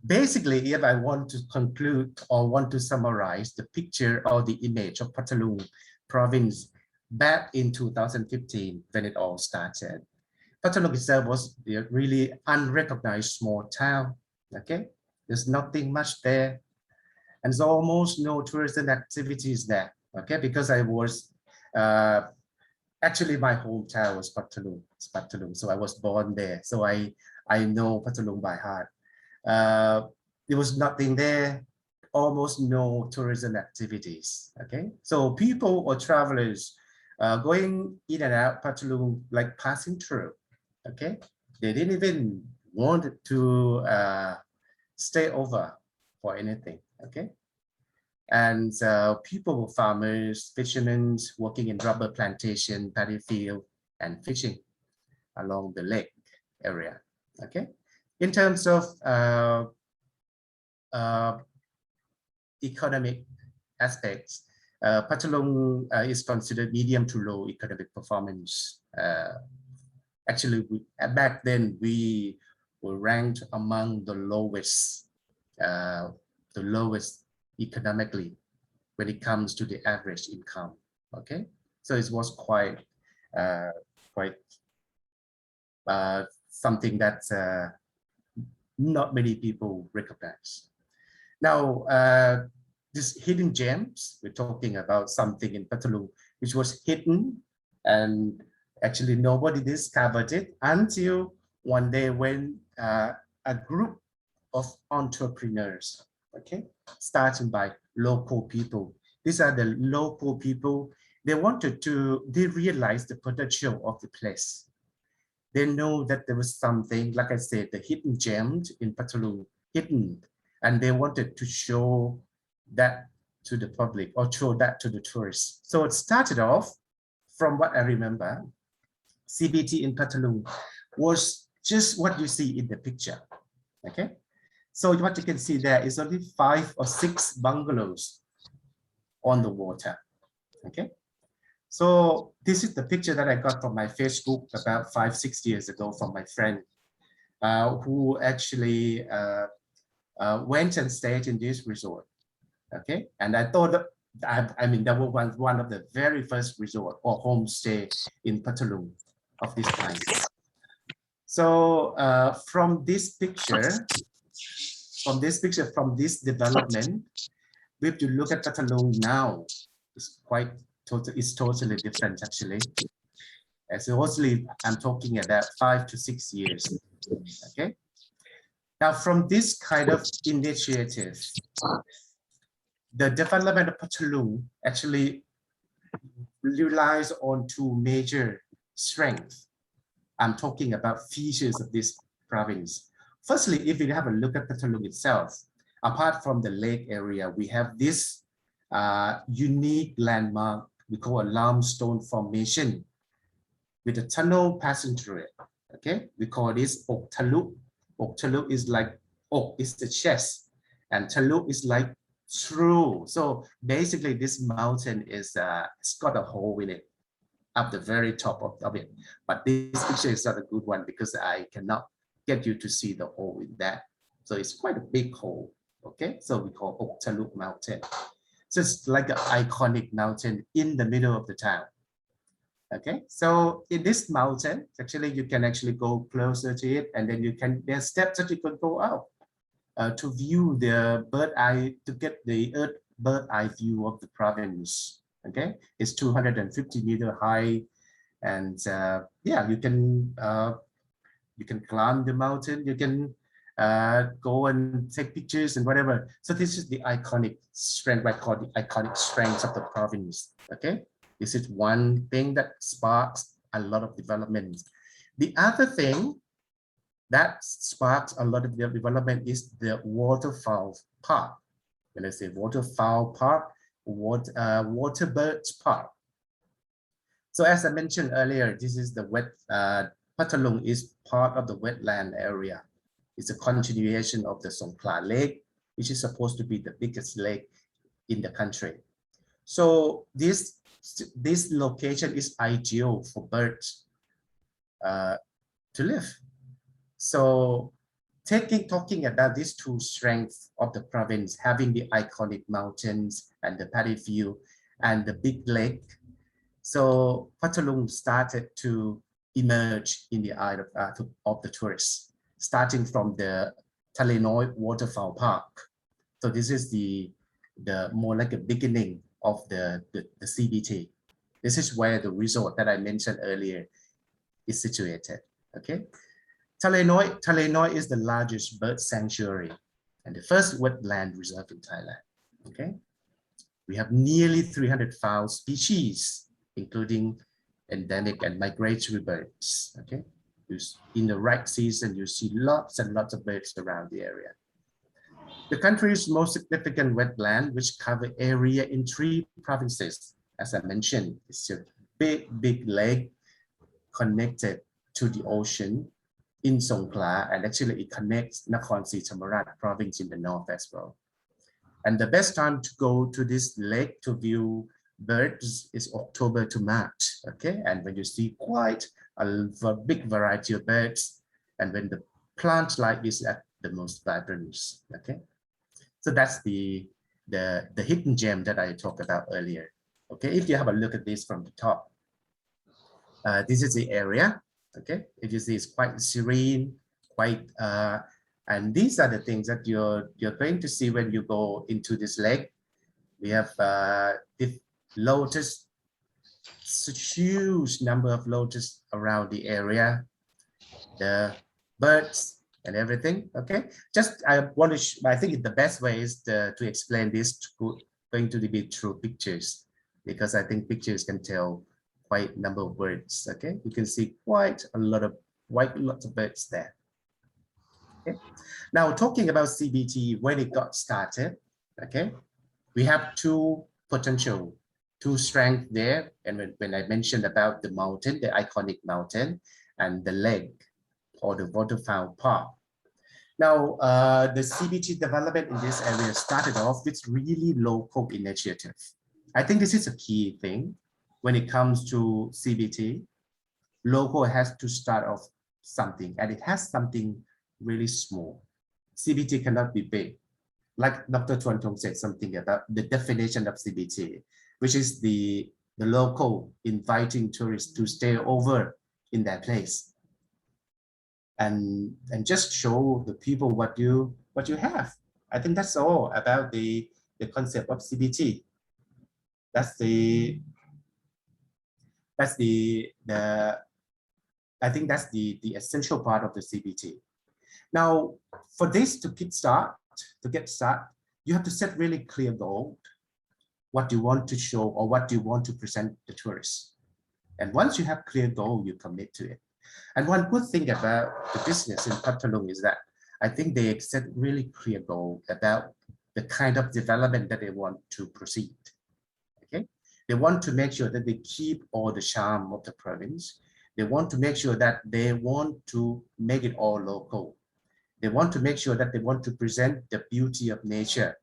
Basically, if I want to conclude or want to summarize the picture or the image of Patulung province back in 2015 when it all started, Patulung itself was a really unrecognized small town. Okay, there's nothing much there, and there's almost no tourism activities there. Okay, because I was actually my hometown was Patulung, so I was born there, so I know Patulung by heart. There was nothing there, almost no tourism activities. Okay, so people or travelers going in and out Patulung like passing through. Okay, they didn't even want to stay over for anything. Okay, and people were farmers, fishermen working in rubber plantation, paddy field, and fishing along the lake area. Okay, in terms of economic aspects, Patulung is considered medium to low economic performance. Actually, back then we were ranked among the lowest economically when it comes to the average income. Okay, so it was quite something that not many people recognize. Now, this hidden gems, we're talking about something in Patulung which was hidden, and actually nobody discovered it until one day when a group of entrepreneurs, okay, starting by local people. These are the local people. They realized the potential of the place. They know that there was something, like I said, the hidden gems in Patulung, hidden, and they wanted to show that to the public or show that to the tourists. So it started off, from what I remember, CBT in Patulung was just what you see in the picture. Okay, so what you can see there is only 5 or 6 bungalows on the water. Okay, so this is the picture that I got from my Facebook about 5-6 years ago from my friend who actually went and stayed in this resort. Okay, and I thought that, I mean, that was one of the very first resort or homestay in Patulung of this kind. So from this development, we have to look at Patulung now. It's totally different actually. So mostly I'm talking about 5 to 6 years. Okay. Now from this kind of initiative, the development of Patulung actually relies on 2 major strengths. I'm talking about features of this province. Firstly, if you have a look at Patulung itself, apart from the lake area, we have this unique landmark we call a limestone formation with a tunnel passing through it. Okay, we call this Ok Taluk. Ok Taluk is like Ok is the chest, and Taluk is like through. So basically, this mountain is it's got a hole in it up the very top of it. But this picture is not a good one because I cannot get you to see the hole in that. So it's quite a big hole. Okay, so we call Ok Taluk mountain. So it's like an iconic mountain in the middle of the town. Okay, so in this mountain, actually you can actually go closer to it, and then there's steps that you can go out to view the bird eye, to get the bird eye view of the province. Okay, it's 250 meter high, and yeah, you can climb the mountain. You can go and take pictures and whatever. So this is the iconic strength, I call the iconic strengths of the province. Okay, this is one thing that sparks a lot of development. The other thing that sparks a lot of development is the waterfowl park. When I say waterfowl park, water birds park. So as I mentioned earlier, this is the Pathalung is part of the wetland area. It's a continuation of the Songkhla Lake, which is supposed to be the biggest lake in the country. So this location is ideal for birds to live. So talking about these two strengths of the province, having the iconic mountains and the paddy field and the big lake, so Pathalung started to emerge in the eye of the tourists, starting from the Thale Noi Waterfowl Park. So this is the more like a beginning of the CBT. This is where the resort that I mentioned earlier is situated. Okay, Thale Noi is the largest bird sanctuary and the first wetland reserve in Thailand. Okay, we have nearly 300 fowl species, including endemic and migratory birds. Okay, in the right season, you see lots and lots of birds around the area. The country's most significant wetland, which cover area in 3 provinces, as I mentioned, it's a big lake connected to the ocean in Songkhla, and actually it connects Nakhon Si Thammarat province in the north as well. And the best time to go to this lake to view birds is October to March. Okay, and when you see quite a big variety of birds, and when the plant life is at the most vibrant. Okay, so that's the hidden gem that I talked about earlier. Okay, if you have a look at this from the top, this is the area. Okay, if you see, it's quite serene, quite and these are the things that you're going to see when you go into this lake. We have this lotus, such a huge number of lotus around the area, the birds and everything. Okay, just I think the best way is to explain this going to be through pictures, because I think pictures can tell quite a number of words. Okay, you can see quite a lot of lots of birds there. Okay, now talking about CBT, when it got started, okay, we have two strengths there. And when I mentioned about the mountain, the iconic mountain, and the lake or the waterfowl park. Now, the CBT development in this area started off with really local initiative. I think this is a key thing when it comes to CBT. Local has to start off something, and it has something really small. CBT cannot be big. Like Dr. Chuan Thong said something about the definition of CBT, which is the local inviting tourists to stay over in their place and just show the people what you have. I think that's all about the concept of CBT. I think that's the essential part of the CBT. Now, for this to get started, you have to set really clear goal, what you want to show or what you want to present the tourists. And once you have clear goal, you commit to it. And one good thing about the business in Pathalung is that I think they set really clear goal about the kind of development that they want to proceed. Okay, they want to make sure that they keep all the charm of the province. They want to make sure that they want to make it all local. They want to make sure that they want to present the beauty of nature.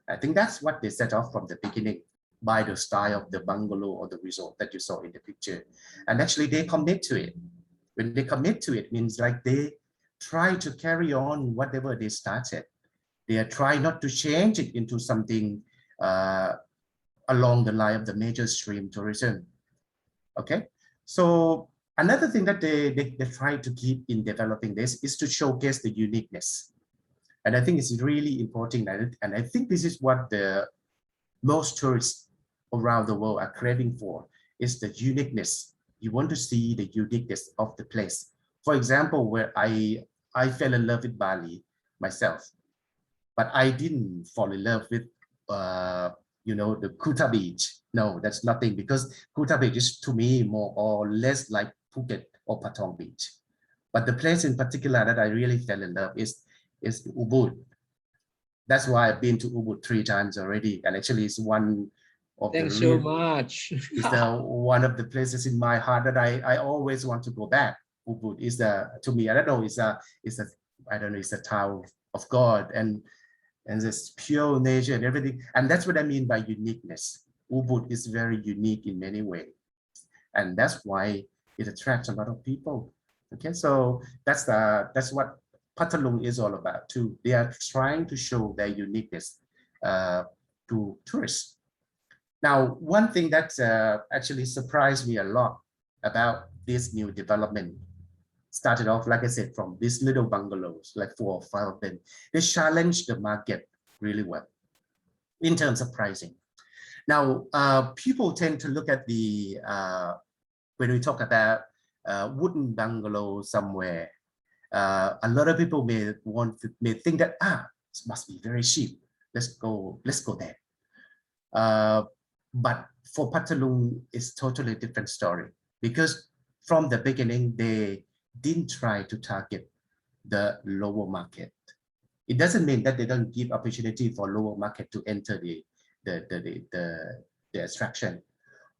I think that's what they set off from the beginning by the style of the bungalow or the resort that you saw in the picture. And actually they commit to it. When they commit to it, means like they try to carry on whatever they started. They are trying not to change it into something along the line of the major stream tourism. Okay, so another thing that they try to keep in developing this is to showcase the uniqueness. And I think it's really important. And I think this is what the most tourists around the world are craving for, is the uniqueness. You want to see the uniqueness of the place. For example, where I fell in love with Bali, myself. But I didn't fall in love with, you know, the Kuta Beach. No, that's nothing, because Kuta Beach is to me more or less like Phuket or Patong Beach. But the place in particular that I really fell in love is Ubud. That's why I've been to Ubud 3 times already, and actually it's one of Thanks the so much. it's one of the places in my heart that I always want to go back. Ubud is to me, I don't know, it's a town of God, and this pure nature and everything, and that's what I mean by uniqueness. Ubud is very unique in many ways, and that's why it attracts a lot of people. Okay, so that's what Pathalung is all about too. They are trying to show their uniqueness to tourists. Now, one thing that actually surprised me a lot about this new development started off, like I said, from these little bungalows, like 4 or 5 of them. They challenged the market really well in terms of pricing. Now, people tend to look at the, when we talk about wooden bungalow somewhere, a lot of people may think that, it must be very cheap. Let's go there. But for Pathalung, it's totally different story, because from the beginning, they didn't try to target the lower market. It doesn't mean that they don't give opportunity for lower market to enter the attraction,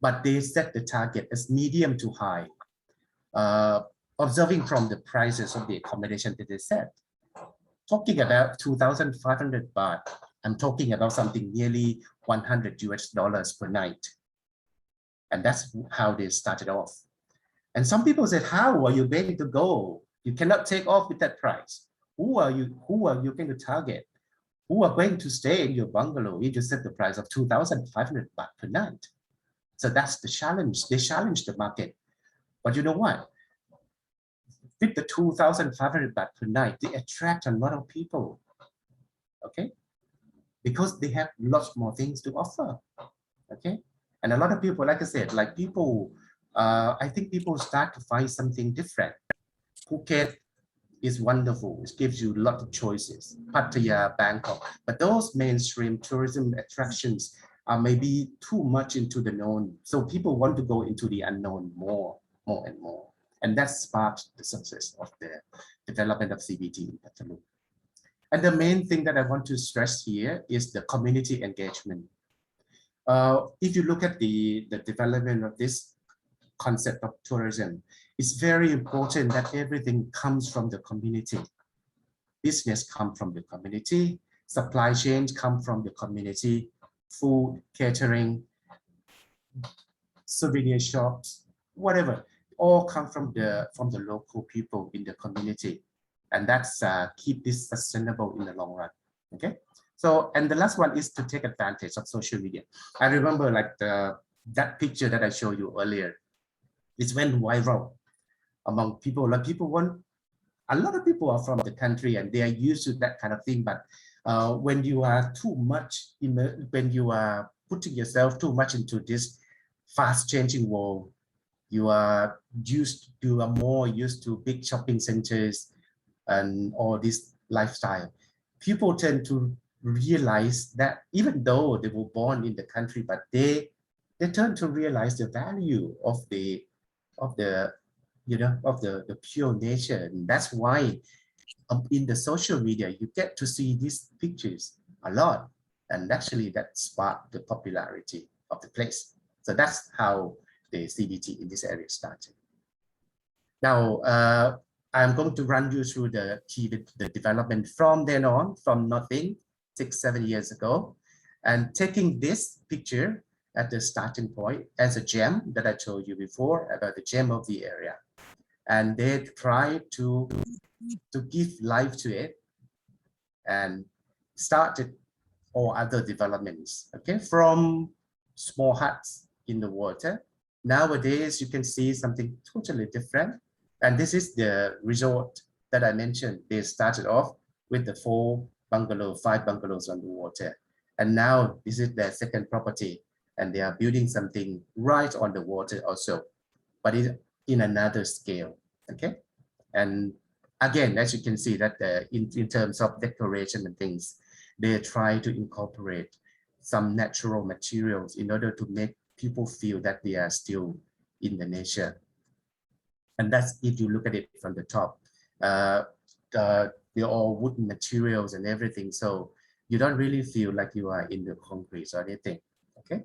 but they set the target as medium to high, observing from the prices of the accommodation that they set. Talking about 2,500 baht, I'm talking about something nearly $100 per night. And that's how they started off. And some people said, how are you going to go? You cannot take off with that price. Who are you going to target? Who are going to stay in your bungalow? You just set the price of 2,500 baht per night. So that's the challenge. They challenge the market. But you know what? With the 2,500 baht per night, they attract a lot of people. Okay? Because they have lots more things to offer. Okay? And a lot of people, like I said, like people, I think people start to find something different. Phuket is wonderful. It gives you a lot of choices. Pattaya, Bangkok. But those mainstream tourism attractions are maybe too much into the known. So people want to go into the unknown more and more. And that sparked the success of the development of CBT in Pathalung. And the main thing that I want to stress here is the community engagement. If you look at the development of this concept of tourism, it's very important that everything comes from the community. Business comes from the community, supply chains come from the community, food, catering, souvenir shops, whatever, all come from the local people in the community. And that's keep this sustainable in the long run. Okay. So, and the last one is to take advantage of social media. I remember like that picture that I showed you earlier. It went viral among people. Like a lot of people are from the country and they are used to that kind of thing. But when you are too much, when you are putting yourself too much into this fast changing world, you are more used to big shopping centers and all this lifestyle. People tend to realize that even though they were born in the country, but they tend to realize the value of the pure nature. And that's why in the social media you get to see these pictures a lot, and actually that sparked the popularity of the place. So that's how the CBT in this area started. Now I'm going to run you through the development from then on, from nothing 6-7 years ago, and taking this picture at the starting point as a gem that I told you before about the gem of the area. And they try to give life to it and started all other developments, okay, from small huts in the water. Nowadays, you can see something totally different. And this is the resort that I mentioned. They started off with the 5 bungalows on the water. And now this is their second property. And they are building something right on the water also, but in another scale, okay? And again, as you can see that in terms of decoration and things, they try to incorporate some natural materials in order to make people feel that they are still Indonesia. And that's if you look at it from the top. They're all wooden materials and everything, so you don't really feel like you are in the concrete or anything. Okay,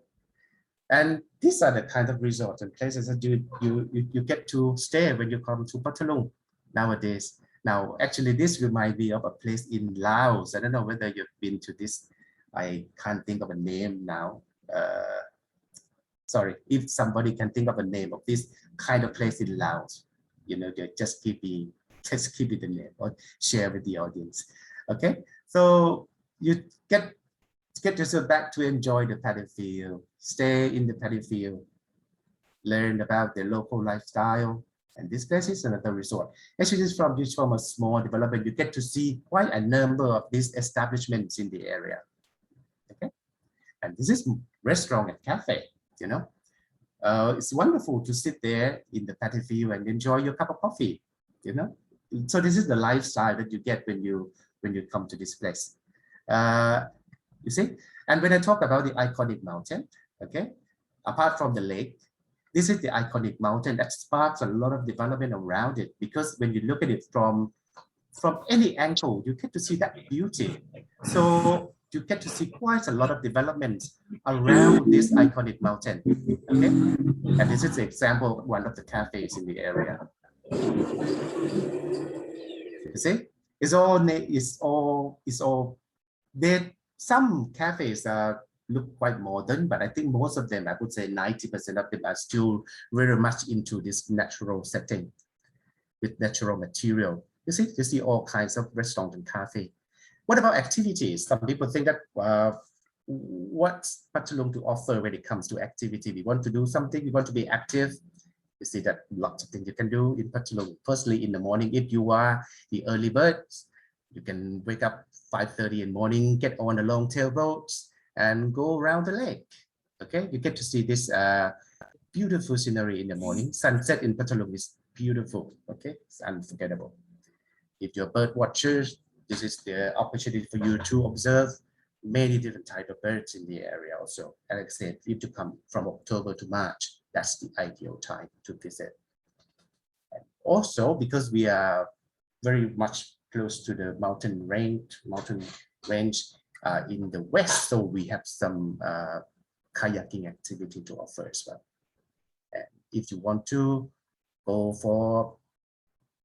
and these are the kind of resorts and places that you get to stay when you come to Pathalong nowadays. Now, actually, this remind me of a place in Laos. I don't know whether you've been to this. I can't think of a name now. Sorry, if somebody can think of a name of this kind of place in Laos, you know, just keep it the name or share with the audience. Okay, so you get yourself back to enjoy the paddy field, stay in the paddy field, learn about the local lifestyle. And this place is another resort. Actually, this from a small development, you get to see quite a number of these establishments in the area. Okay, and this is restaurant and cafe. You know, it's wonderful to sit there in the paddy field and enjoy your cup of coffee. You know, so this is the lifestyle that you get when you come to this place. You see, and when I talk about the iconic mountain, okay, apart from the lake, this is the iconic mountain that sparks a lot of development around it, because when you look at it from any angle, you get to see that beauty. So you get to see quite a lot of development around this iconic mountain. Okay, and this is the example of one of the cafes in the area. You see, it's all there. Some cafes look quite modern, but I think most of them, I would say 90% of them, are still very much into this natural setting with natural material. You see all kinds of restaurants and cafe. What about activities? Some people think that what's Pathalong to offer when it comes to activity? We want to do something, we want to be active. You see that lots of things you can do in Pathalong. Firstly, in the morning, if you are the early birds, you can wake up 5:30 in the morning, get on a long tail boat and go around the lake. Okay, you get to see this beautiful scenery in the morning. Sunset in Pathalong is beautiful. Okay, it's unforgettable. If you're bird watchers, this is the opportunity for you to observe many different types of birds in the area also. And like I said, if you come from October to March, that's the ideal time to visit. And also, because we are very much close to the mountain range in the west, so we have some kayaking activity to offer as well. And if you want to go for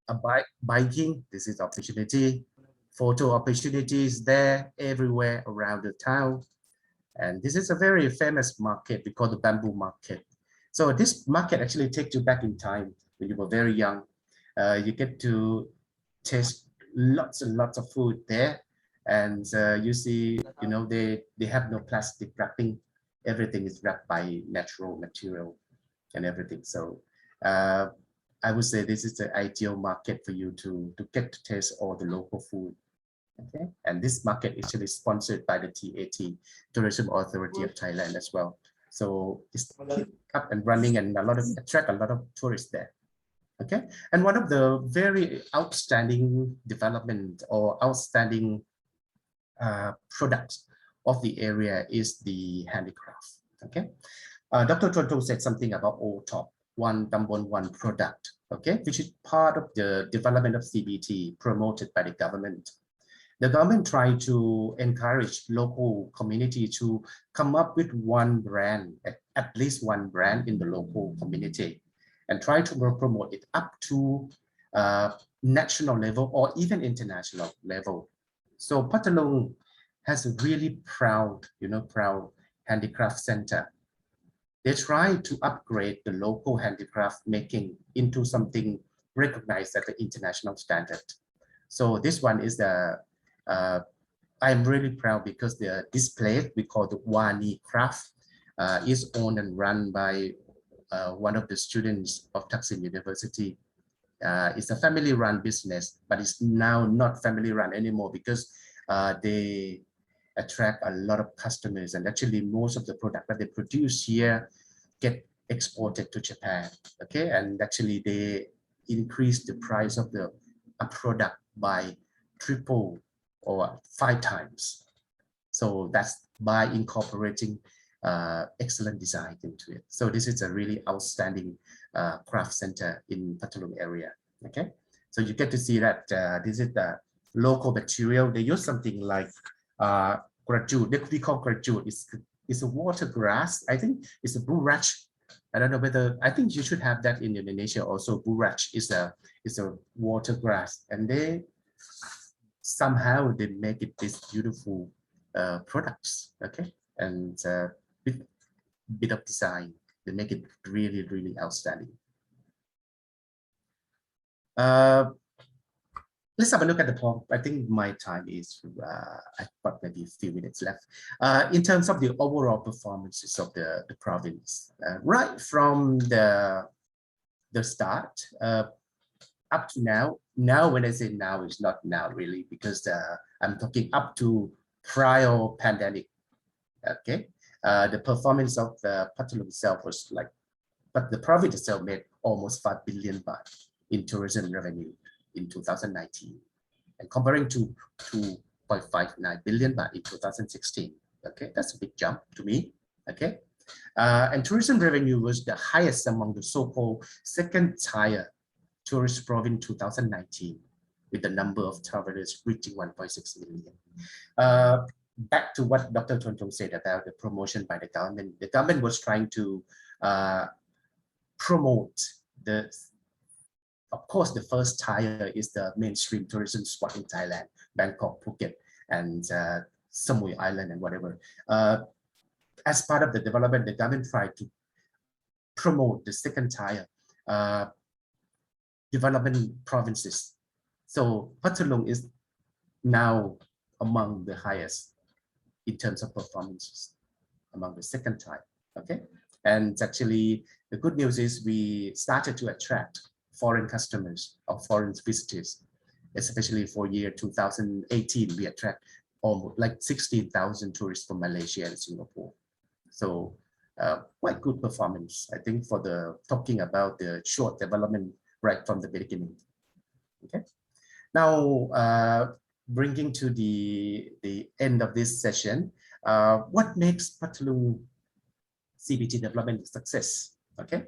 a biking, this is opportunity. Photo opportunities there everywhere around the town. And this is a very famous market we call the bamboo market. So this market actually takes you back in time when you were very young. You get to taste lots and lots of food there. And you see, you know, they have no plastic wrapping. Everything is wrapped by natural material and everything. So I would say this is the ideal market for you to get to taste all the local food. Okay, and this market is actually sponsored by the TAT, Tourism Authority of Thailand as well. So it's up and running and attract a lot of tourists there. Okay, and one of the very outstanding development or outstanding products of the area is the handicraft. Okay, Dr. Tonto said something about OTOP, one Tambon one product. Okay, which is part of the development of CBT promoted by the government. The government tried to encourage local community to come up with one brand, at least one brand in the local community, and try to promote it up to national level or even international level. So Pathalong has a really proud handicraft center. They try to upgrade the local handicraft making into something recognized at the international standard. So this one is the I'm really proud because this place we call the Wani Craft is owned and run by one of the students of Thaksin University. It's a family-run business, but it's now not family-run anymore because they attract a lot of customers, and actually most of the product that they produce here get exported to Japan. Okay, and actually they increase the price of the a product by triple or 5 times. So that's by incorporating excellent design into it. So this is a really outstanding craft center in Patulung area. Okay, so you get to see that this is the local material. They use something like grajut. We call grajut. It's a water grass. I think it's a burach. I don't know whether, I think you should have that in Indonesia also. Burach is a water grass, and they somehow they make it this beautiful products. Okay, and bit of design, they make it really, really outstanding. Let's have a look at the poem. I think my time is, I've got maybe a few minutes left. In terms of the overall performances of the province, right from the start up to now. Now, when I say now, it's not now really, because I'm talking up to prior pandemic. Okay, the performance of the Patulung itself was like, but the province itself made almost 5 billion baht in tourism revenue in 2019, and comparing to 2.59 billion baht in 2016. Okay, that's a big jump to me. Okay, and tourism revenue was the highest among the so-called second tier tourist province 2019, with the number of travelers reaching 1.6 million. Back to what Dr. Tontong said about the promotion by the government. The government was trying to promote of course, the first tier is the mainstream tourism spot in Thailand, Bangkok, Phuket, and Samui Island and whatever. As part of the development, the government tried to promote the second tier development provinces. So Patulung is now among the highest in terms of performances, among the second tier. Okay, and actually the good news is we started to attract foreign customers or foreign visitors, especially for year 2018. We attract almost like 16,000 tourists from Malaysia and Singapore. So quite good performance, I think, for the talking about the short development right from the beginning. Okay, now bringing to the end of this session, what makes Patulung CBT development a success? Okay,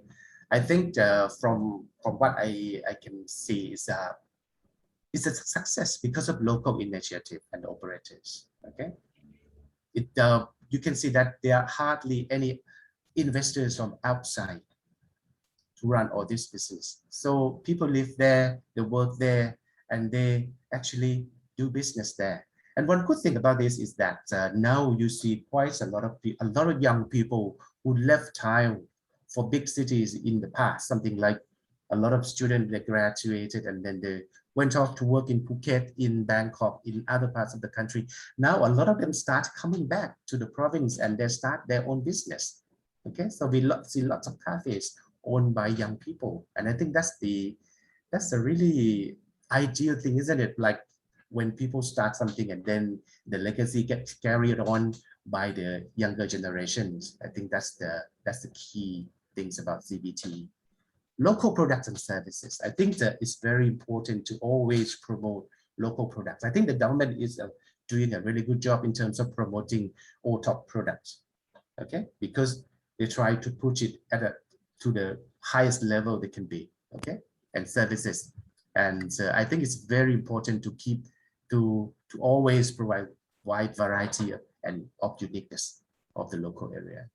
I think from what I can see is it's a success because of local initiative and operators. Okay, you can see that there are hardly any investors from outside to run all this business. So people live there, they work there, and they actually do business there. And one good thing about this is that now you see quite a lot of young people who left Thailand for big cities in the past. Something like a lot of students that graduated and then they went off to work in Phuket, in Bangkok, in other parts of the country. Now a lot of them start coming back to the province and they start their own business. Okay, so we see lots of cafes owned by young people, and I think that's a really ideal thing, isn't it? Like when people start something and then the legacy gets carried on by the younger generations. I think that's the key things about CBT. Local products and services. I think that it's very important to always promote local products. I think the government is doing a really good job in terms of promoting all top products. Okay, because they try to push it to the highest level they can be. Okay, and services. And I think it's very important to keep to always provide wide variety of uniqueness of the local area.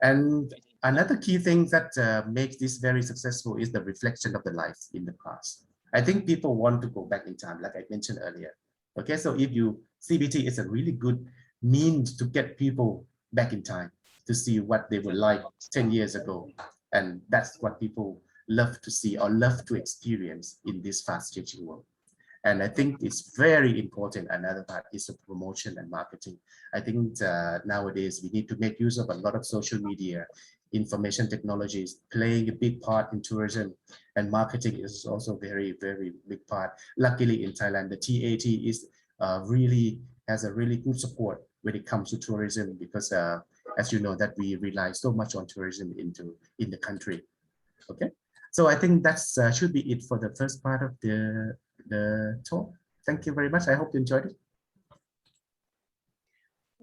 And another key thing that makes this very successful is the reflection of the life in the past. I think people want to go back in time, like I mentioned earlier. Okay, so if CBT is a really good means to get people back in time to see what they were like 10 years ago. And that's what people love to see or love to experience in this fast-changing world. And I think it's very important. Another part is the promotion and marketing. I think nowadays we need to make use of a lot of social media, information technologies playing a big part in tourism, and marketing is also very, very big part. Luckily in Thailand, the TAT is really has a really good support when it comes to tourism, because as you know that we rely so much on tourism in the country. Okay, so I think that's should be it for the first part of the the talk. Thank you very much. I hope you enjoyed it.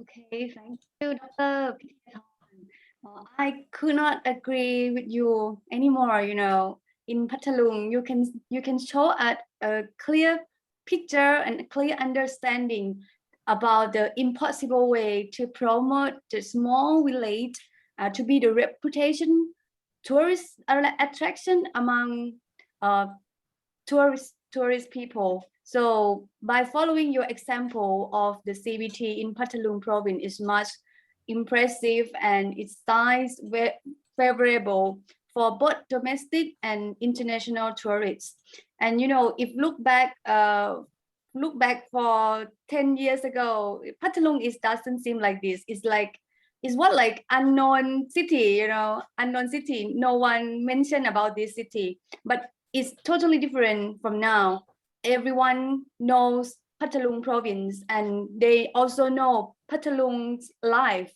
Okay, thank you, Dr. I could not agree with you anymore. You know, in Pathalung, you can show us a clear picture and a clear understanding about the impossible way to promote the small village to be the reputation tourist attraction among tourist people. So by following your example of the CBT in Pathalung province is much impressive and its size favorable for both domestic and international tourists. And you know, if look back for 10 years ago, Pathalung doesn't seem like this. It's what like unknown city, you know, unknown city. No one mentioned about this city, but it's totally different from now. Everyone knows Pathalung province and they also know Pathalung's life.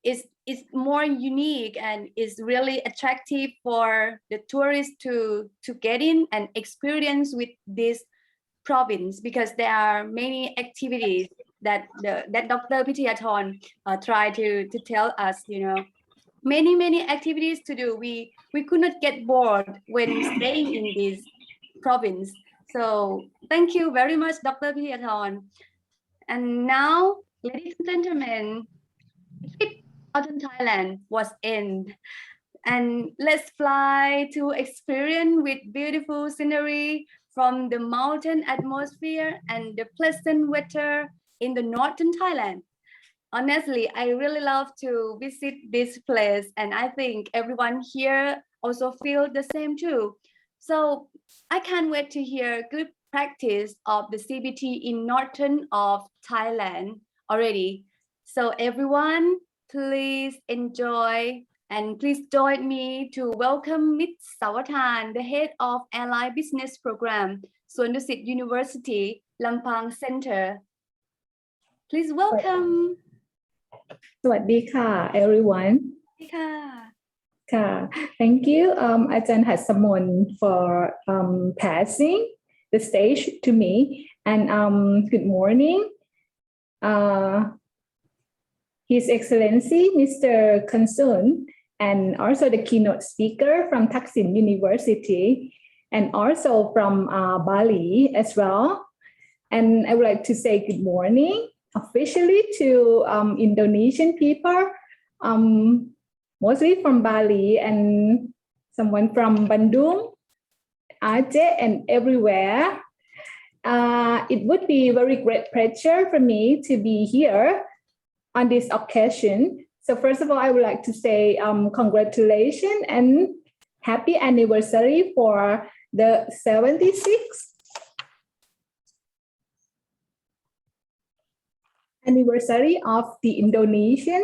It's more unique and is really attractive for the tourists to get in and experience with this province, because there are many activities that Dr. Pithiyathorn tried to tell us, you know, many activities to do. We could not get bored when staying in this province. So thank you very much, Dr. Pithiyathorn. And now, ladies and gentlemen, the trip southern Thailand was end. And let's fly to experience with beautiful scenery from the mountain atmosphere and the pleasant weather in the northern Thailand. Honestly, I really love to visit this place, and I think everyone here also feel the same too. So I can't wait to hear good practice of the CBT in northern of Thailand already. So everyone, please enjoy and please join me to welcome Ms. Sawathan, the head of Airline Business Program, Suan Dusit University, Lampang Center. Please welcome. สวัสดีค่ะ everyone. สวัสดีค่ะ Thank you, Ajahn Hatsamon, for passing the stage to me. And good morning, His Excellency Mr. Kansun, and also the keynote speaker from Thaksin University, and also from Bali as well. And I would like to say good morning officially to Indonesian people, mostly from Bali and someone from Bandung, Aceh, and everywhere. It would be a very great pleasure for me to be here on this occasion. So first of all, I would like to say congratulations and happy anniversary for the 76th anniversary of the Indonesian.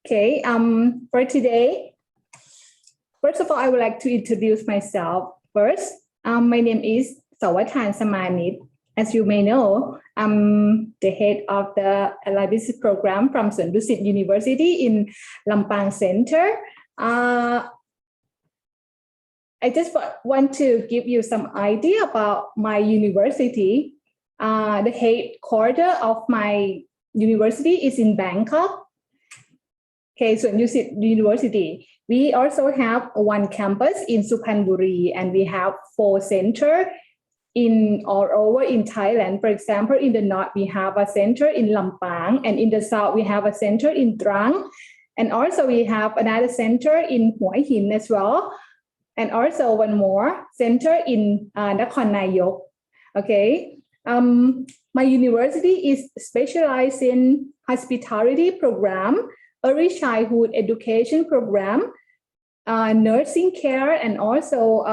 Okay, for today, first of all, I would like to introduce myself first. My name is Sawathan Samanit. As you may know, I'm the head of the Allied Business Program from Suan Dusit University in Lampang Center. I just want to give you some idea about my university. The headquarters of my university is in Bangkok. Okay, Suan Dusit University. We also have one campus in Suphanburi, and we have 4 centers in all over in Thailand. For example, in the north, we have a center in Lampang, and in the south, we have a center in Trang. And also we have another center in Hua Hin as well. And also one more center in Nakhon Nayok. Okay. My university is specialized in hospitality program, early childhood education program, nursing care, and also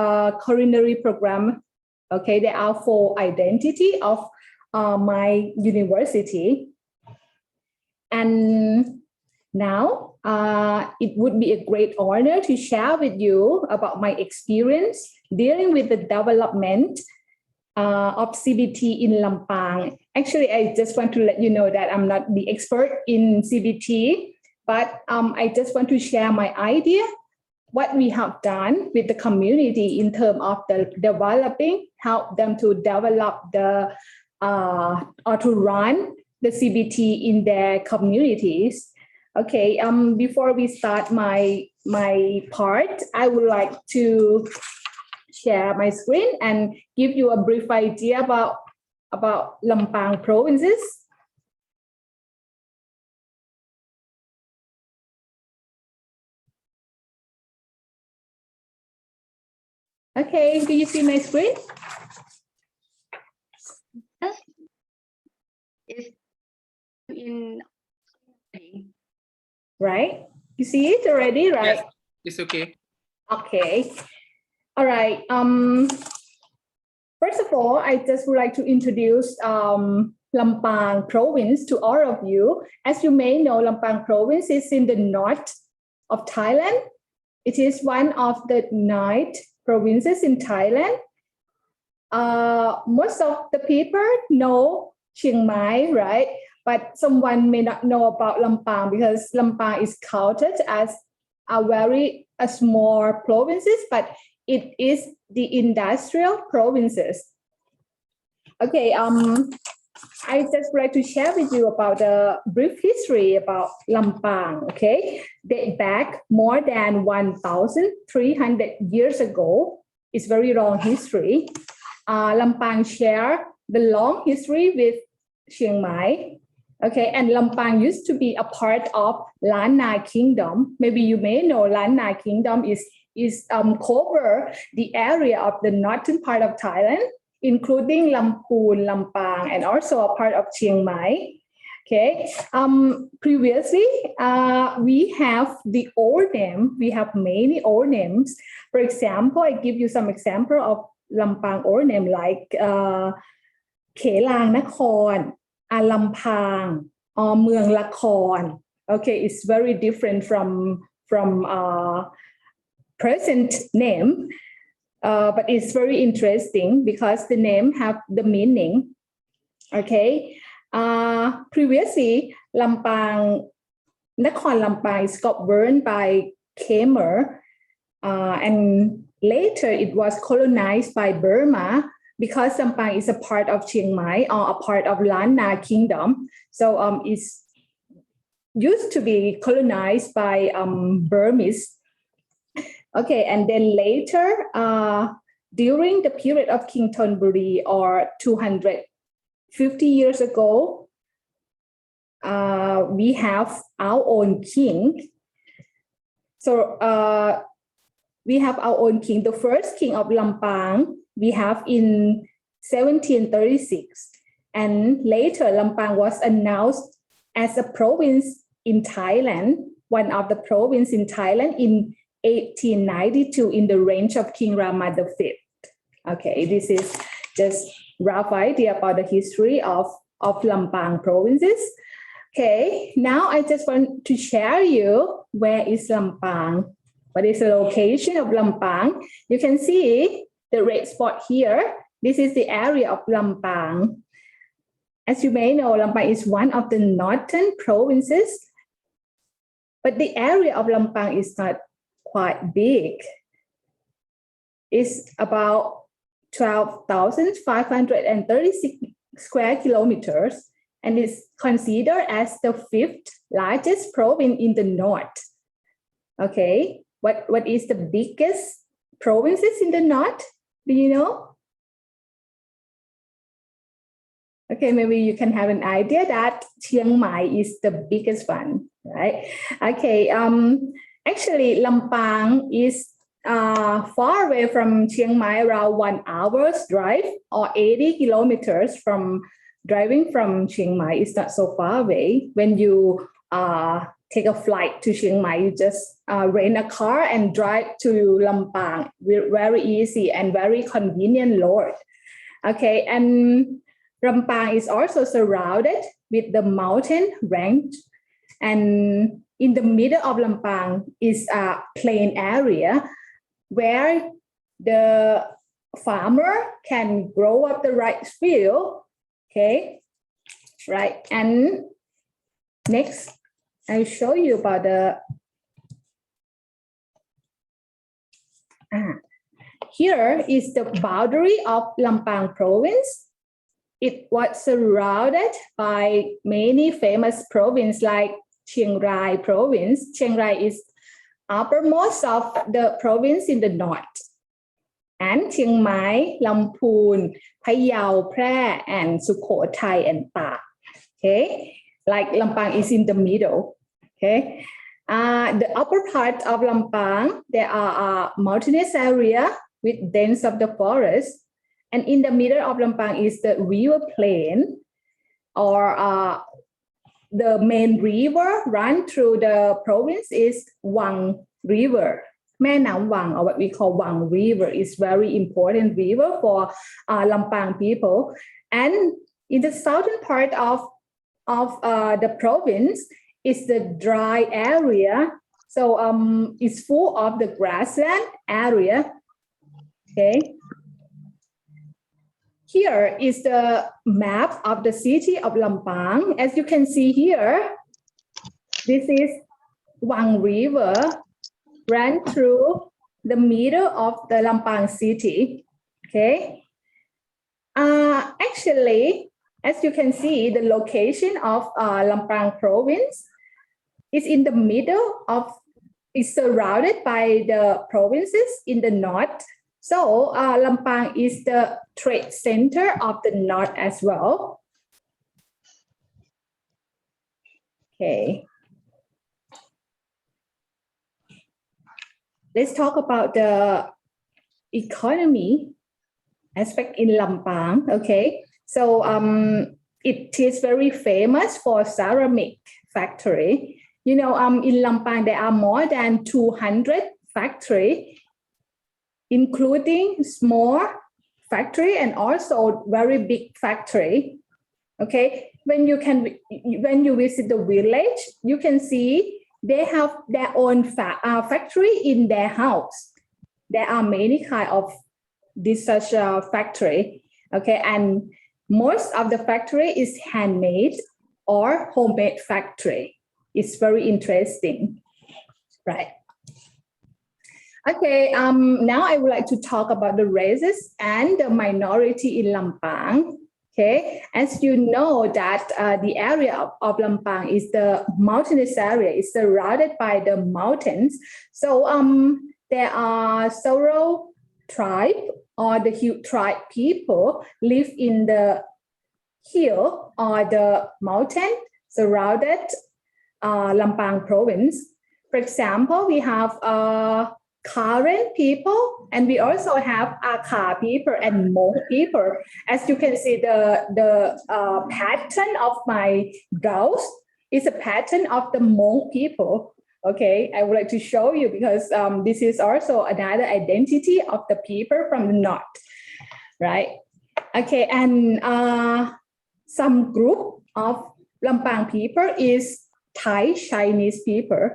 culinary program. Okay, there are 4 identity of my university. And now it would be a great honor to share with you about my experience dealing with the development of CBT in Lampang. Actually, I just want to let you know that I'm not the expert in CBT, but I just want to share my idea what we have done with the community in terms of the developing, help them to develop the or to run the CBT in their communities. Okay, before we start my part, I would like to share my screen and give you a brief idea about Lampang provinces. Okay, do you see my screen? Is in Right, you see it already, right? Yes, it's okay. Okay, all right. First of all, I just would like to introduce Lampang province to all of you. As you may know, Lampang province is in the north of Thailand. It is one of the 9 provinces in Thailand. Most of the people know Chiang Mai, right? But someone may not know about Lampang because Lampang is counted as a small provinces, but it is the industrial provinces. Okay, I just would like to share with you about a brief history about Lampang. Okay, date back more than 1,300 years ago. It's very long history. Lampang share the long history with Chiang Mai. Okay, and Lampang used to be a part of Lan Na Kingdom. Maybe you may know Lan Na Kingdom is cover the area of the northern part of Thailand, including Lamphun, Lampang, and also a part of Chiang Mai. Okay. Previously, we have the old name. We have many old names. For example, I give you some example of Lampang old name like Kelang Nakhon, Lampang, or Mueang Lakhon. Okay, it's very different from present name, but it's very interesting because the name have the meaning. Okay, previously Nakhon Lampang is governed by Khmer, and later it was colonized by Burma because Lampang is a part of Chiang Mai or a part of Lan Na Kingdom. So it's used to be colonized by Burmese. Okay, and then later, during the period of King Thonburi, or 250 years ago, we have our own king. So we have our own king. The first king of Lampang we have in 1736, and later Lampang was announced as a province in Thailand, one of the provinces in Thailand in 1892 in the reign of King Rama V. Okay, this is just rough idea about the history of Lampang provinces. Okay, now I just want to share you where is Lampang. What is the location of Lampang? You can see the red spot here. This is the area of Lampang. As you may know, Lampang is one of the northern provinces, but the area of Lampang is not quite big. It's about 12,536 square kilometers, and is considered as the 5th largest province in the north. Okay, what is the biggest provinces in the north? Do you know? Okay, maybe you can have an idea that Chiang Mai is the biggest one, right? Okay, actually Lampang is far away from Chiang Mai, around 1 hour's drive or 80 kilometers from driving from Chiang Mai. It's not so far away. When you take a flight to Chiang Mai, you just rent a car and drive to Lampang. Very easy and very convenient road. Okay, and Lampang is also surrounded with the mountain range, and in the middle of Lampang is a plain area where the farmer can grow up the rice field. Okay, right, and next I'll show you about Here is the boundary of Lampang province. It was surrounded by many famous provinces like Chiang Rai province. Chiang Rai is uppermost of the province in the north. And Chiang Mai, Lamphun, Phayao, Phra, and Sukhothai and Tak. Okay, like Lampang is in the middle. Okay, the upper part of Lampang, there are a mountainous area with dense of the forest. And in the middle of Lampang is the river plain, or the main river run through the province is Wang River. Mae Nam Wang, or what we call Wang River, is very important river for Lampang people. And in the southern part of the province is the dry area. So it's full of the grassland area. Okay. Here is the map of the city of Lampang. As you can see here, this is Wang River ran through the middle of the Lampang city. Okay. Actually, as you can see, the location of Lampang province is in the middle of, is surrounded by the provinces in the north. So Lampang is the trade center of the north as well. Okay. Let's talk about the economy aspect in Lampang. Okay, so it is very famous for ceramic factory. You know, in Lampang there are more than 200 factories, including small factory and also very big factory. Okay, when you visit the village, you can see they have their own factory in their house. There are many kinds of this such a factory. Okay, and most of the factory is handmade or homemade factory. It's very interesting, right? Okay, now I would like to talk about the races and the minority in Lampang. Okay, as you know that the area of Lampang is the mountainous area, is surrounded by the mountains. So there are several tribes or the hill tribe people live in the hill or the mountain surrounded Lampang province. For example, we have Karen people, and we also have Akha people and Hmong people. As you can see, the pattern of my blouse is a pattern of the Hmong people. Okay, I would like to show you because this is also another identity of the people from the north, right? Okay, and some group of Lampang people is Thai Chinese people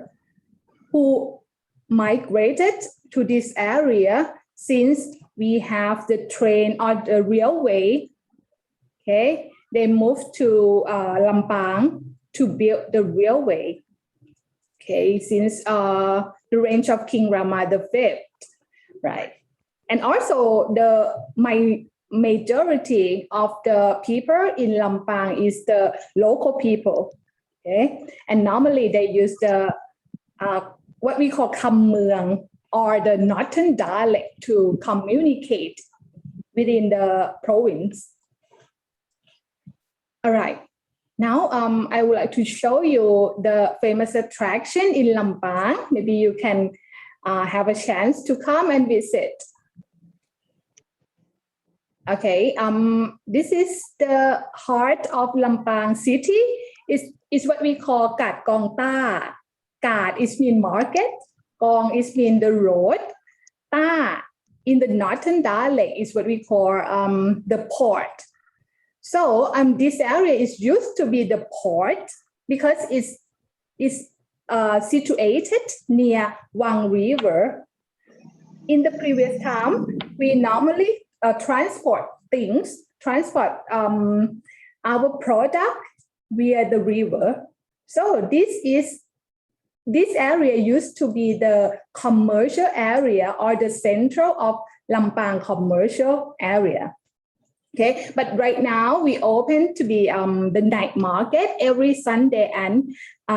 who migrated to this area since we have the train or the railway. Okay, they moved to Lampang to build the railway. Okay, since the reign of King Rama V, right? And also my majority of the people in Lampang is the local people. Okay, and normally they use the what we call Kam Mueang or the northern dialect to communicate within the province. All right, now I would like to show you the famous attraction in Lampang. Maybe you can have a chance to come and visit. Okay, this is the heart of Lampang city. It's what we call Kat Kong Ta. Kat is mean market, Kong is mean the road, Ta in the northern dialect is what we call the port. So this area is used to be the port because it's situated near Wang River. In the previous time, we normally transport our product via the river. So this is this area used to be the commercial area or the central of Lampang commercial area. Okay, but right now we open to be the night market every Sunday and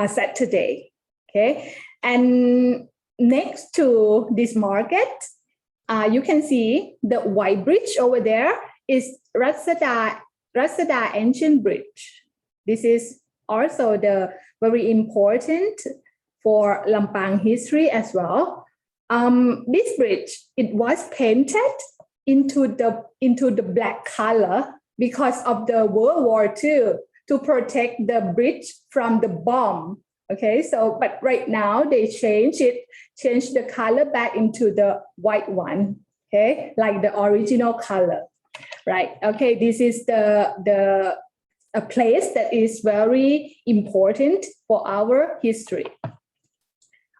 Saturday. Okay, and next to this market, you can see the white bridge over there is Rasada Ancient Bridge. This is also the very important for Lampang history as well. This bridge, it was painted into the black color because of the World War II to protect the bridge from the bomb. Okay, so but right now they changed the color back into the white one. Okay, like the original color, right? Okay, this is a place that is very important for our history.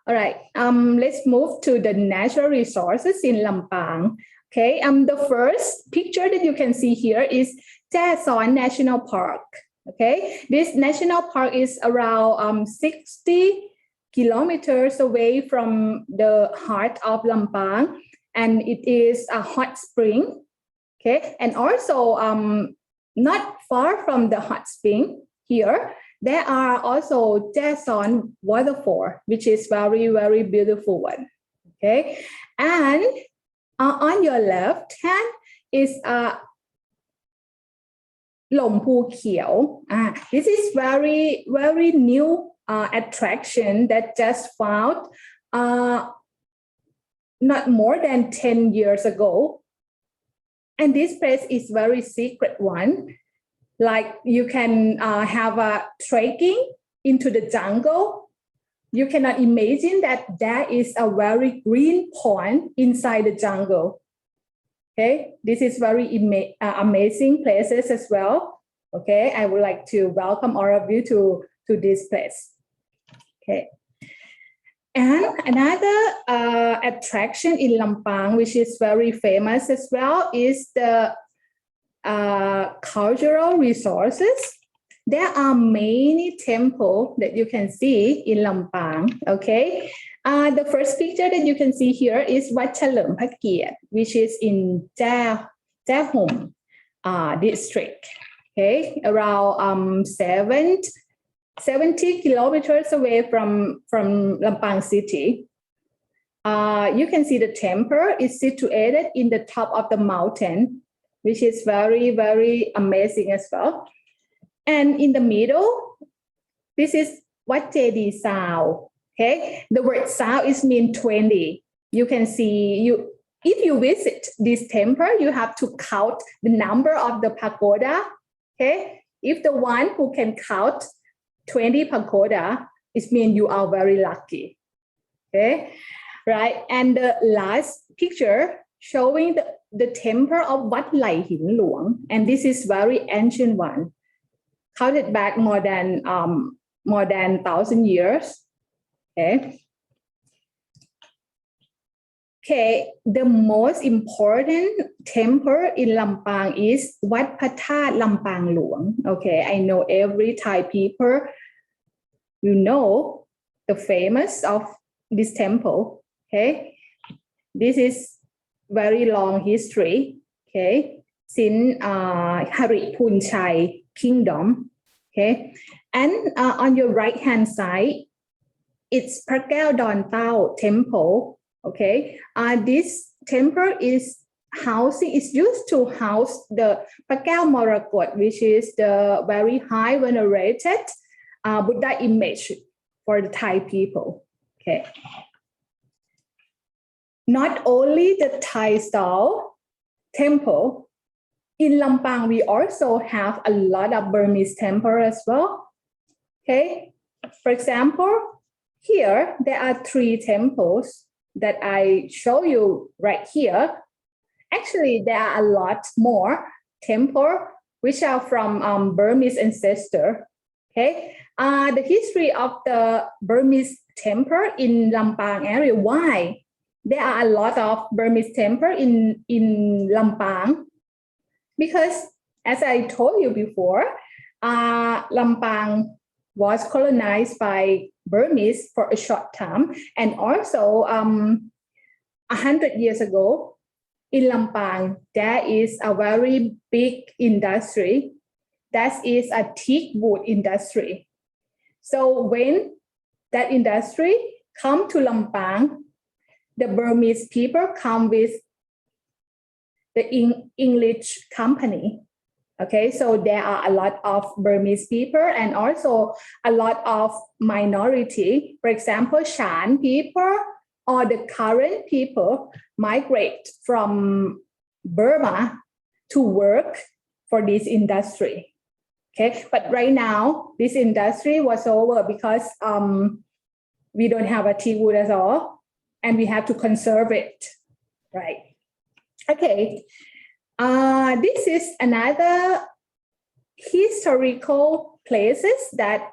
All right, let's move to the natural resources in Lampang. Okay, the first picture that you can see here is Suan National Park. Okay, this national park is around 60 kilometers away from the heart of Lampang, and it is a hot spring. Okay, and also not far from the hot spring here, there are also Suan waterfall, which is very, very beautiful one. Okay, and on your left hand is Lom Pu Kiao. This is very, very new attraction that just found not more than 10 years ago. And this place is very secret one. Like you can have a trekking into the jungle. You cannot imagine that there is a very green pond inside the jungle. Okay, this is very amazing places as well. Okay, I would like to welcome all of you to this place. Okay, and another attraction in Lampang, which is very famous as well, is the cultural resources. There are many temples that you can see in Lampang. Okay, the first picture that you can see here is Wat Chalerm Pakiat, which is in Gia Hom district. Okay, around 70 kilometers away from Lampang city. You can see the temple is situated in the top of the mountain, which is very, very amazing as well. And in the middle, this is Wat Jedi Sao. Okay, the word Sao is mean 20. You can see if you visit this temple, you have to count the number of the pagoda. Okay, if the one who can count 20 pagoda, it means you are very lucky. Okay, right. And the last picture showing the temple of Wat Lai Hin Luang, and this is very ancient one, counted back more than 1,000 years. Okay. Okay, the most important temple in Lampang is Wat Pata Lampang Luang. Okay, I know every Thai people, you know the famous of this temple. Okay, this is very long history. Okay, since Hari Punchai Kingdom. Okay, and on your right hand side, it's Prakeo Don Tao Temple. Okay, this temple is used to house the Pakao Morakot, which is the very high venerated Buddha image for the Thai people. Okay. Not only the Thai style temple, in Lampang, we also have a lot of Burmese temple as well. Okay. For example, here, there are 3 temples that I show you right here. Actually, there are a lot more temples which are from Burmese ancestor. Okay, the history of the Burmese temple in Lampang area. Why there are a lot of Burmese temple in Lampang? Because as I told you before, Lampang was colonized by Burmese for a short time. And also 100 years ago, in Lampang, there is a very big industry. That is a teak wood industry. So when that industry come to Lampang, the Burmese people come with the English company. Okay, so there are a lot of Burmese people and also a lot of minority. For example, Shan people or the current people migrate from Burma to work for this industry. Okay, but right now this industry was over because we don't have a tea wood at all, and we have to conserve it, right? Okay, this is another historical places that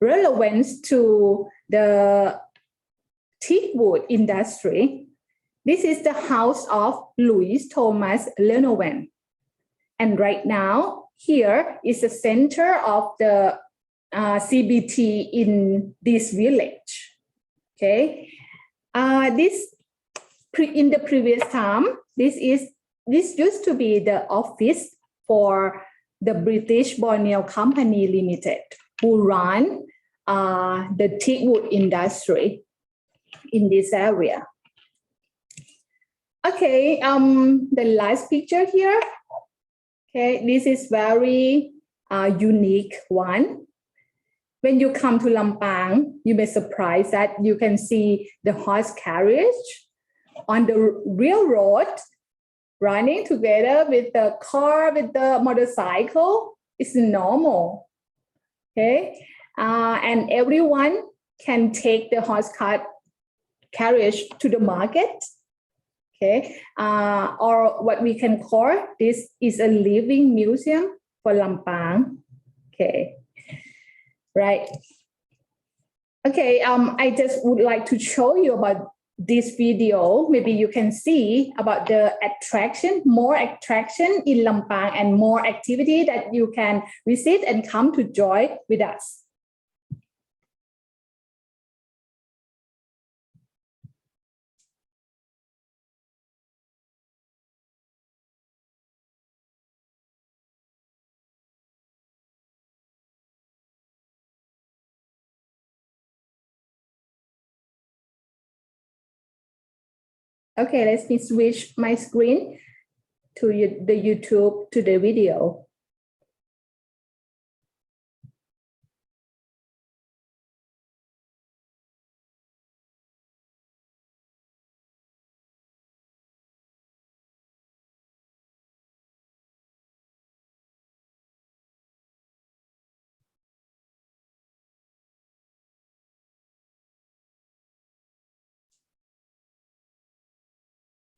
relevant to the teak wood industry. This is the house of Louis Thomas Lenoven. And right now, here is the center of the CBT in this village. Okay, in the previous time, this used to be the office for the British Borneo Company Limited, who run the teak wood industry in this area. Okay, the last picture here. Okay, this is very unique one. When you come to Lampang, you may be surprised that you can see the horse carriage on the railroad running together with the car, with the motorcycle. It's normal. Okay, and everyone can take the horse cart carriage to the market. Okay, or what we can call this is a living museum for Lampang. Okay, right. Okay, I just would like to show you about this video. Maybe you can see about the attraction, more attraction in Lampang and more activity that you can visit and come to join with us. Okay, let me switch my screen to the YouTube, to the video.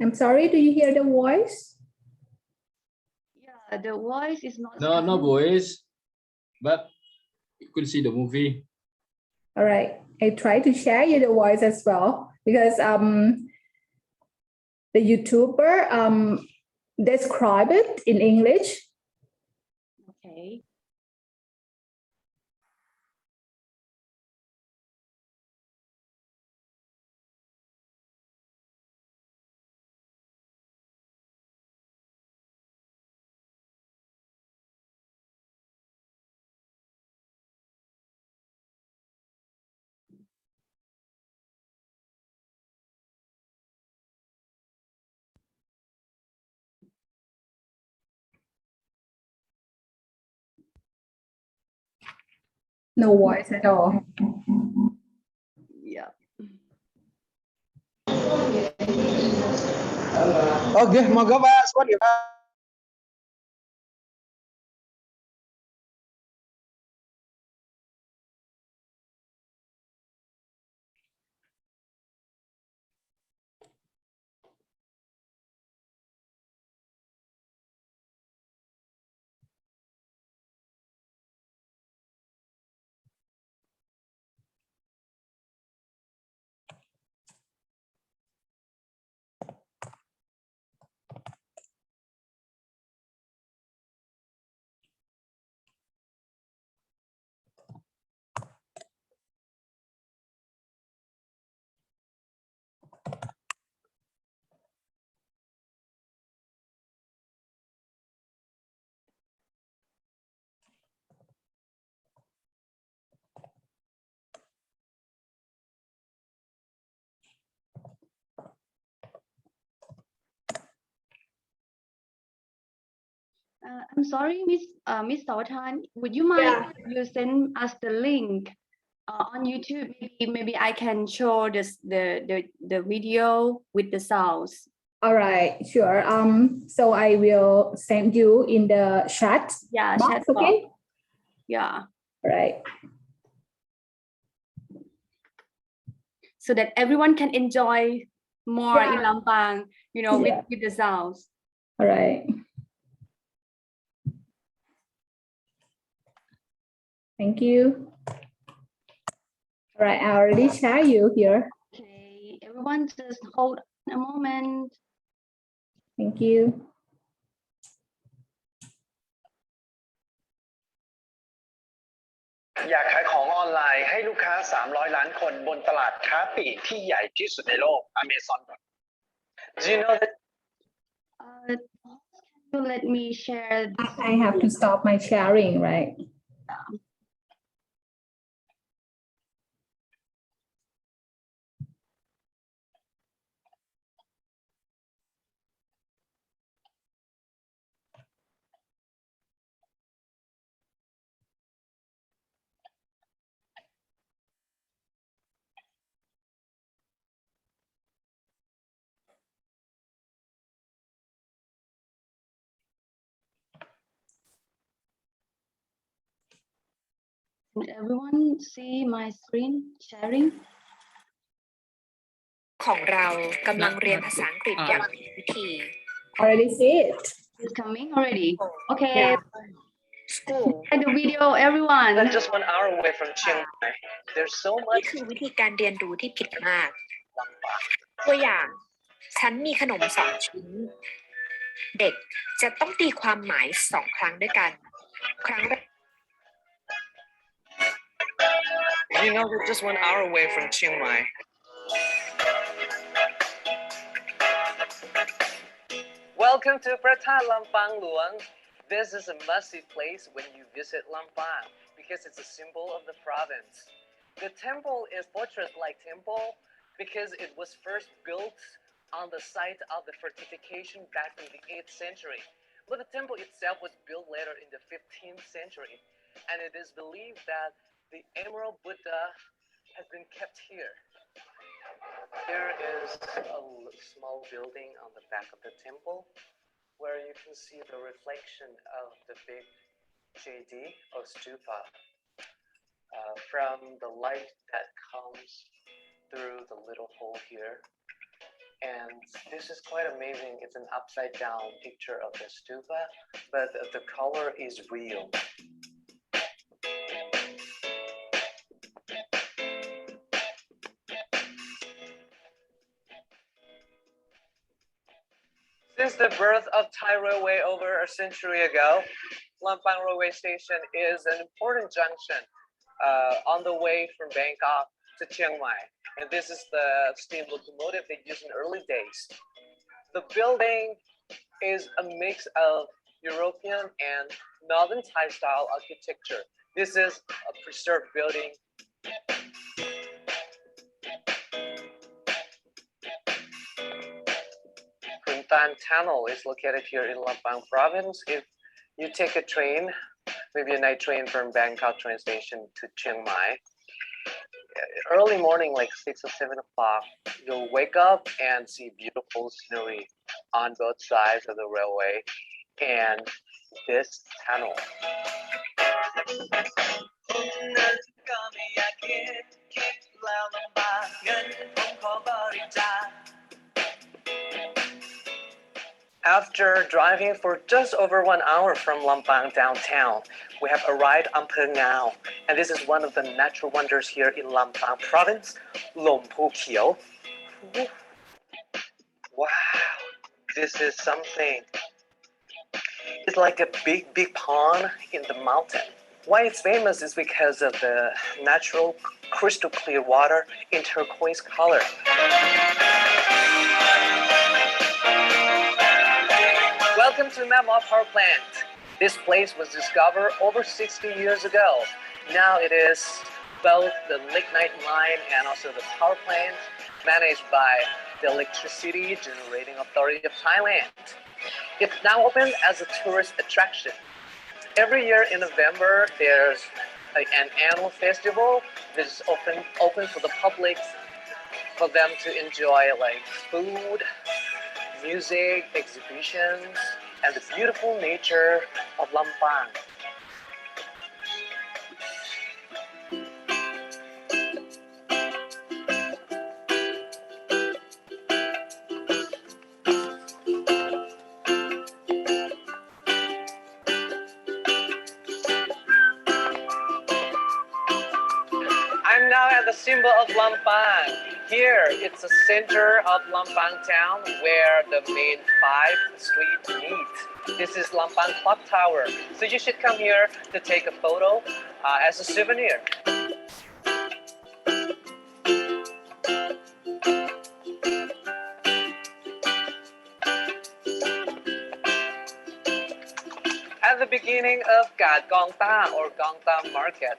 I'm sorry, do you hear the voice? Yeah, the voice is not. No voice, but you could see the movie. All right, I try to share you the voice as well because the YouTuber describe it in English. Okay. No voice at all. Yeah. Oke, moga Pak Suan ya Pak. I'm sorry, Miss Sautan, would you mind if you send us the link on YouTube? Maybe I can show this the video with the sounds. All right, sure. So I will send you in the chat. Yeah, box, chat okay? box. Yeah. Right. So that everyone can enjoy more in Lampang, you know, with the sounds. All right. Thank you. All right, I already share you here. Okay, everyone just hold a moment. Thank you. อยากขายของออนไลน์ให้ลูกค้า300ล้านคนบนตลาดค้าปลีกที่ใหญ่ที่สุดในโลก Amazon. Do you know that? So let me share. I have to stop my sharing, right? Can everyone see my screen sharing? ของเรากำลังเรียนภาษาอังกฤษอย่างมีวิธี Already see it. It's coming already. Okay. Yeah. School. The video, everyone. That's just 1 hour away from Chiang Mai. There's so นี่ much. คือวิธีการเรียนรู้ที่ผิดมาก ตัวอย่าง ฉันมีขนม2 ชิ้น เด็กจะต้องตีความหมาย2 ครั้งด้วยกัน ครั้งแรก You know, we're just 1 hour away from Chiang Mai. Welcome to Pratat Lampang Luang. This is a must-see place when you visit Lampang because it's a symbol of the province. The temple is fortress-like temple because it was first built on the site of the fortification back in the 8th century. But the temple itself was built later in the 15th century, and it is believed that the Emerald Buddha has been kept here. There is a small building on the back of the temple where you can see the reflection of the big JD or stupa from the light that comes through the little hole here. And this is quite amazing. It's an upside down picture of the stupa, but the color is real. Since the birth of Thai Railway over a century ago, Lampang Railway Station is an important junction on the way from Bangkok to Chiang Mai. And this is the steam locomotive they used in early days. The building is a mix of European and Northern Thai style architecture. This is a preserved building. Kuntan Tunnel is located here in Lampang province. If you take a train, maybe a night train from Bangkok train station to Chiang Mai, early morning, like 6 or 7 o'clock, you'll wake up and see beautiful scenery on both sides of the railway and this tunnel. After driving for just over 1 hour from Lampang downtown, we have arrived on Phang Ngao, and this is one of the natural wonders here in Lampang province, Lom Pu Kieu. Wow, this is something. It's like a big pond in the mountain. Why it's famous is because of the natural crystal clear water in turquoise color. Welcome to Mammoth Power Plant. This place was discovered over 60 years ago. Now it is both the lignite mine and also the power plant managed by the Electricity Generating Authority of Thailand. It's now open as a tourist attraction. Every year in November, there's an annual festival that is open for the public, for them to enjoy like food, music, exhibitions, and the beautiful nature of Lampang. I'm now at the symbol of Lampang. Here, it's the center of Lampang town where the main 5 streets meet. This is Lampang Clock Tower. So you should come here to take a photo as a souvenir. At the beginning of Gad Gongta or Gongta Market.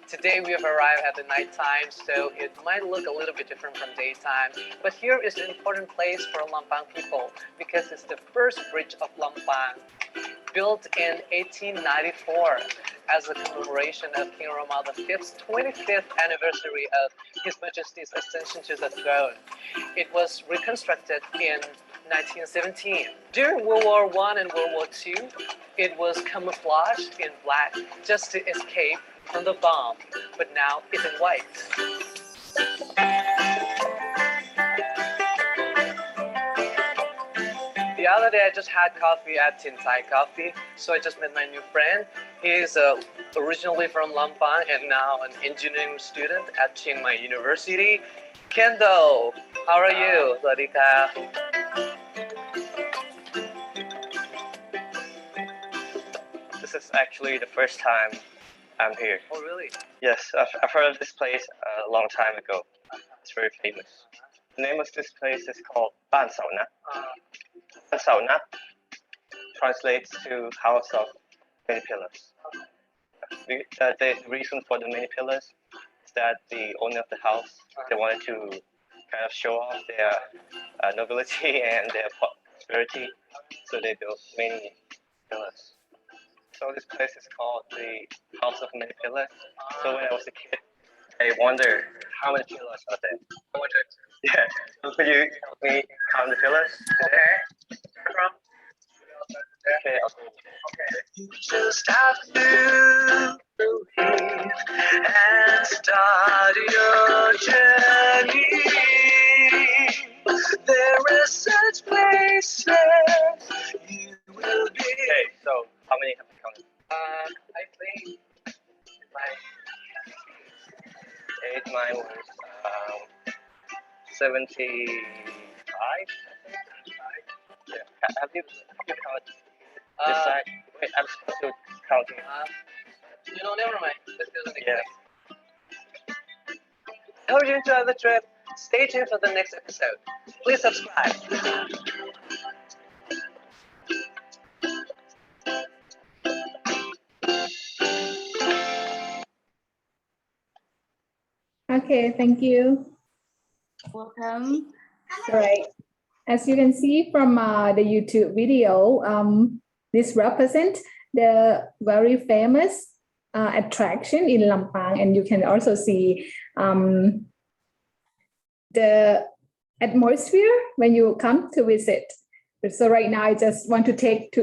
Today we have arrived at the night time, so it might look a little bit different from daytime. But here is an important place for Lampang people because it's the first bridge of Lampang, built in 1894 as a commemoration of King Rama V's 25th anniversary of His Majesty's ascension to the throne. It was reconstructed in 1917. During World War I and World War II, it was camouflaged in black just to escape from the bomb, but now it's in white. The other day I just had coffee at Tin Thai Coffee, so I just met my new friend. He's originally from Lampang and now an engineering student at Chiang Mai University. Kendo, how are you? Sawadika. This is actually the first time I'm here. Oh, really? Yes, I've heard of this place a long time ago. It's very famous. The name of this place is called Ban Sao Na. Ban Sao Na translates to House of Many Pillars. The reason for the many pillars is that the owner of the house, they wanted to kind of show off their nobility and their prosperity, so they built many pillars. So this place is called the House of Many Pillars. So when I was a kid, I wondered how many pillars are there. Yeah. So could you help me count the pillars today? Okay. You just have to believe and start your journey. There is such place where you will be. Okay, so how many have you counted? I think Mine was 75. Yeah. Have you counted this side? Wait, I'm supposed to count it. never mind. Let's do the next Yeah. thing. I hope you enjoy the trip. Stay tuned for the next episode. Please subscribe. Okay, thank you. Welcome. All right. As you can see from the YouTube video, this represents the very famous attraction in Lampang, and you can also see the atmosphere when you come to visit. So right now, I just want to take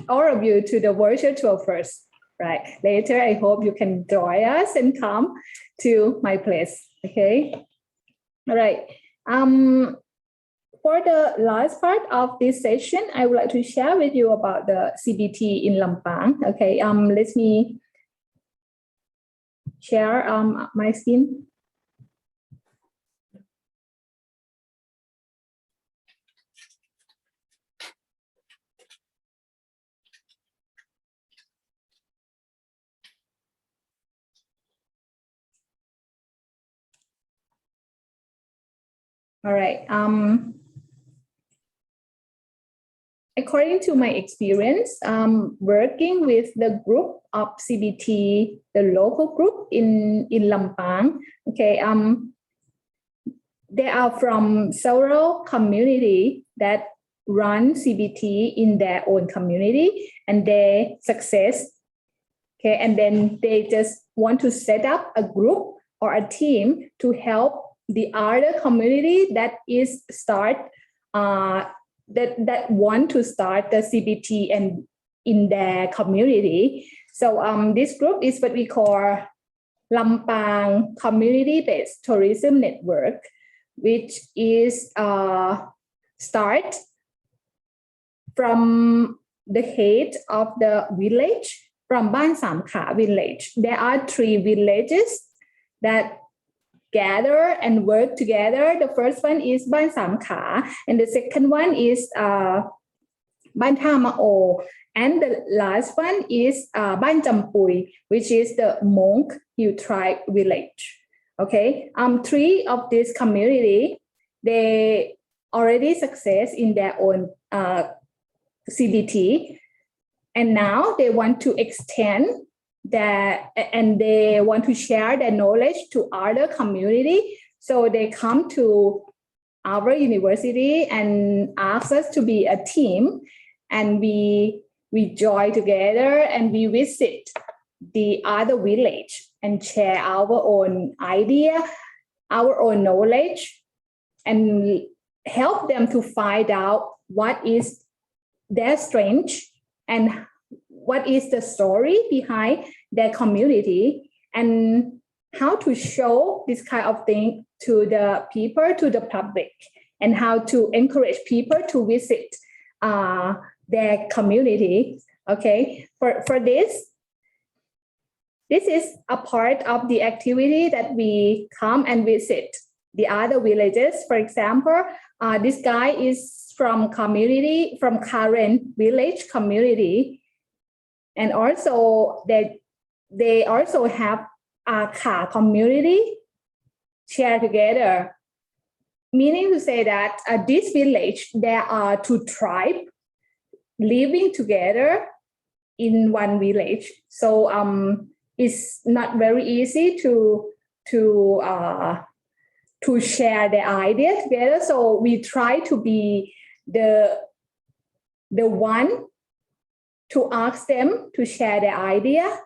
all of you to the virtual tour first. Right. Later, I hope you can join us and come to my place. Okay. All right. For the last part of this session, I would like to share with you about the CBT in Lampang. Okay. Let me share my screen. All right. According to my experience, working with the group of CBT, the local group in Lampang, okay, they are from several communities that run CBT in their own community and they success. Okay, and then they just want to set up a group or a team to help the other community that is start that want to start the CBT and in their community. So this group is what we call Lampang Community-Based Tourism Network, which is start from the head of the village, from Ban Samkha village. There are 3 villages that gather and work together. The first one is Ban Samkha, and the second one is Ban Thamao, and the last one is Ban Champui, which is the Monk Hill Tribe village. Okay, 3 of this community, they already success in their own CBT, and now they want to extend that and they want to share their knowledge to other community. So they come to our university and ask us to be a team, and we join together and we visit the other village and share our own idea, our own knowledge, and help them to find out what is their strength and what is the story behind their community, and how to show this kind of thing to the people, to the public, and how to encourage people to visit their community. Okay, for this is a part of the activity that we come and visit the other villages. For example, this guy is from community, from Karen village community, and also they also have a Kha community share together, meaning to say that this village, there are 2 tribes living together in one village. So it's not very easy to share the idea together. So we try to be the one to ask them to share their idea,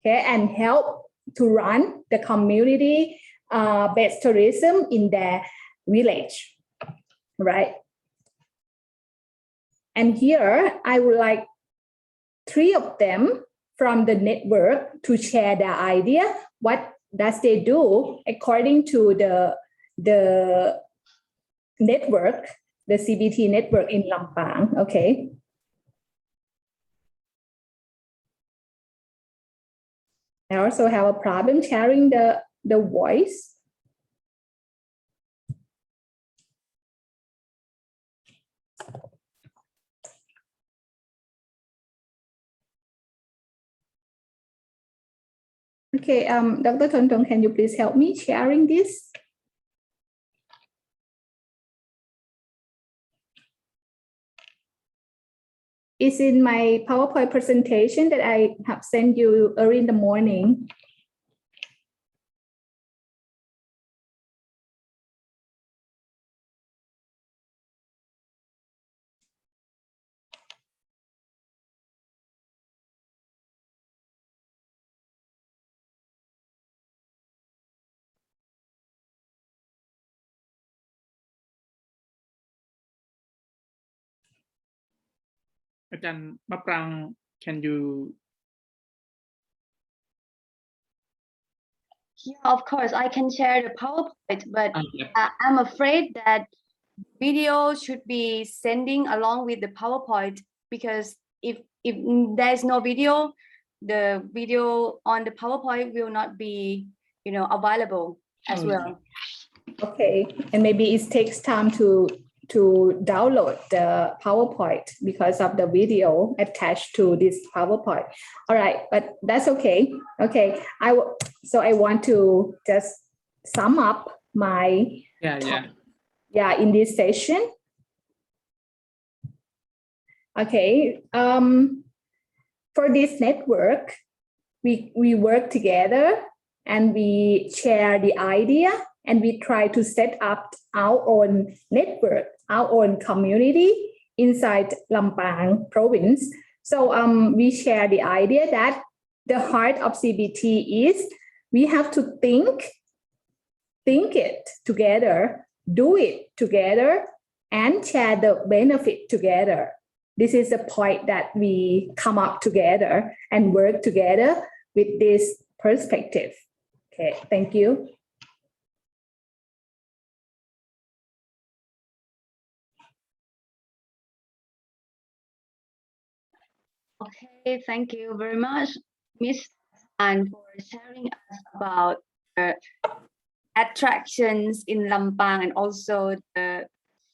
okay, and help to run the community based tourism in their village, right? And here I would like 3 of them from the network to share their idea. What does they do according to the network, the CBT network in Lampang? Okay. I also have a problem sharing the voice. Okay, Dr. Tontong, can you please help me sharing this? It's in my PowerPoint presentation that I have sent you early in the morning. Ajahn Maprang, can you? Yeah, of course, I can share the PowerPoint, but I'm afraid that video should be sending along with the PowerPoint, because if there's no video, the video on the PowerPoint will not be, available as well. Okay, and maybe it takes time to download the PowerPoint because of the video attached to this PowerPoint. All right, but that's okay. Okay, I want to just sum up my in this session. Okay, for this network, we work together and we share the idea, and we try to set up our own network, our own community inside Lampang province. So we share the idea that the heart of CBT is we have to think it together, do it together, and share the benefit together. This is the point that we come up together and work together with this perspective. Okay, thank you. Okay, thank you very much, Miss Anne, for sharing us about the attractions in Lampang and also the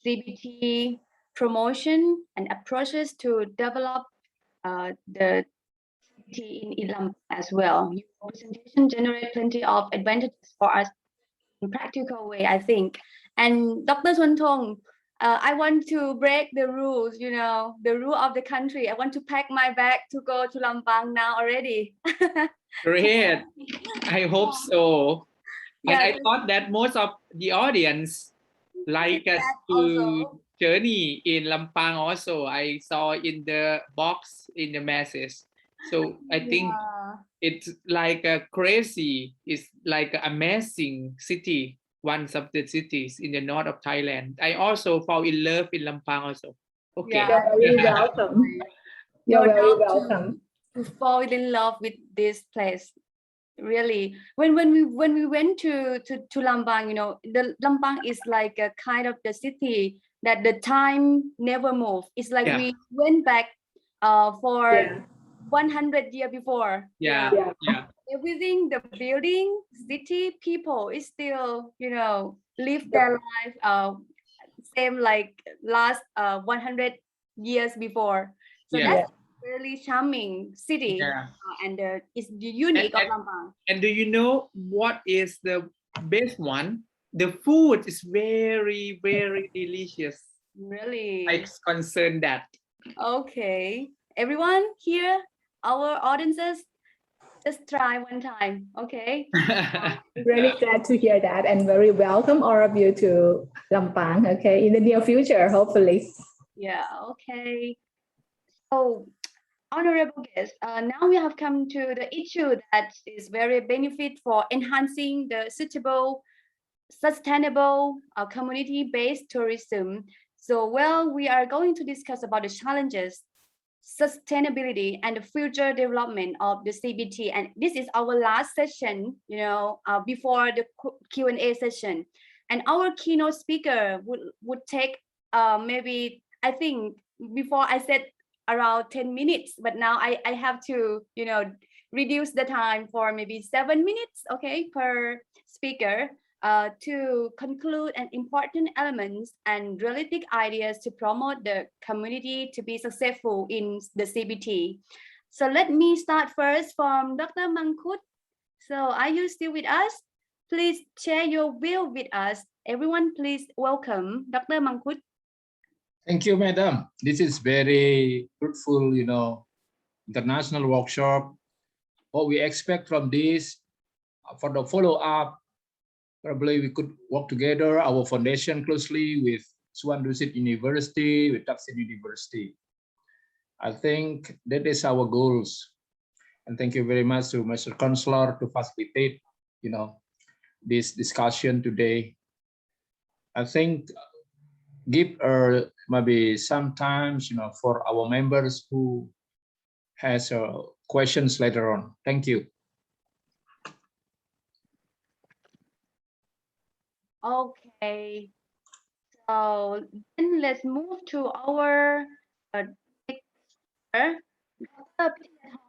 CBT promotion and approaches to develop the CBT in Lampang as well. Your presentation generates plenty of advantages for us in practical way, I think. And Dr. Suan Thong, I want to break the rules, you know, the rule of the country. I want to pack my bag to go to Lampang now already. Great. I hope so. And Yeah, I thought that most of the audience like us to journey in Lampang also. I saw in the box in the message. So I think it's like a crazy, it's like an amazing city, one of the cities in the north of Thailand. I also fall in love in Lampang also. Okay. Yeah. You're very welcome. You're very welcome. To fall in love with this place. Really, when we went to Lampang, you know, the Lampang is like a kind of the city that the time never moved. It's like we went back for 100 years before. Yeah. Everything, the building, city, people is still, you know, live their life same like last 100 years before. So that's really charming city, and it's the unique of Lampang. And do you know what is the best one? The food is very, very delicious. Really? I'm concerned that. Okay, everyone here, our audiences, just try one time, okay? Really glad to hear that and very welcome all of you to Lampang, okay, in the near future, hopefully. Yeah, okay. So, honorable guests, now we have come to the issue that is very benefit for enhancing the sustainable community-based tourism. So, well, we are going to discuss about the challenges, sustainability, and the future development of the CBT. And this is our last session, you know, before the Q&A session. And our keynote speaker would take maybe, I think, before I said around 10 minutes, but now I have to, you know, reduce the time for maybe 7 minutes, okay, per speaker to conclude an important elements and realistic ideas to promote the community to be successful in the CBT. So let me start first from Dr. Mangkut. So are you still with us? Please share your view with us. Everyone, please welcome Dr. Mangkut. Thank you, madam. This is very fruitful, you know, international workshop. What we expect from this, for the follow-up, probably we could work together, our foundation closely with Suan Dusit University, with Thaksin University. I think that is our goals. And thank you very much to Mr. Counselor to facilitate, you know, this discussion today. I think give maybe sometimes, you know, for our members who has questions later on. Thank you. Okay, so then let's move to our Dr.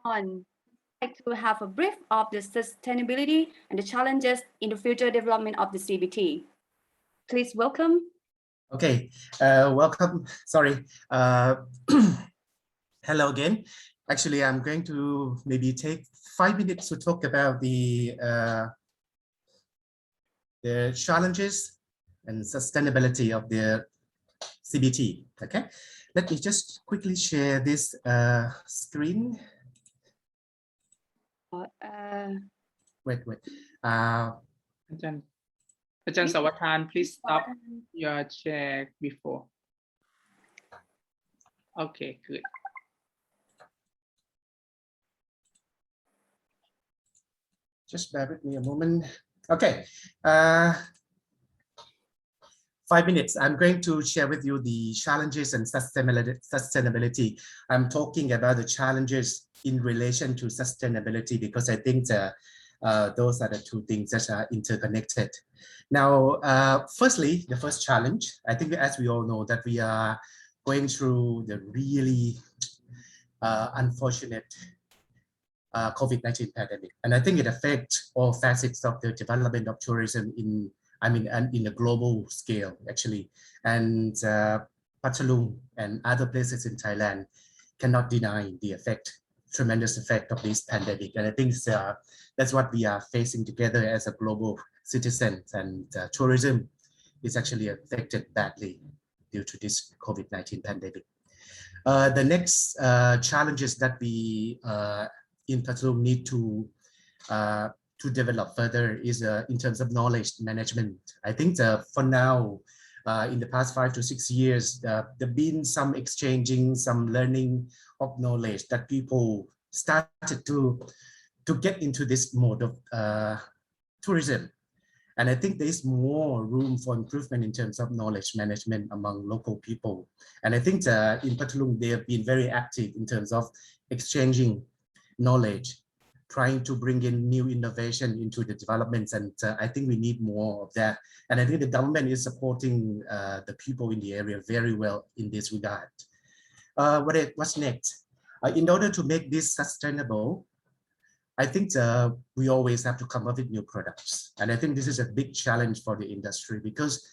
I'd like to have a brief of the sustainability and the challenges in the future development of the CBT. Please welcome. Okay, welcome. Sorry. Hello again. Actually, I'm going to maybe take 5 minutes to talk about the challenges and sustainability of the CBT. Okay, let me just quickly share this screen. Wait. Ajahn Sawathan, please stop your share before. Okay, good. Just bear with me a moment. Okay. 5 minutes. I'm going to share with you the challenges and sustainability. I'm talking about the challenges in relation to sustainability because I think those are the two things that are interconnected. Now, firstly, the first challenge, I think as we all know that we are going through the really unfortunate COVID-19 pandemic. And I think it affects all facets of the development of tourism in a global scale, actually. And Pathalung and other places in Thailand cannot deny the tremendous effect of this pandemic. And I think that's what we are facing together as a global citizens, and tourism is actually affected badly due to this COVID-19 pandemic. The next challenges that we in Pathalung need to develop further is in terms of knowledge management. I think for now, in the past 5 to 6 years, there have been some exchanging, some learning of knowledge that people started to get into this mode of tourism. And I think there's more room for improvement in terms of knowledge management among local people. And I think in Pathalung, they have been very active in terms of exchanging knowledge, trying to bring in new innovation into the developments. And I think we need more of that. And I think the government is supporting the people in the area very well in this regard. What's next? In order to make this sustainable, I think we always have to come up with new products. And I think this is a big challenge for the industry because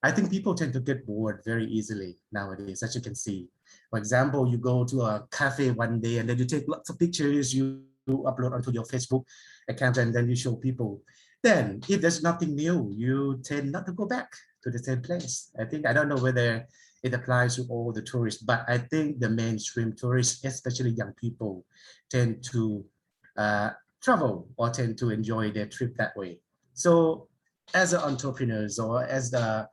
I think people tend to get bored very easily nowadays, as you can see. For example, you go to a cafe one day and then you take lots of pictures, you upload onto your Facebook account and then you show people. Then if there's nothing new, you tend not to go back to the same place. I don't know whether it applies to all the tourists, but I think the mainstream tourists, especially young people, tend to travel or tend to enjoy their trip that way. So as entrepreneurs or as the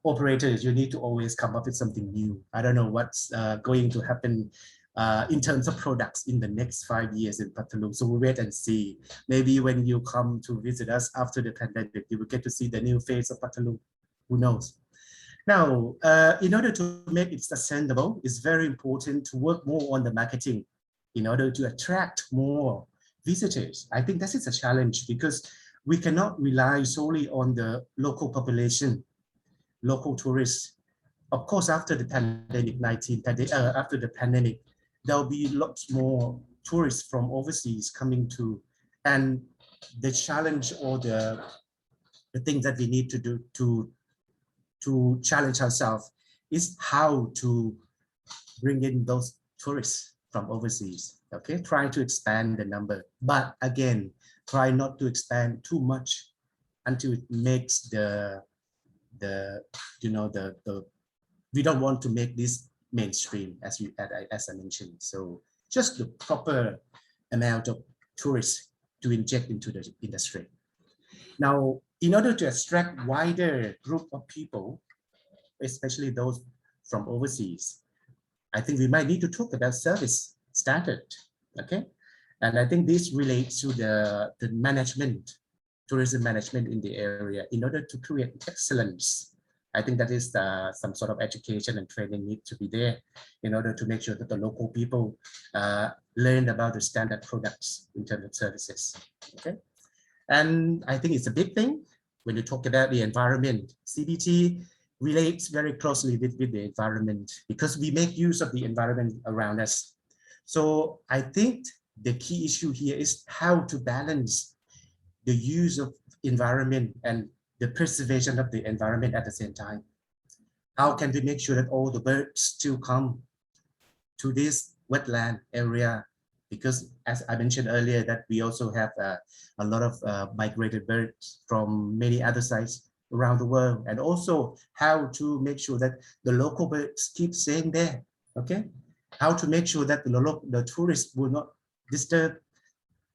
operators, you need to always come up with something new. I don't know what's going to happen in terms of products in the next 5 years in Pathalung. So we'll wait and see. Maybe when you come to visit us after the pandemic, you will get to see the new face of Pathalung. Who knows? Now, in order to make it sustainable, it's very important to work more on the marketing in order to attract more visitors. I think this is a challenge because we cannot rely solely on the local population, local tourists. Of course, after the pandemic, there'll be lots more tourists from overseas coming to, and the challenge or the things that we need to do to challenge ourselves is how to bring in those tourists from overseas. Okay, try to expand the number, but again, try not to expand too much until it makes we don't want to make this mainstream, as I mentioned. So just the proper amount of tourists to inject into the industry. Now, in order to attract wider group of people, especially those from overseas, I think we might need to talk about service standard, okay? And I think this relates to the management, tourism management in the area. In order to create excellence, I think that is some sort of education and training need to be there in order to make sure that the local people learn about the standard products in terms of services, okay? And I think it's a big thing when you talk about the environment. CBT relates very closely with the environment because we make use of the environment around us. So I think the key issue here is how to balance the use of environment and the preservation of the environment at the same time. How can we make sure that all the birds still come to this wetland area? Because as I mentioned earlier, that we also have a lot of migrated birds from many other sites around the world, and also how to make sure that the local birds keep staying there, okay? How to make sure that the tourists will not disturb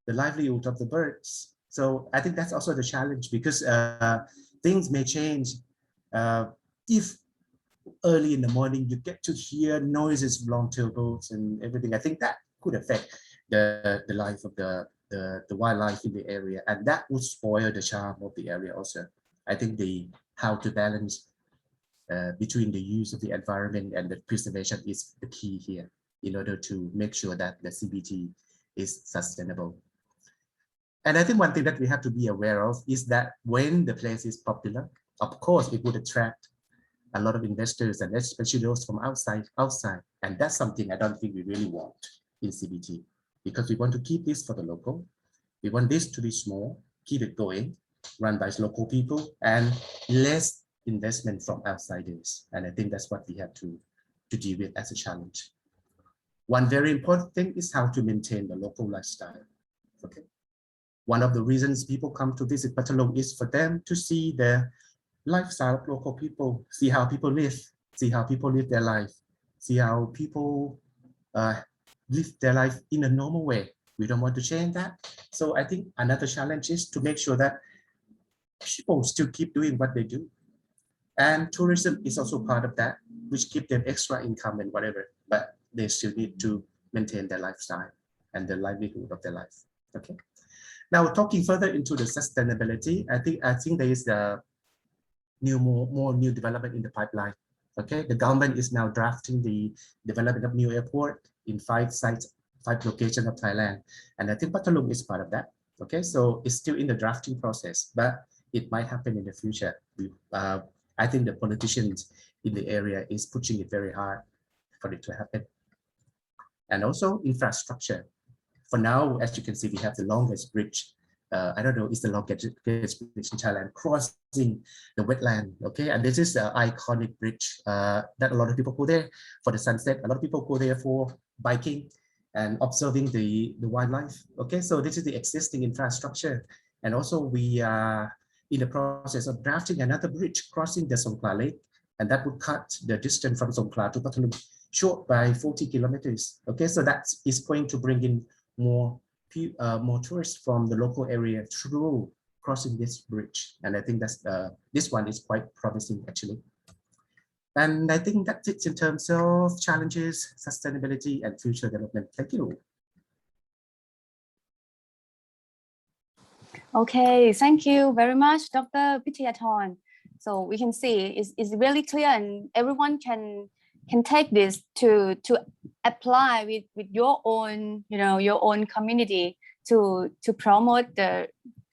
the livelihood of the birds. So I think that's also the challenge because things may change if early in the morning, you get to hear noises from long tail boats and everything. I think that could affect the life of the wildlife in the area, and that would spoil the charm of the area also. I think how to balance between the use of the environment and the preservation is the key here in order to make sure that the CBT is sustainable. And I think one thing that we have to be aware of is that when the place is popular, of course, it would attract a lot of investors, and especially those from outside. And that's something I don't think we really want in CBT, because we want to keep this for the local. We want this to be small, keep it going, run by local people, and less investment from outsiders. And I think that's what we have to deal with as a challenge. One very important thing is how to maintain the local lifestyle. Okay. One of the reasons people come to visit Pathalong is for them to see the lifestyle of local people, see how people live, see how people live their life, see how people live their life in a normal way. We don't want to change that. So I think another challenge is to make sure that people still keep doing what they do. And tourism is also part of that, which gives them extra income and whatever, but they still need to maintain their lifestyle and the livelihood of their life. Okay. Now, talking further into the sustainability, I think there is a more new development in the pipeline. Okay, the government is now drafting the development of new airport in 5 sites, 5 locations of Thailand, and I think Pathalong is part of that. Okay, so it's still in the drafting process, but it might happen in the future. I think the politicians in the area is pushing it very hard for it to happen. And also infrastructure. For now, as you can see, we have the longest bridge. I don't know, it's the longest bridge in Thailand, crossing the wetland. Okay, and this is an iconic bridge that a lot of people go there for the sunset. A lot of people go there for biking and observing the wildlife. Okay, so this is the existing infrastructure. And also we are in the process of drafting another bridge crossing the Songkhla Lake, and that would cut the distance from Songkhla to Pathalong short by 40 kilometers. Okay, so that is going to bring in more tourists from the local area through crossing this bridge, and I think that's this one is quite promising actually. And I think that's it in terms of challenges, sustainability, and future development. Thank you. Okay, thank you very much, Dr. Pithayathorn. So we can see it's really clear, and everyone can take this to apply with your own, your own community to promote the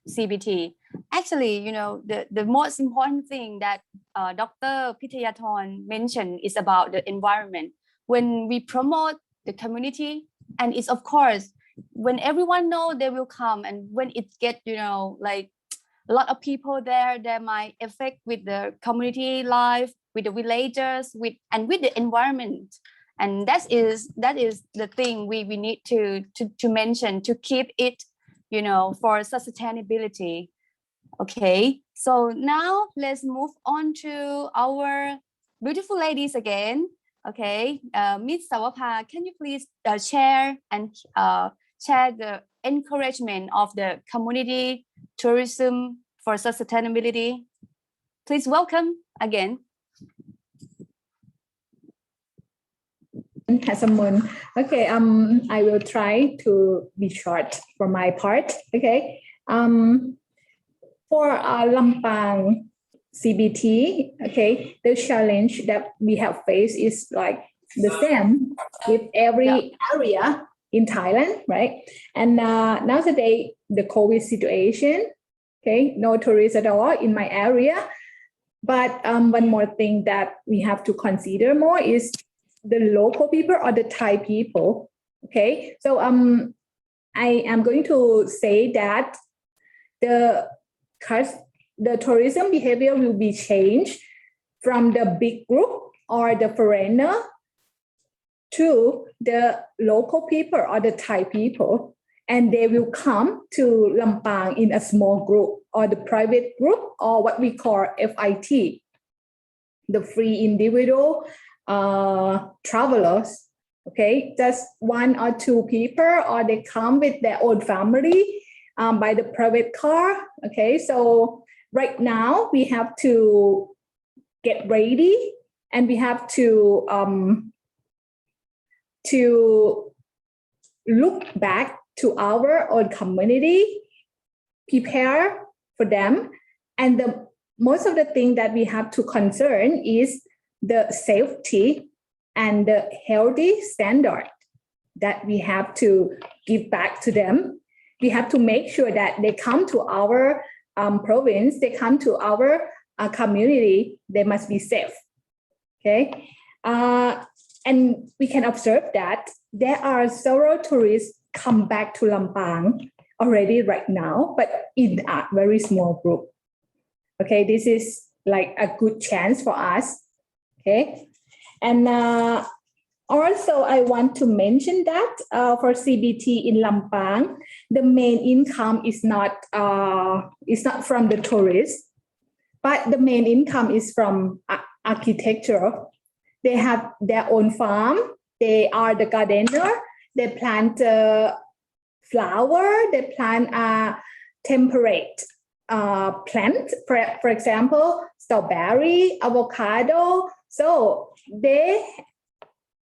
CBT. Actually, the most important thing that Dr. Pithayathorn mentioned is about the environment. When we promote the community, and it's of course, when everyone know they will come, and when it get, like a lot of people there, they might affect with the community life, with the villagers, with the environment. And that is the thing we need to mention, to keep it, for sustainability. Okay, so now let's move on to our beautiful ladies again. Okay, Ms. Sawapha, can you please share the encouragement of the community tourism for sustainability? Please welcome again. Someone. Okay, I will try to be short for my part. Okay, for Lampang CBT, okay, the challenge that we have faced is like the same with every area in Thailand, right? And nowadays the COVID situation, okay, no tourists at all in my area. But one more thing that we have to consider more is the local people or the Thai people. Okay, so I am going to say that the tourism behavior will be changed from the big group or the foreigner to the local people or the Thai people, and they will come to Lampang in a small group or the private group, or what we call FIT, the free individual travelers. Okay, just 1 or 2 people, or they come with their own family by the private car. Okay, so right now we have to get ready and we have to look back to our own community, prepare for them, and most of the thing that we have to concern is the safety and the healthy standard that we have to give back to them. We have to make sure that they come to our province, they come to our community, they must be safe. Okay, and we can observe that there are several tourists come back to Lampang already right now, but in a very small group. Okay, this is like a good chance for us. Okay, and also I want to mention that for CBT in Lampang, the main income is not from the tourists, but the main income is from architecture. They have their own farm. They are the gardener. They plant flower. They plant temperate plant, for example, strawberry, avocado. So they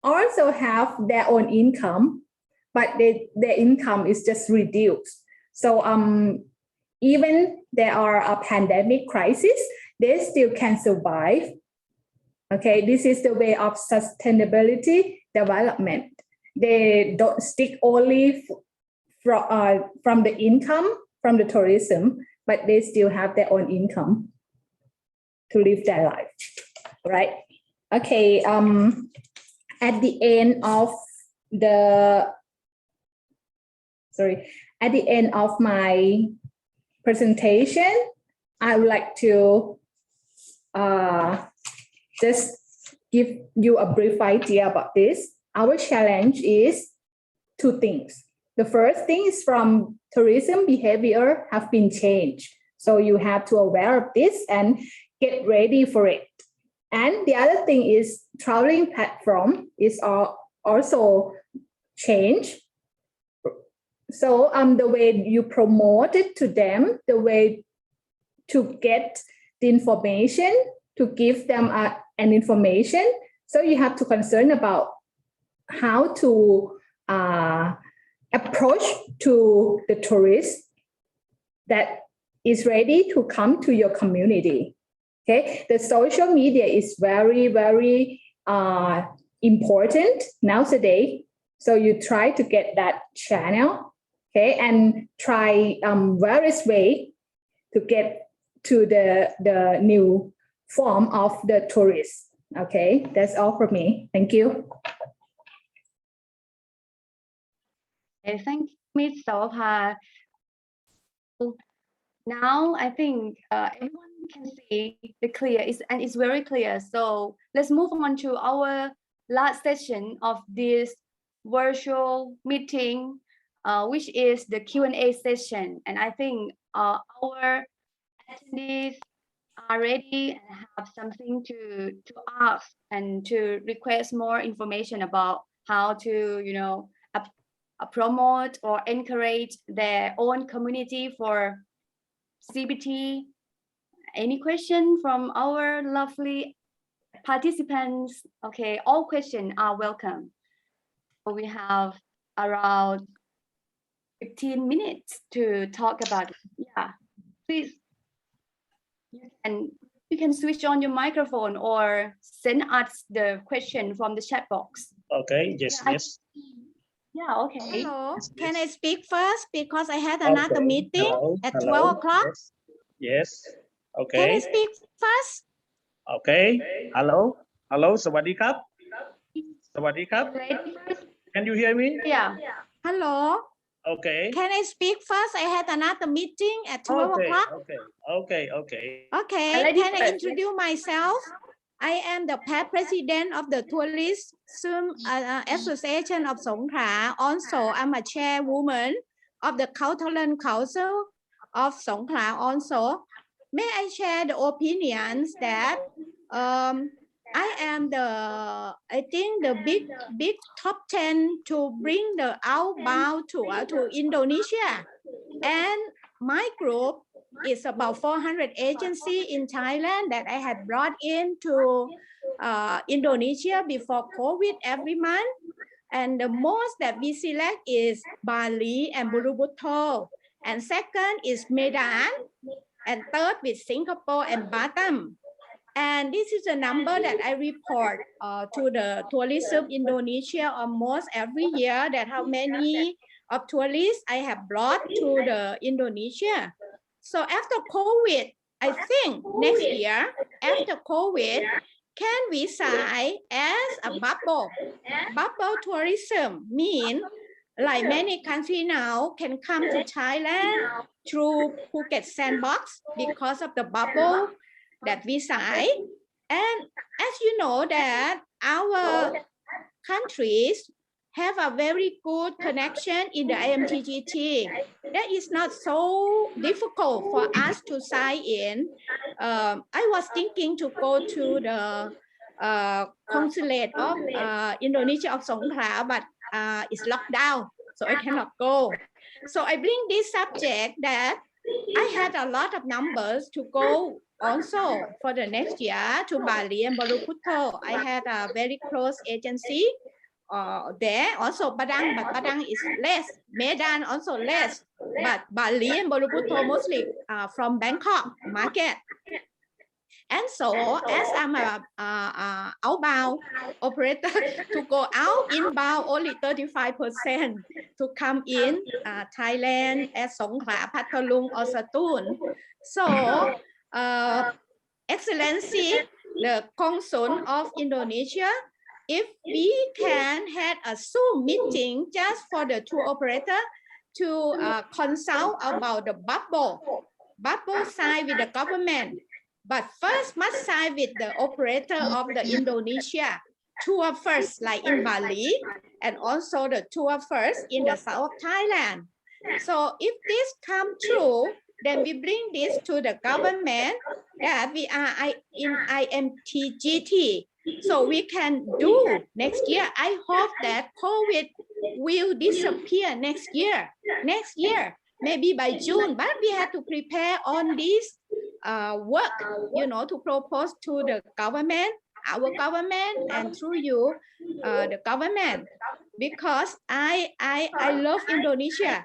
also have their own income, but their income is just reduced. So even there are a pandemic crisis, they still can survive. Okay, this is the way of sustainability development. They don't stick only from the income from the tourism, but they still have their own income to live their life, right? Okay, at the end of my presentation, I would like to just give you a brief idea about this. Our challenge is two things. The first thing is from tourism behavior have been changed. So you have to aware of this and get ready for it. And the other thing is traveling platform is also changed. So the way you promote it to them, the way to get the information, to give them an information. So you have to concern about how to approach to the tourist that is ready to come to your community. Okay, the social media is very, very important nowadays. So you try to get that channel, okay, and try various ways to get to the new form of the tourist. Okay, that's all for me. Thank you. Okay, thank you, Ms. Sawapha. Now I think everyone can see the clear, and it's very clear. So let's move on to our last session of this virtual meeting, which is the Q&A session. And I think our attendees are ready and have something to ask and to request more information about how to, promote or encourage their own community for CBT. Any question from our lovely participants? Okay, all questions are welcome. So we have around 15 minutes to talk about it. Yeah, please. You can switch on your microphone or send us the question from the chat box. Okay, yes, Yeah, yes. Yeah, okay. Hello, can I speak first because I had another Okay. meeting Hello. at Hello. 12 o'clock? Yes. Okay. Can I speak first? Okay. Hello. Hello. Sawadee krap. Sawadee krap. Can you hear me? Yeah. Hello. Okay. Can I speak first? I had another meeting at 12 Okay. o'clock. Okay. Okay. Okay, can I introduce myself? I am the past president of the Tourism Association of Songkhla. Also, I'm a chairwoman of the Cultural Council of Songkhla. Also, may I share the opinions that I am I think the big top 10 to bring the outbound tour to Indonesia, and my group is about 400 agencies in Thailand that I had brought in to Indonesia before COVID every month. And the most that we select is Bali and Borobudur. And second is Medan. And third with Singapore and Batam. And this is a number that I report to the Tourism Indonesia almost every year, that how many of tourists I have brought to the Indonesia. So after COVID, I think next year, after COVID, can we sign as a bubble? Bubble tourism means like many countries now can come to Thailand through Phuket Sandbox because of the bubble that we sign. And as you know that our countries have a very good connection in the IMTGT. That is not so difficult for us to sign in. I was thinking to go to the consulate of Indonesia of Songkhla, but it's locked down, so I cannot go. So I bring this subject that I had a lot of numbers to go also for the next year to Bali and Borobudur. I had a very close agency there, also Padang, but Padang is less. Medan also less, but Bali and Borobudur mostly from Bangkok market. And so as I'm a outbound operator, to go out, inbound only 35% to come in Thailand as Songkhla, Pathalung or Satun. So Excellency, the Consul of Indonesia, if we can have a Zoom meeting just for the tour operator to consult about the bubble sign with the government. But first must sign with the operator of the Indonesia tour first, like in Bali, and also the tour first in the south of Thailand. So if this come true, then we bring this to the government that we are in IMTGT. So we can do next year. I hope that COVID will disappear next year. Next year, maybe by June, but we have to prepare on this work, you know, to propose to the government, our government, and through you, the government, because I love Indonesia.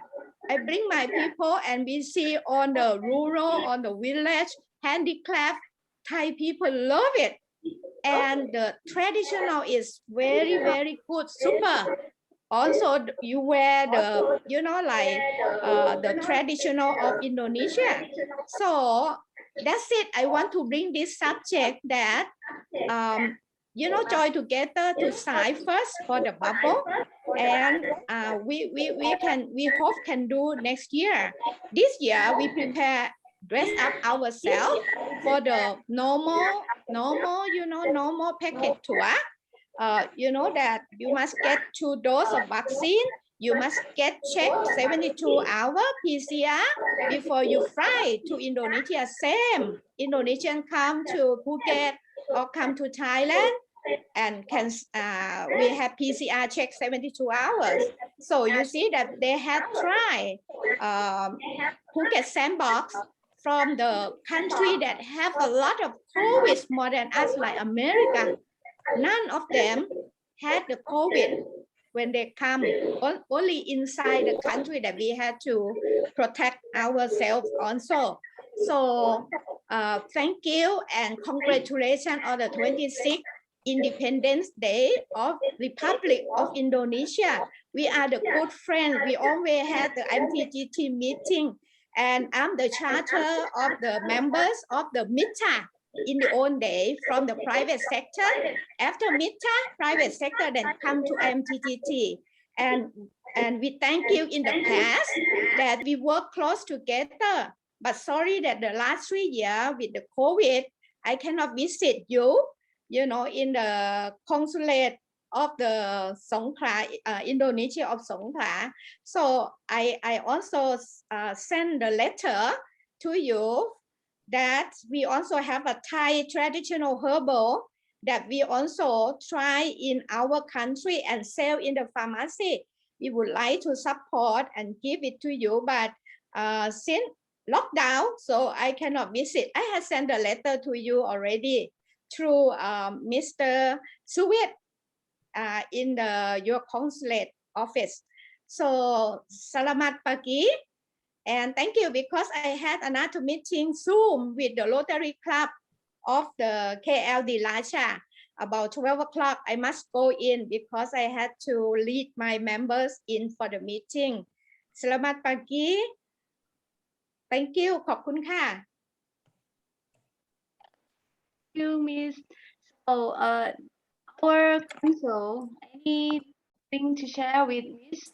I bring my people and we see on the rural, on the village, handicraft, Thai people love it. And the traditional is very, very good, super. Also, you wear the, you know, like the traditional of Indonesia. So that's it. I want to bring this subject that, you know, join together to sign first for the bubble, and we hope can do next year. This year we prepare, dress up ourselves for the normal, you know, normal package tour. You know that you must get 2 doses of vaccine. You must get checked 72 hours PCR before you fly to Indonesia. Same, Indonesian come to Phuket or come to Thailand and can we have PCR check 72 hours. So you see that they have tried Phuket Sandbox from the country that have a lot of COVID more than us, like America. None of them had the COVID when they come, only inside the country that we had to protect ourselves also. So thank you and congratulations on the 26th Independence Day of Republic of Indonesia. We are the good friends. We always had the MTGT meeting, and I'm the charter of the members of the MITA in the old day from the private sector. After MITA, private sector then come to MTGT. And we thank you in the past that we work close together. But sorry that the last 3 years with the COVID, I cannot visit you, you know, in the consulate of the Songkhla, Indonesia of Songkhla. So I also send the letter to you that we also have a Thai traditional herbal that we also try in our country and sell in the pharmacy. We would like to support and give it to you, but since lockdown, so I cannot visit. I have sent a letter to you already. through Mr. Suwit in your consulate office. So selamat pagi, and thank you, because I had another meeting Zoom with the Rotary Club of the KLD Lancar. About 12 o'clock, I must go in because I had to lead my members in for the meeting. Selamat pagi. Thank you. ขอบคุณค่ะ. Thank you, Miss. So, our council, anything to share with Miss?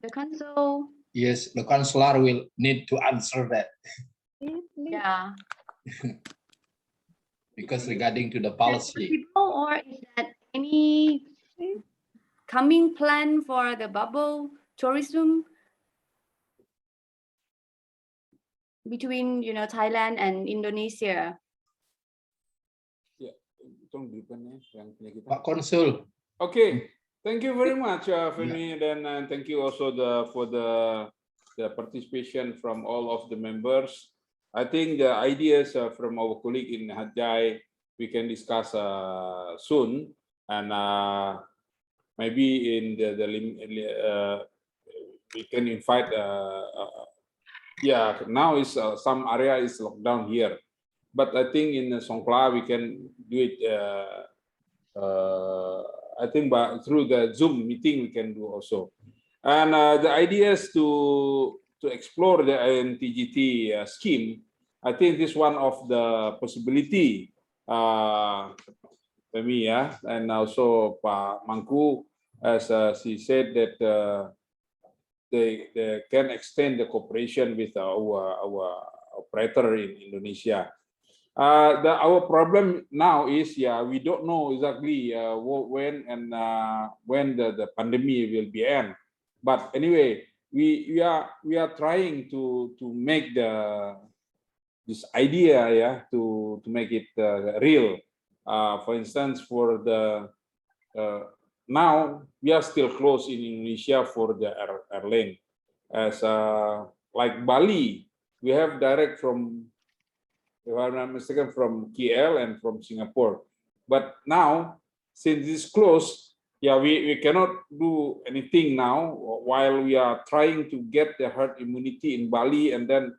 The council. Yes, the counselor will need to answer that. Yeah. Because regarding to the policy. Or is that any coming plan for the bubble tourism between Thailand and Indonesia? Pak Konsul. Okay, thank you very much, Femi, and thank you also for the participation from all of the members. I think the ideas from our colleague in Hajjai we can discuss soon, and maybe in we can invite. Yeah, now is some area is locked down here, but I think in Songkhla we can do it. I think through the Zoom meeting we can do also, and the ideas to explore the INTGT scheme. I think this is one of the possibility for me, yeah, and also Pak Mangku, as she said that they can extend the cooperation with our operator in Indonesia. Our problem now is, we don't know exactly when the pandemic will be end. But anyway, we are trying to make this idea, to make it real. For instance, for the now we are still closed in Indonesia for the airline. As like Bali, we have direct from, if I'm not mistaken, from KL and from Singapore. But now, since it's closed, we cannot do anything now while we are trying to get the herd immunity in Bali, and then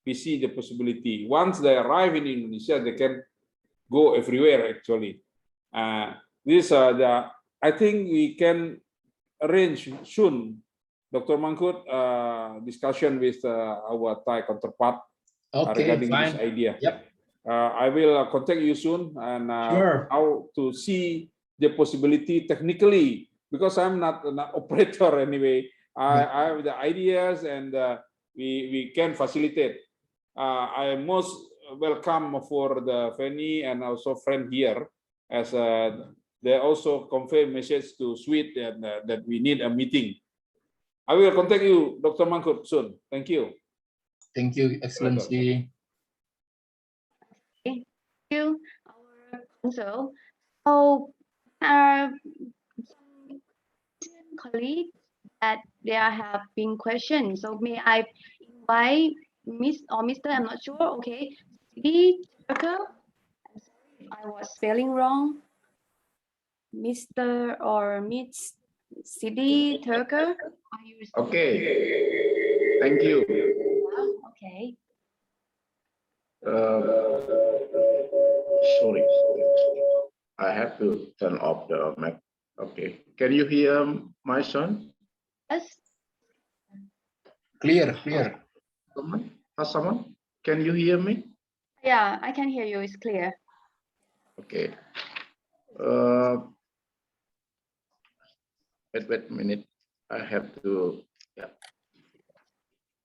we see the possibility. Once they arrive in Indonesia, they can go everywhere actually. I think we can arrange soon, Dr. Mangkut, discussion with our Thai counterpart regarding this idea. Yep. I will contact you soon, and how to see the possibility technically, because I'm not an operator anyway. I have the ideas, and we can facilitate. I am most welcome for the Fanny and also friend here, as they also convey message to Sweet that we need a meeting. I will contact you, Dr. Mangkut, soon. Thank you. Thank you, Excellency. Thank you, our council. So, some colleagues that there have been questions. So, may I invite Miss or Mr. I'm not sure. Okay, CD Turker. I'm sorry if I was spelling wrong. Mr. or Miss CD Turker. Okay. Thank you. Okay. Sorry, I have to turn off the mic. Okay, can you hear my son? Yes. Clear. Someone? Can you hear me? Yeah, I can hear you. It's clear. Okay. Wait a minute. I have to. Yeah.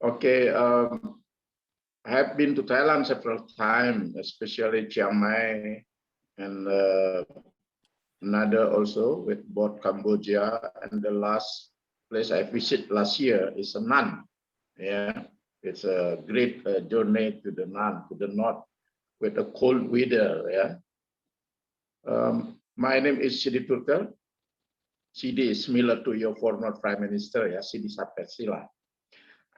Okay. I have been to Thailand several times, especially Chiang Mai, and another also with both Cambodia, and the last place I visited last year is Nan. Yeah, it's a great journey to the Nan, to the north, with a cold weather. Yeah. My name is Sidi Turkel. Sidi is similar to your former Prime Minister, yeah, Sidi Sapetsila.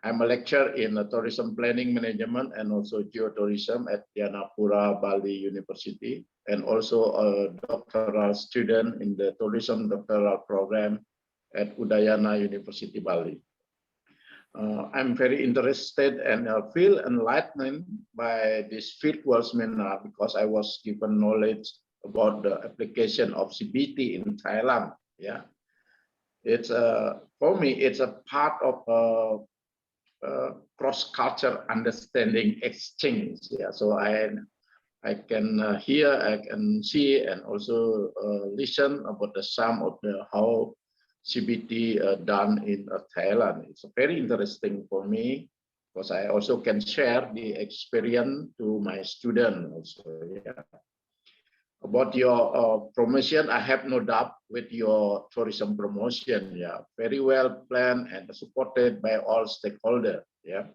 I'm a lecturer in tourism planning management and also geotourism at Yanapura Bali University, and also a doctoral student in the tourism doctoral program at Udayana University Bali. I'm very interested and feel enlightened by this virtual seminar because I was given knowledge about the application of CBT in Thailand. Yeah, it's for me, it's a part of cross-culture understanding exchange. Yeah, so I can hear, I can see, and also listen about the some of the how CBT done in Thailand. It's very interesting for me because I also can share the experience to my students also. Yeah. About your promotion, I have no doubt with your tourism promotion. Yeah, very well planned and supported by all stakeholders. Yeah,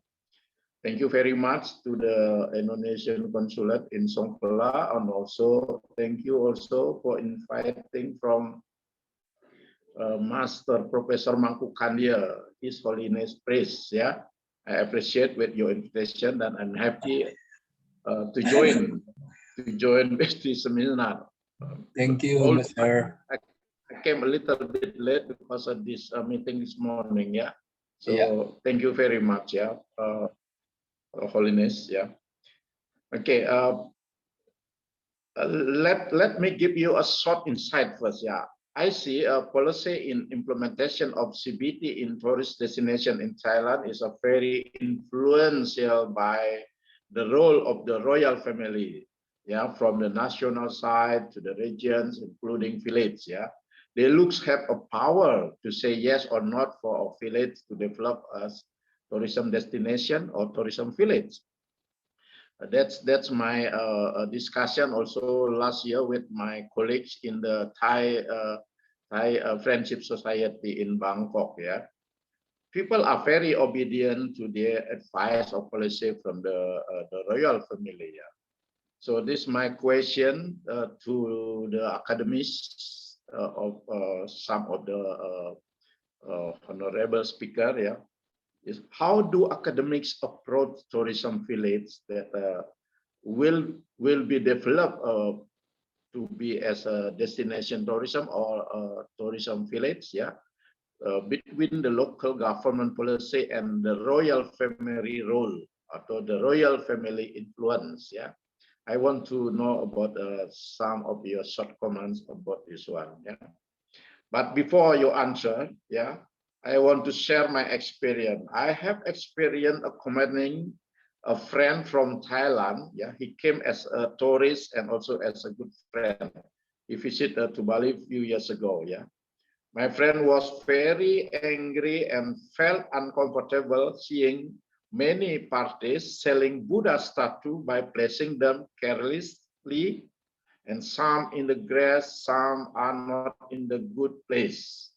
thank you very much to the Indonesian consulate in Songkhla, and also thank you also for inviting from Master Professor Mangkukandia, His Holiness Priest. Yeah, I appreciate with your invitation, and I'm happy to join with this seminar. Thank you, Mr. I came a little bit late because of this meeting this morning. Yeah, so yeah. Thank you very much. Yeah, Holiness. Yeah. Okay. Let me give you a short insight first. Yeah. I see a policy in implementation of CBT in tourist destination in Thailand is a very influential by the role of the royal family. Yeah, from the national side to the regions, including village. Yeah, they have a power to say yes or not for a village to develop as tourism destination or tourism village. That's my discussion also last year with my colleagues in the Thai Friendship Society in Bangkok. Yeah, people are very obedient to their advice or policy from the royal family. Yeah. So this is my question to the academics of some of the honorable speaker. Yeah, is how do academics approach tourism village that will be developed to be as a destination tourism or tourism village? Yeah, between the local government policy and the royal family role or the royal family influence. Yeah. I want to know about some of your short comments about this one. Yeah, but before you answer, yeah, I want to share my experience. I have experienced accompanying a friend from Thailand. Yeah, he came as a tourist and also as a good friend. He visited to Bali a few years ago. Yeah, my friend was very angry and felt uncomfortable seeing many parties selling Buddha statue by placing them carelessly, and some in the grass, some are not in the good place.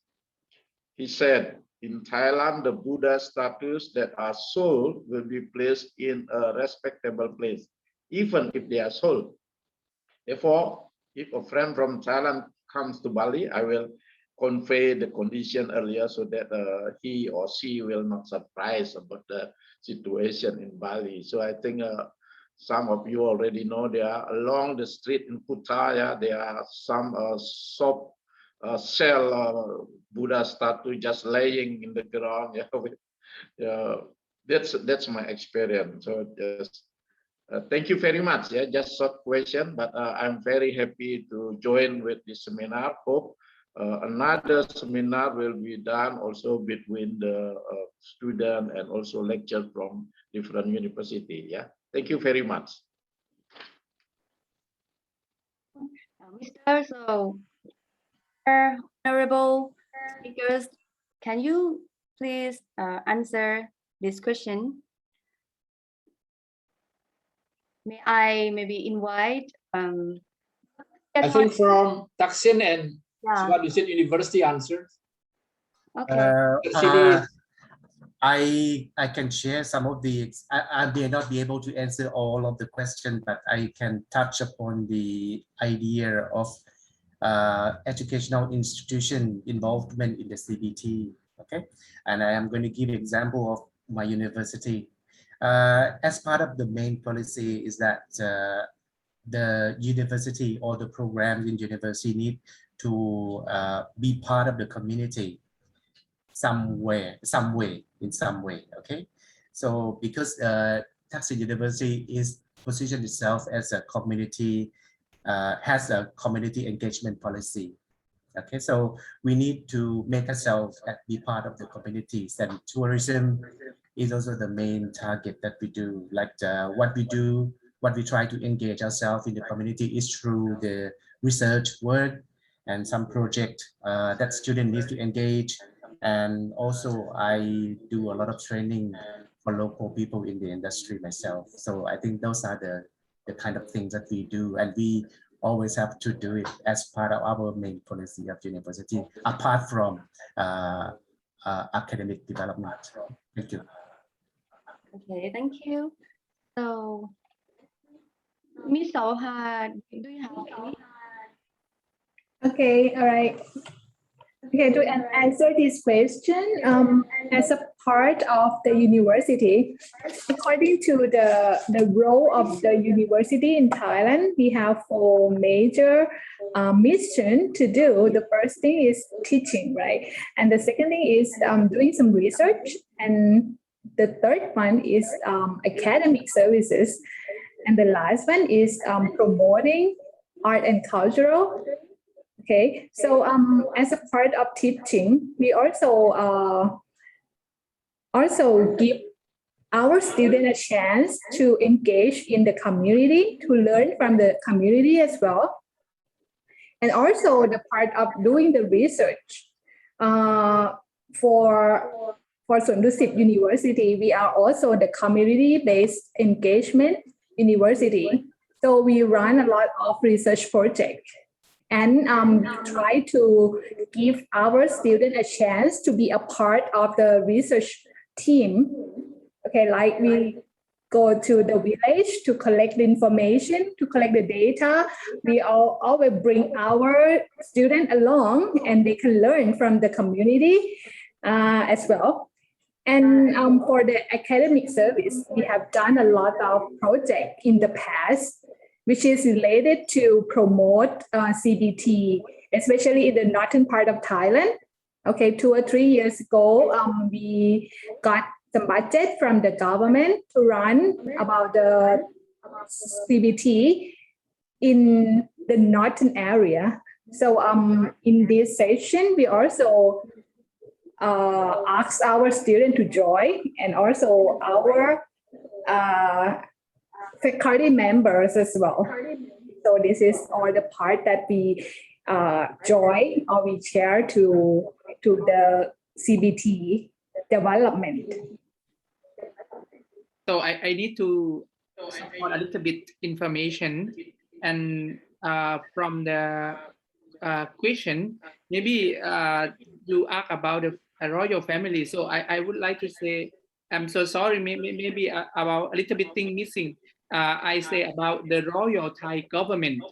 He said, in Thailand, the Buddha statues that are sold will be placed in a respectable place, even if they are sold. Therefore, if a friend from Thailand comes to Bali, I will convey the condition earlier so that he or she will not surprise about the situation in Bali. So I think some of you already know there are along the street in Kuta, yeah, there are some shop sell Buddha statue just laying in the ground. Yeah, that's my experience. So just thank you very much. Yeah, just short question, but I'm very happy to join with this seminar. Hope another seminar will be done also between the student and also lecture from different university. Yeah, thank you very much. Mr. So, honorable speakers, can you please answer this question? May I maybe invite? I think from Thaksin and Dusit University answered. Okay. I can share some of the, I may not be able to answer all of the questions, but I can touch upon the idea of educational institution involvement in the CBT. Okay, and I am going to give an example of my university. As part of the main policy is that the university or the programs in university need to be part of the community in some way, okay? So because Thaksin University is positioned itself as a community, has a community engagement policy. Okay, so we need to make ourselves be part of the communities, and tourism is also the main target that we do. Like what we try to engage ourselves in the community is through the research work and some project that students need to engage. And also I do a lot of training for local people in the industry myself. So I think those are the kind of things that we do, and we always have to do it as part of our main policy of university, apart from academic development. Thank you. Okay, thank you. So, Miss Soha, do you have any? Okay, all right. Okay, to answer this question, as a part of the university, according to the role of the university in Thailand, we have 4 major mission to do. The first thing is teaching, right? And the second thing is doing some research. And the third one is academic services. And the last one is promoting art and cultural. Okay, so as a part of teaching, we also give our students a chance to engage in the community, to learn from the community as well. And also the part of doing the research. For Dusit University, we are also the community-based engagement university. So we run a lot of research projects. And we try to give our students a chance to be a part of the research team. Okay, like we go to the village to collect the information, to collect the data. We always bring our students along, and they can learn from the community as well. And for the academic service, we have done a lot of projects in the past, which is related to promote CBT, especially in the northern part of Thailand. Okay, 2 or 3 years ago, we got some budget from the government to run about the CBT in the northern area. So in this session, we also asked our students to join, and also our faculty members as well. So this is all the part that we join or we share to the CBT development. So I need to support a little bit information, and from the question, maybe you ask about the royal family. So I would like to say, I'm so sorry, maybe about a little bit thing missing. I say about the royal Thai government.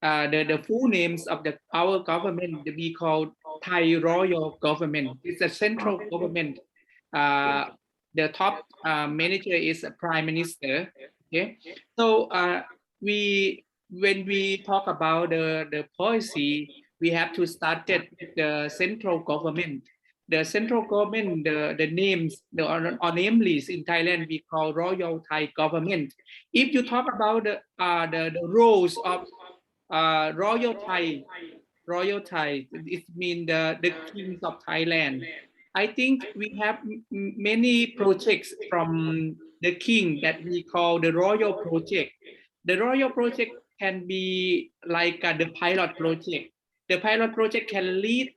The full names of our government, we call Thai royal government. It's a central government. The top manager is a prime minister. Okay, so when we talk about the policy, we have to start at the central government. The central government, the names, or name list in Thailand, we call royal Thai government. If you talk about the roles of royal Thai, it means the kings of Thailand. I think we have many projects from the king that we call the royal project. The royal project can be like the pilot project. The pilot project can lead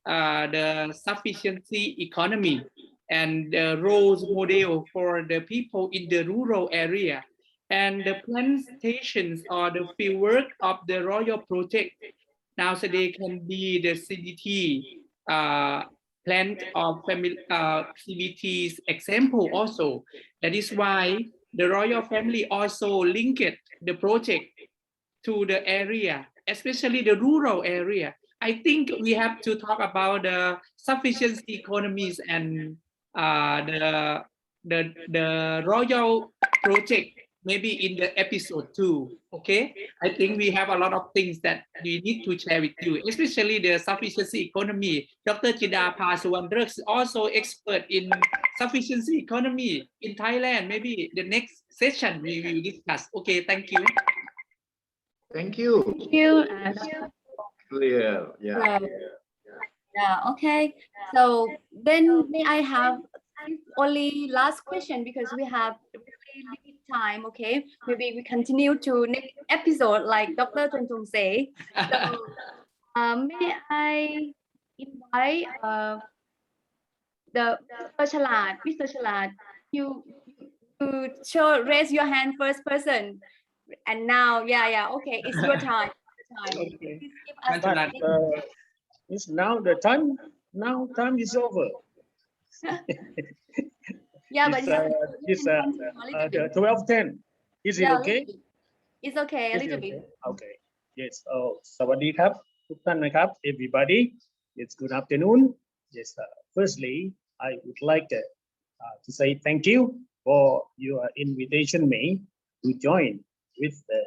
the sufficiency economy and the role model for the people in the rural area. And the plantations or the field work of the royal project nowadays can be the CBT plant of family CBT's example also. That is why the royal family also linked the project to the area, especially the rural area. I think we have to talk about the sufficiency economies and the royal project maybe in the episode 2. Okay, I think we have a lot of things that we need to share with you, especially the sufficiency economy. Dr. Chidapha Suan is also expert in sufficiency economy in Thailand. Maybe the next session we will discuss. Okay, thank you. Thank you. Thank you. Clear. Yeah. Yeah, okay. So then may I have only last question because we have very limited time, okay? Maybe we continue to next episode like Dr. Chun say. So may I invite the Mr. Chalat, you raise your hand first person. And now, yeah, okay, it's your time. Okay. Please give us But it's now the time. Now time is over. Yeah, but it's the 12:10. Is it okay? It's okay, a Is it little okay? bit. Okay. Yes. Oh, สวัสดีครับทุกท่านนะครับ everybody. It's good afternoon. Yes. Firstly, I would like to say thank you for your invitation me to join with the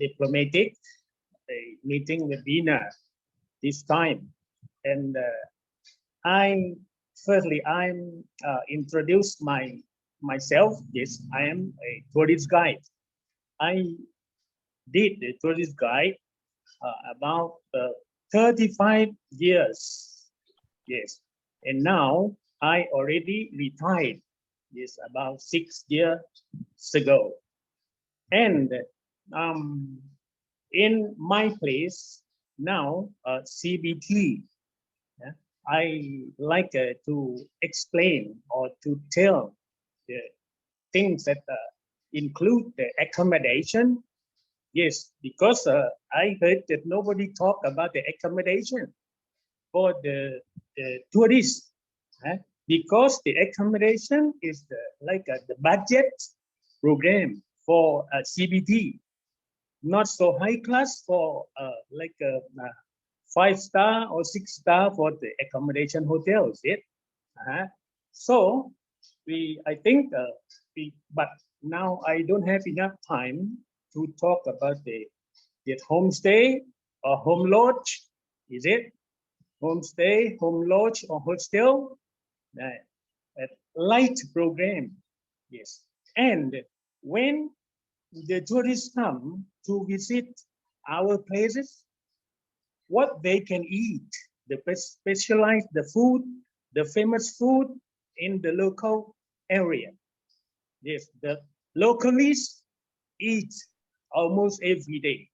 diplomatic meeting webinar this time. And I'm introduce myself. Yes, I am a tourist guide. I did the tourist guide about 35 years. Yes, and now I already retired. Yes, about 6 years ago. And in my place now, CBT. I like to explain or to tell the things that include the accommodation. Yes, because I heard that nobody talk about the accommodation for the tourists. Because the accommodation is like the budget program for CBT, not so high class for like 5-star or 6-star for the accommodation hotels. So I think but now I don't have enough time to talk about the homestay or home lodge. Is it homestay, home lodge, or hostel? A light program. Yes, and when the tourists come to visit our places, what they can eat, the specialized the food, the famous food in the local area. Yes, the localists eat almost every day.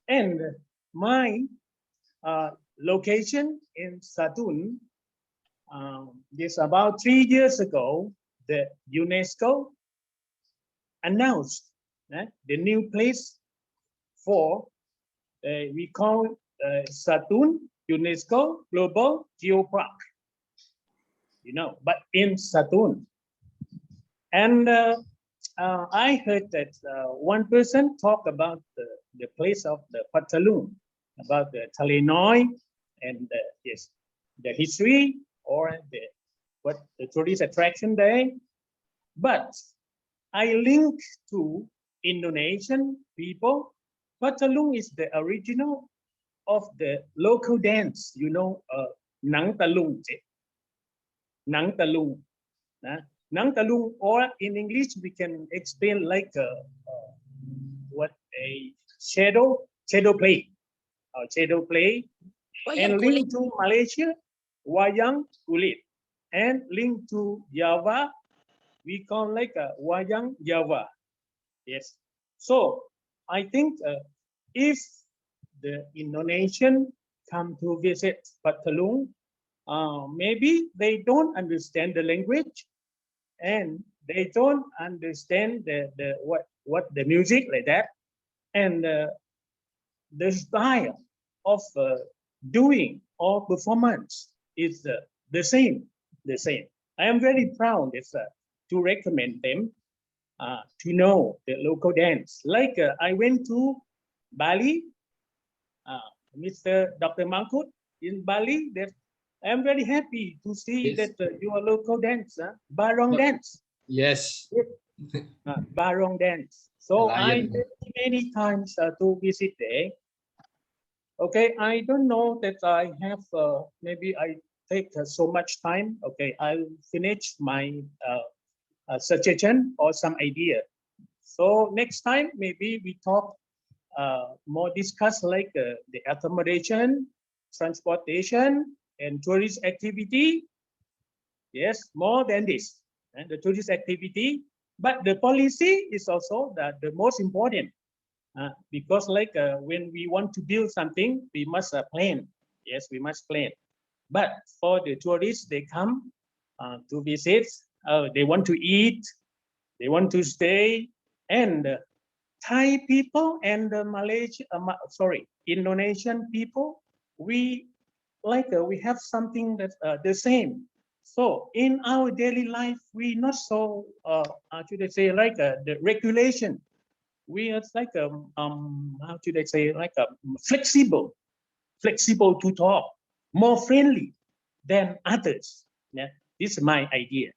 And my location in Satun, this about 3 years ago, the UNESCO announced the new place for we call Satun UNESCO Global Geopark. But in Satun. And I heard that one person talk about the place of the Patalung, about the Talenoi and yes, the history or what the tourist attraction there. But I link to Indonesian people. Patalung is the original of the local dance, Nang Talung. Nang Talung. Nang Talung, or in English, we can explain like what a shadow play. Shadow play. And link to Malaysia, Wayang Kulit. And link to Java, we call like a Wayang Java. Yes. So I think if the Indonesian come to visit Patalung, maybe they don't understand the language and they don't understand what the music like that, and the style of doing or performance is the same. I am very proud to recommend them to know the local dance. Like I went to Bali, Mr. Dr. Mangkut in Bali, that I'm very happy to see Yes. that your local dance, barong dance. Yes. Barong dance. So I Lion. many times to visit there. Okay, I don't know that I have, maybe I take so much time. Okay, I'll finish my suggestion or some idea. So next time, maybe we talk more discuss like the accommodation, transportation, and tourist activity. Yes, more than this, and the tourist activity. But the policy is also the most important. Because like when we want to build something, we must plan. Yes, we must plan. But for the tourists, they come to visit. They want to eat. They want to stay. And Thai people and Indonesian people, we have something that the same. So in our daily life, we not so how should I say like the regulation. We are like how should I say like flexible to talk, more friendly than others. Yeah, this is my idea.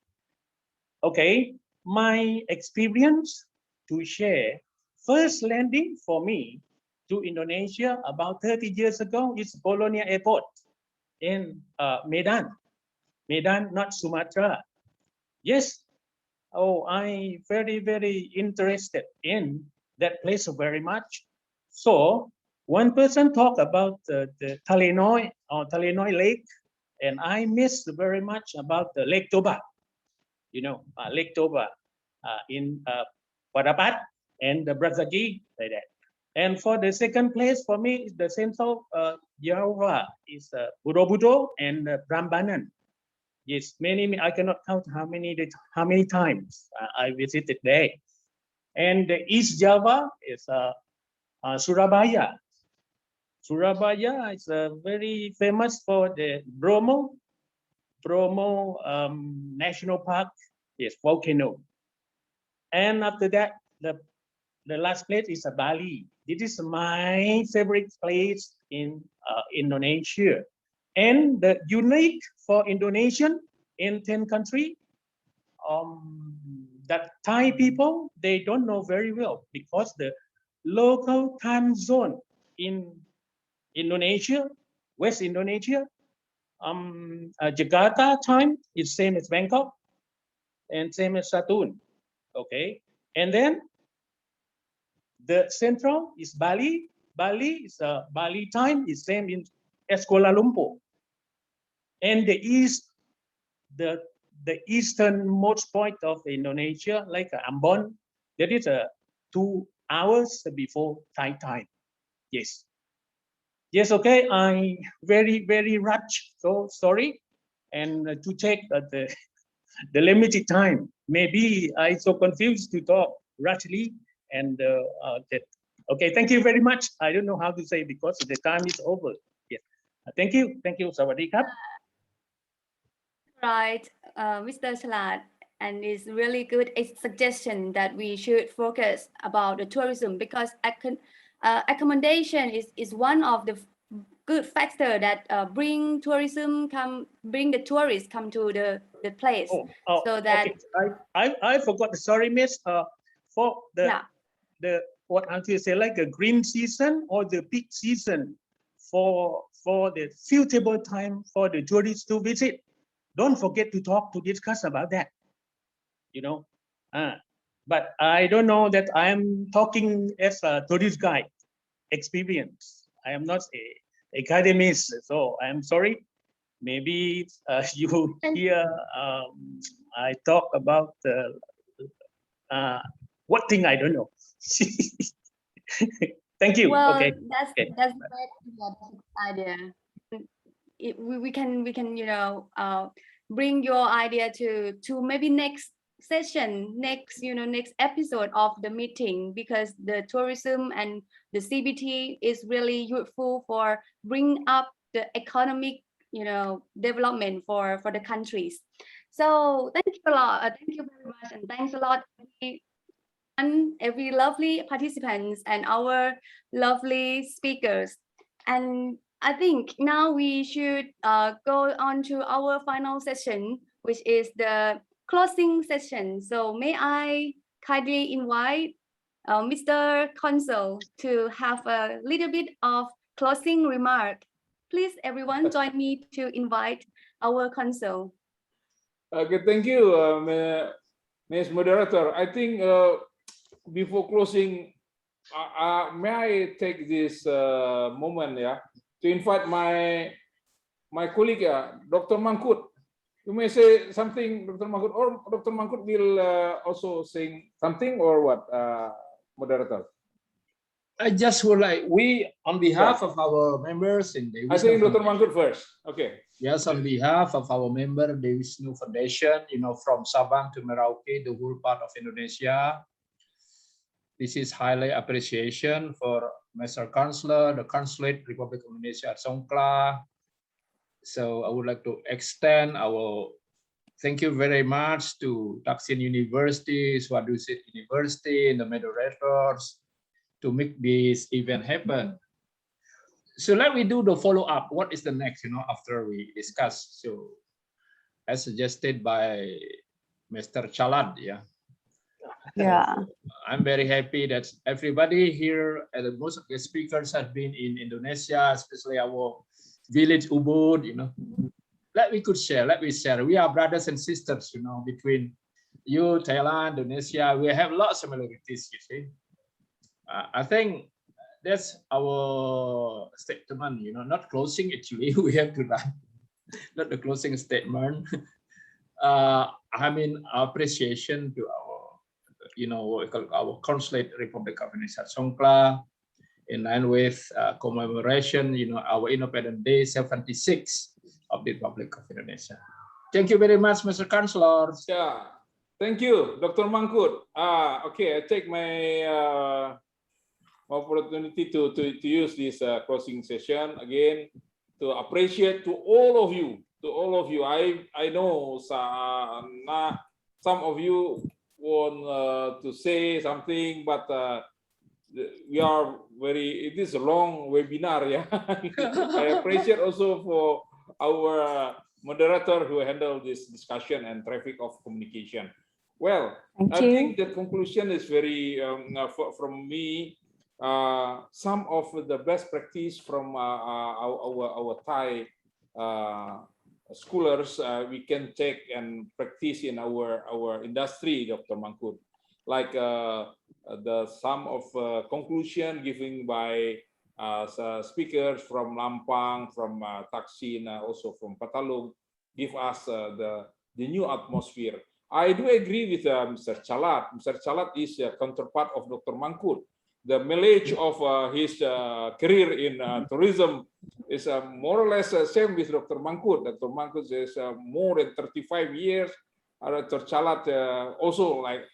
Okay, my experience to share. First landing for me to Indonesia about 30 years ago is Bologna Airport in Medan, not Sumatra. Yes. Oh, I very interested in that place very much. So one person talked about the Talenoi or Talenoi Lake, and I missed very much about the Lake Toba. You know, Lake Toba in Wadapat and the Brazagi, like that. And for the second place for me is the Central Java is Borobudur and Prambanan. Yes, many. I cannot count how many times I visited there. And the East Java is Surabaya. Surabaya is very famous for the Bromo National Park. Yes, volcano. And after that, the last place is Bali. This is my favorite place in Indonesia. And the unique for Indonesian in 10 countries, that Thai people, they don't know very well because the local time zone in Indonesia, West Indonesia, Jakarta time is same as Bangkok and same as Satun. Okay, and then the central is Bali. Bali is Bali time is same in Kuala Lumpur. And the east, the easternmost point of Indonesia, like Ambon, that is 2 hours before Thai time. Yes. Yes, okay, I very rushed, so sorry. And to take the limited time, maybe I so confused to talk rashly and that. Okay, thank you very much. I don't know how to say because the time is over. Yes. Thank you. Sawadee krap. Right, Mr. Salat, and it's really good suggestion that we should focus about the tourism because accommodation is one of the good factor that bring the tourists come to the place. So that okay. I forgot. Sorry, miss. For the what how to say like a green season or the peak season for the suitable time for the tourists to visit. Don't forget to discuss about that. You know, but I don't know that I am talking as a tourist guide experience. I am not a academist, so I am sorry. Maybe you hear I talk about what thing I don't know. Thank you. Well, okay. that's great idea. We can bring your idea to maybe next session, next episode of the meeting, because the tourism and the CBT is really useful for bring up the economic development for the countries. So thank you a lot. Thank you very much, and thanks a lot every lovely participants and our lovely speakers. And I think now we should go on to our final session, which is the closing session. So may I kindly invite Mr. Consul to have a little bit of closing remark. Please, everyone, join me to invite our Consul. Okay, thank you, Ms. Moderator. I think before closing, may I take this moment, to invite my colleague, Dr. Mangkut. You may say something, Dr. Mangkut, or Dr. Mangkut will also say something, or what, Moderator? I just would like, on behalf of our members in the I think Dr. Mangkut first. Okay. Yes, on behalf of our member, Dewisnu Foundation, from Sabang to Merauke, the whole part of Indonesia. This is highly appreciation for Mr. Counselor, the Consulate Republic of Indonesia at Songkhla. So I would like to extend our thank you very much to Thaksin University, Suan Dusit University, and the moderators to make this event happen. So let me do the follow-up. What is the next, after we discuss? So as suggested by Mr. Chalad, Yeah. I'm very happy that everybody here, and most of the speakers have been in Indonesia, especially our village Ubud, Let me share. We are brothers and sisters, between you, Thailand, Indonesia. We have lots of similarities, you see. I think that's our statement, not closing actually. We have to write, not the closing statement. I mean, appreciation to our, our Consulate Republic of Indonesia at Songkhla, in line with commemoration, our Independence Day 76 of the Republic of Indonesia. Thank you very much, Mr. Counselor. Yeah, thank you, Dr. Mangkut. Okay, I take my opportunity to use this closing session again to appreciate to all of you. I know some of you want to say something, but we are it is a long webinar, I appreciate also for our moderator who handled this discussion and traffic of communication. Well, I think the conclusion is very, from me, some of the best practice from our Thai scholars we can take and practice in our industry, Dr. Mangkut. Like some of conclusion given by speakers from Lampang, from Thaksin, also from Patalung, give us the new atmosphere. I do agree with Mr. Chalat. Mr. Chalat is a counterpart of Dr. Mangkut. The mileage of his career in tourism is more or less same with Dr. Mangkut. Dr. Mangkut is more than 35 years. Dr. Chalat also like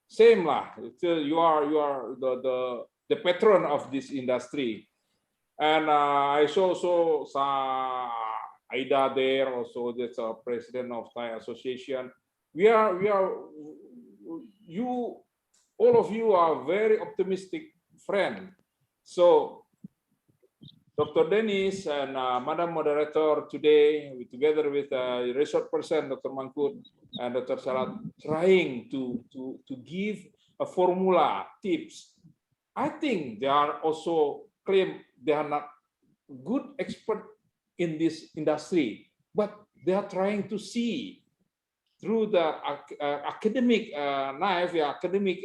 same lah. You are the patron of this industry, and I saw Aida there also. That's a president of Thai Association. All of you are very optimistic friend. So Dr. Dennis and Madam Moderator today, together with resource person, Dr. Mangkut and Dr. Salat, trying to give a formula, tips. I think they are also claim they are not good expert in this industry, but they are trying to see through the academic knife, academic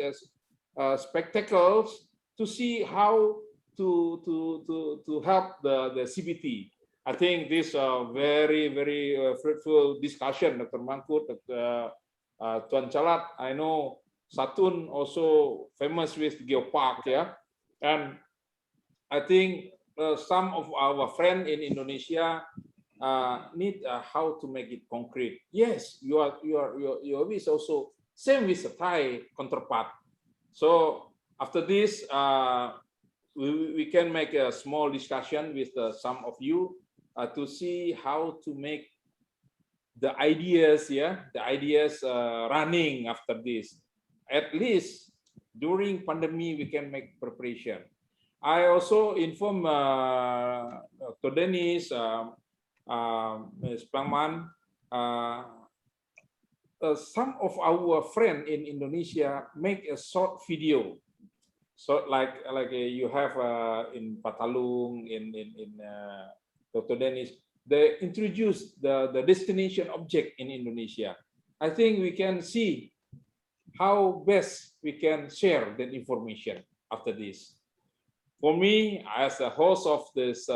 spectacles to see how to help the CBT. I think this very fruitful discussion, Dr. Mangkut, Tuan Chalat. I know Satun also famous with Geopark, and I think some of our friends in Indonesia need how to make it concrete. Yes, your is also same with the Thai counterpart. So after this, we can make a small discussion with some of you to see how to make the ideas, running after this. At least during pandemic, we can make preparation. I also inform Dr. Dennis, Ms. Plangman, some of our friends in Indonesia make a short video. So like you have in Patalung, in Dr. Dennis, they introduce the destination object in Indonesia. I think we can see how best we can share that information after this. For me, as a host of this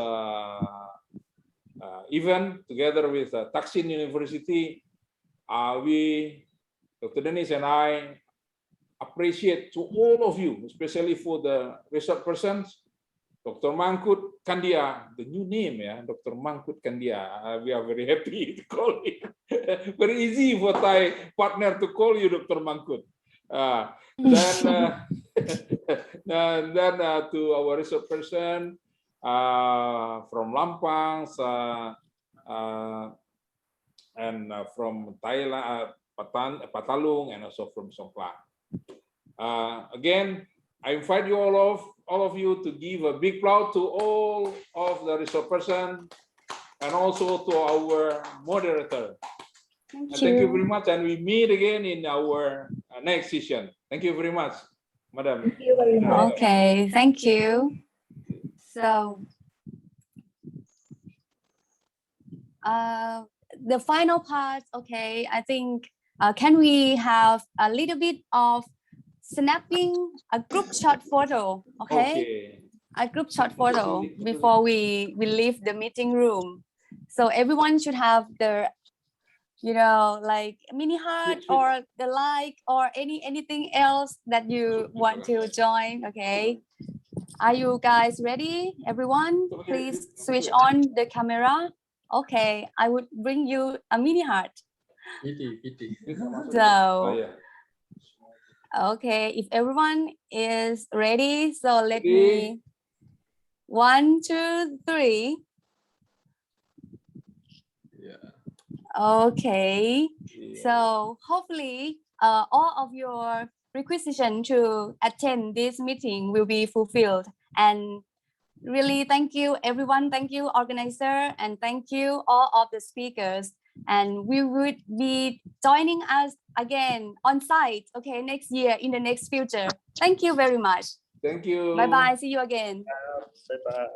event, together with Thaksin University, Dr. Dennis and I appreciate to all of you, especially for the research persons, Dr. Mangkut Kandia, the new name, yeah, Dr. Mangkut Kandia. We are very happy to call him. Very easy for Thai partner to call you Dr. Mangkut. Then to our research person from Lampang and from Thailand, Patalung, and also from Songkhla. Again, I invite you all of you to give a big applause to all of the research person and also to our moderator. Thank you very much, and we meet again in our next session. Thank you very much, Madam. Thank you very much. Okay, thank you. So the final part, okay, I think can we have a little bit of snapping a group shot photo, okay? A group shot photo before we leave the meeting room. So everyone should have the, you know, like mini heart or the like or anything else that you want to join, okay? Are you guys ready? Everyone, please switch on the camera. Okay, I would bring you a mini heart. So, okay, if everyone is ready, so let me 1, 2, 3. Okay, so hopefully all of your requisition to attend this meeting will be fulfilled. And really thank you everyone, thank you organizer, and thank you all of the speakers. And we would be joining us again on site, okay, next year in the next future. Thank you very much. Thank you. Bye-bye, see you again. Bye-bye.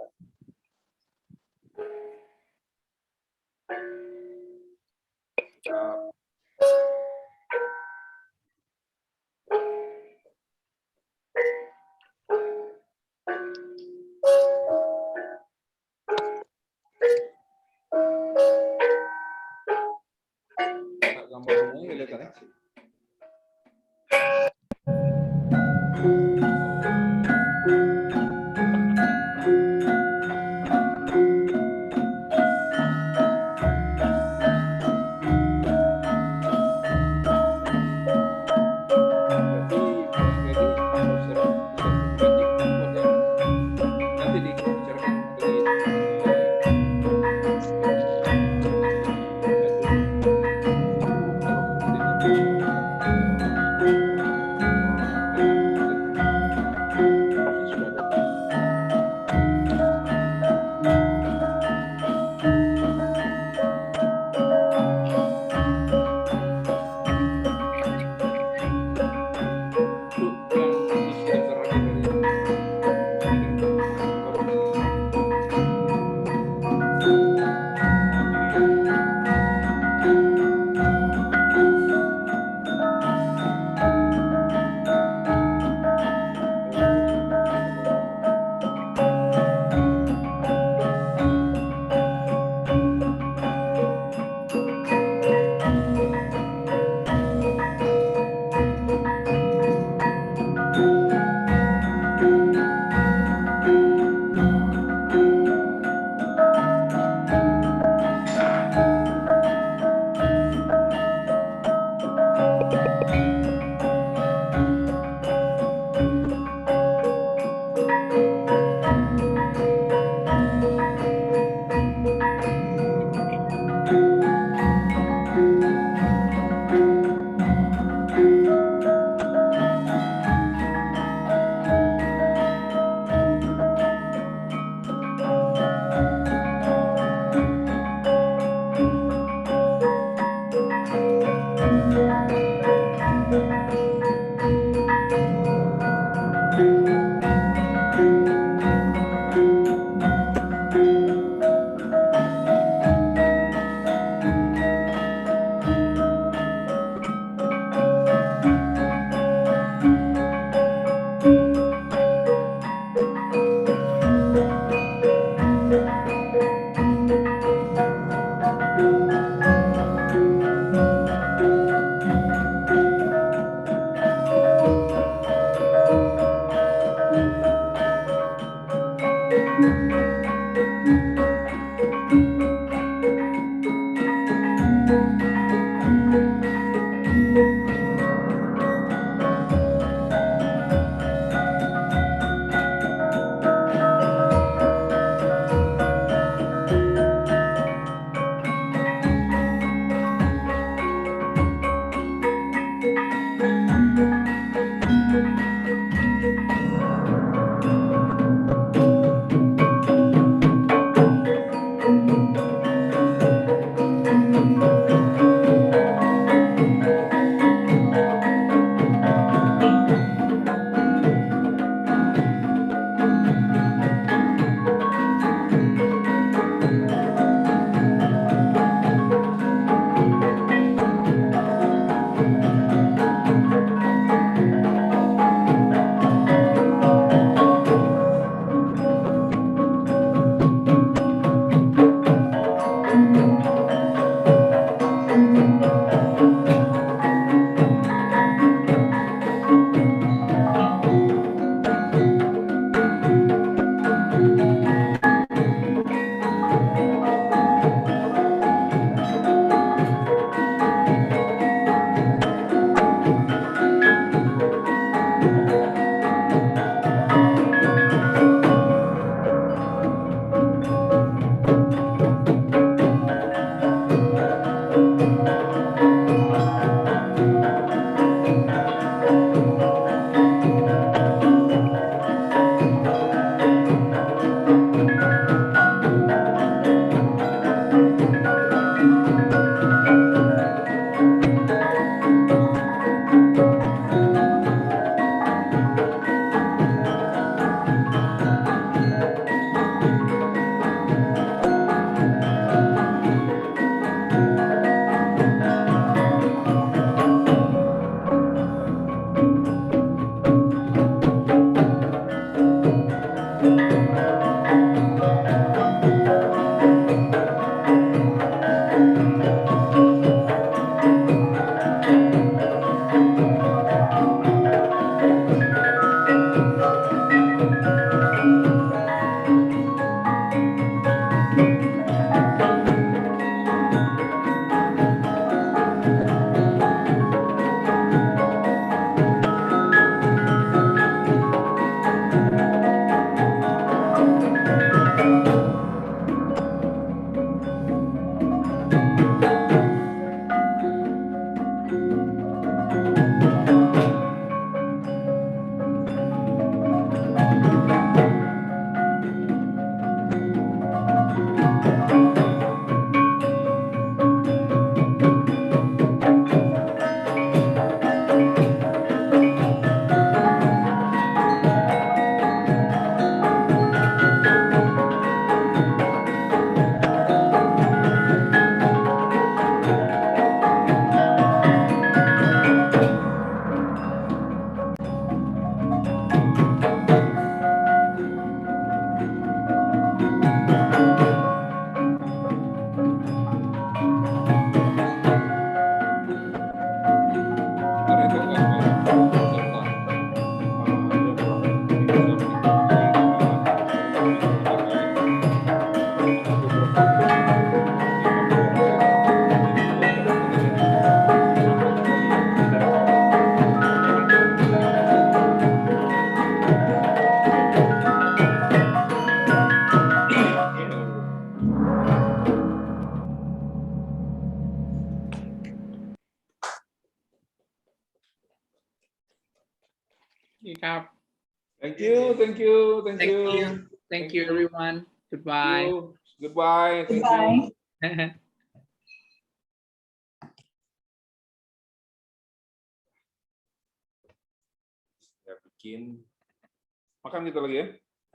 Thank you, thank you, thank you. Thank you, everyone. Goodbye. Goodbye. Thank you. Ya, bikin. Makan kita lagi ya.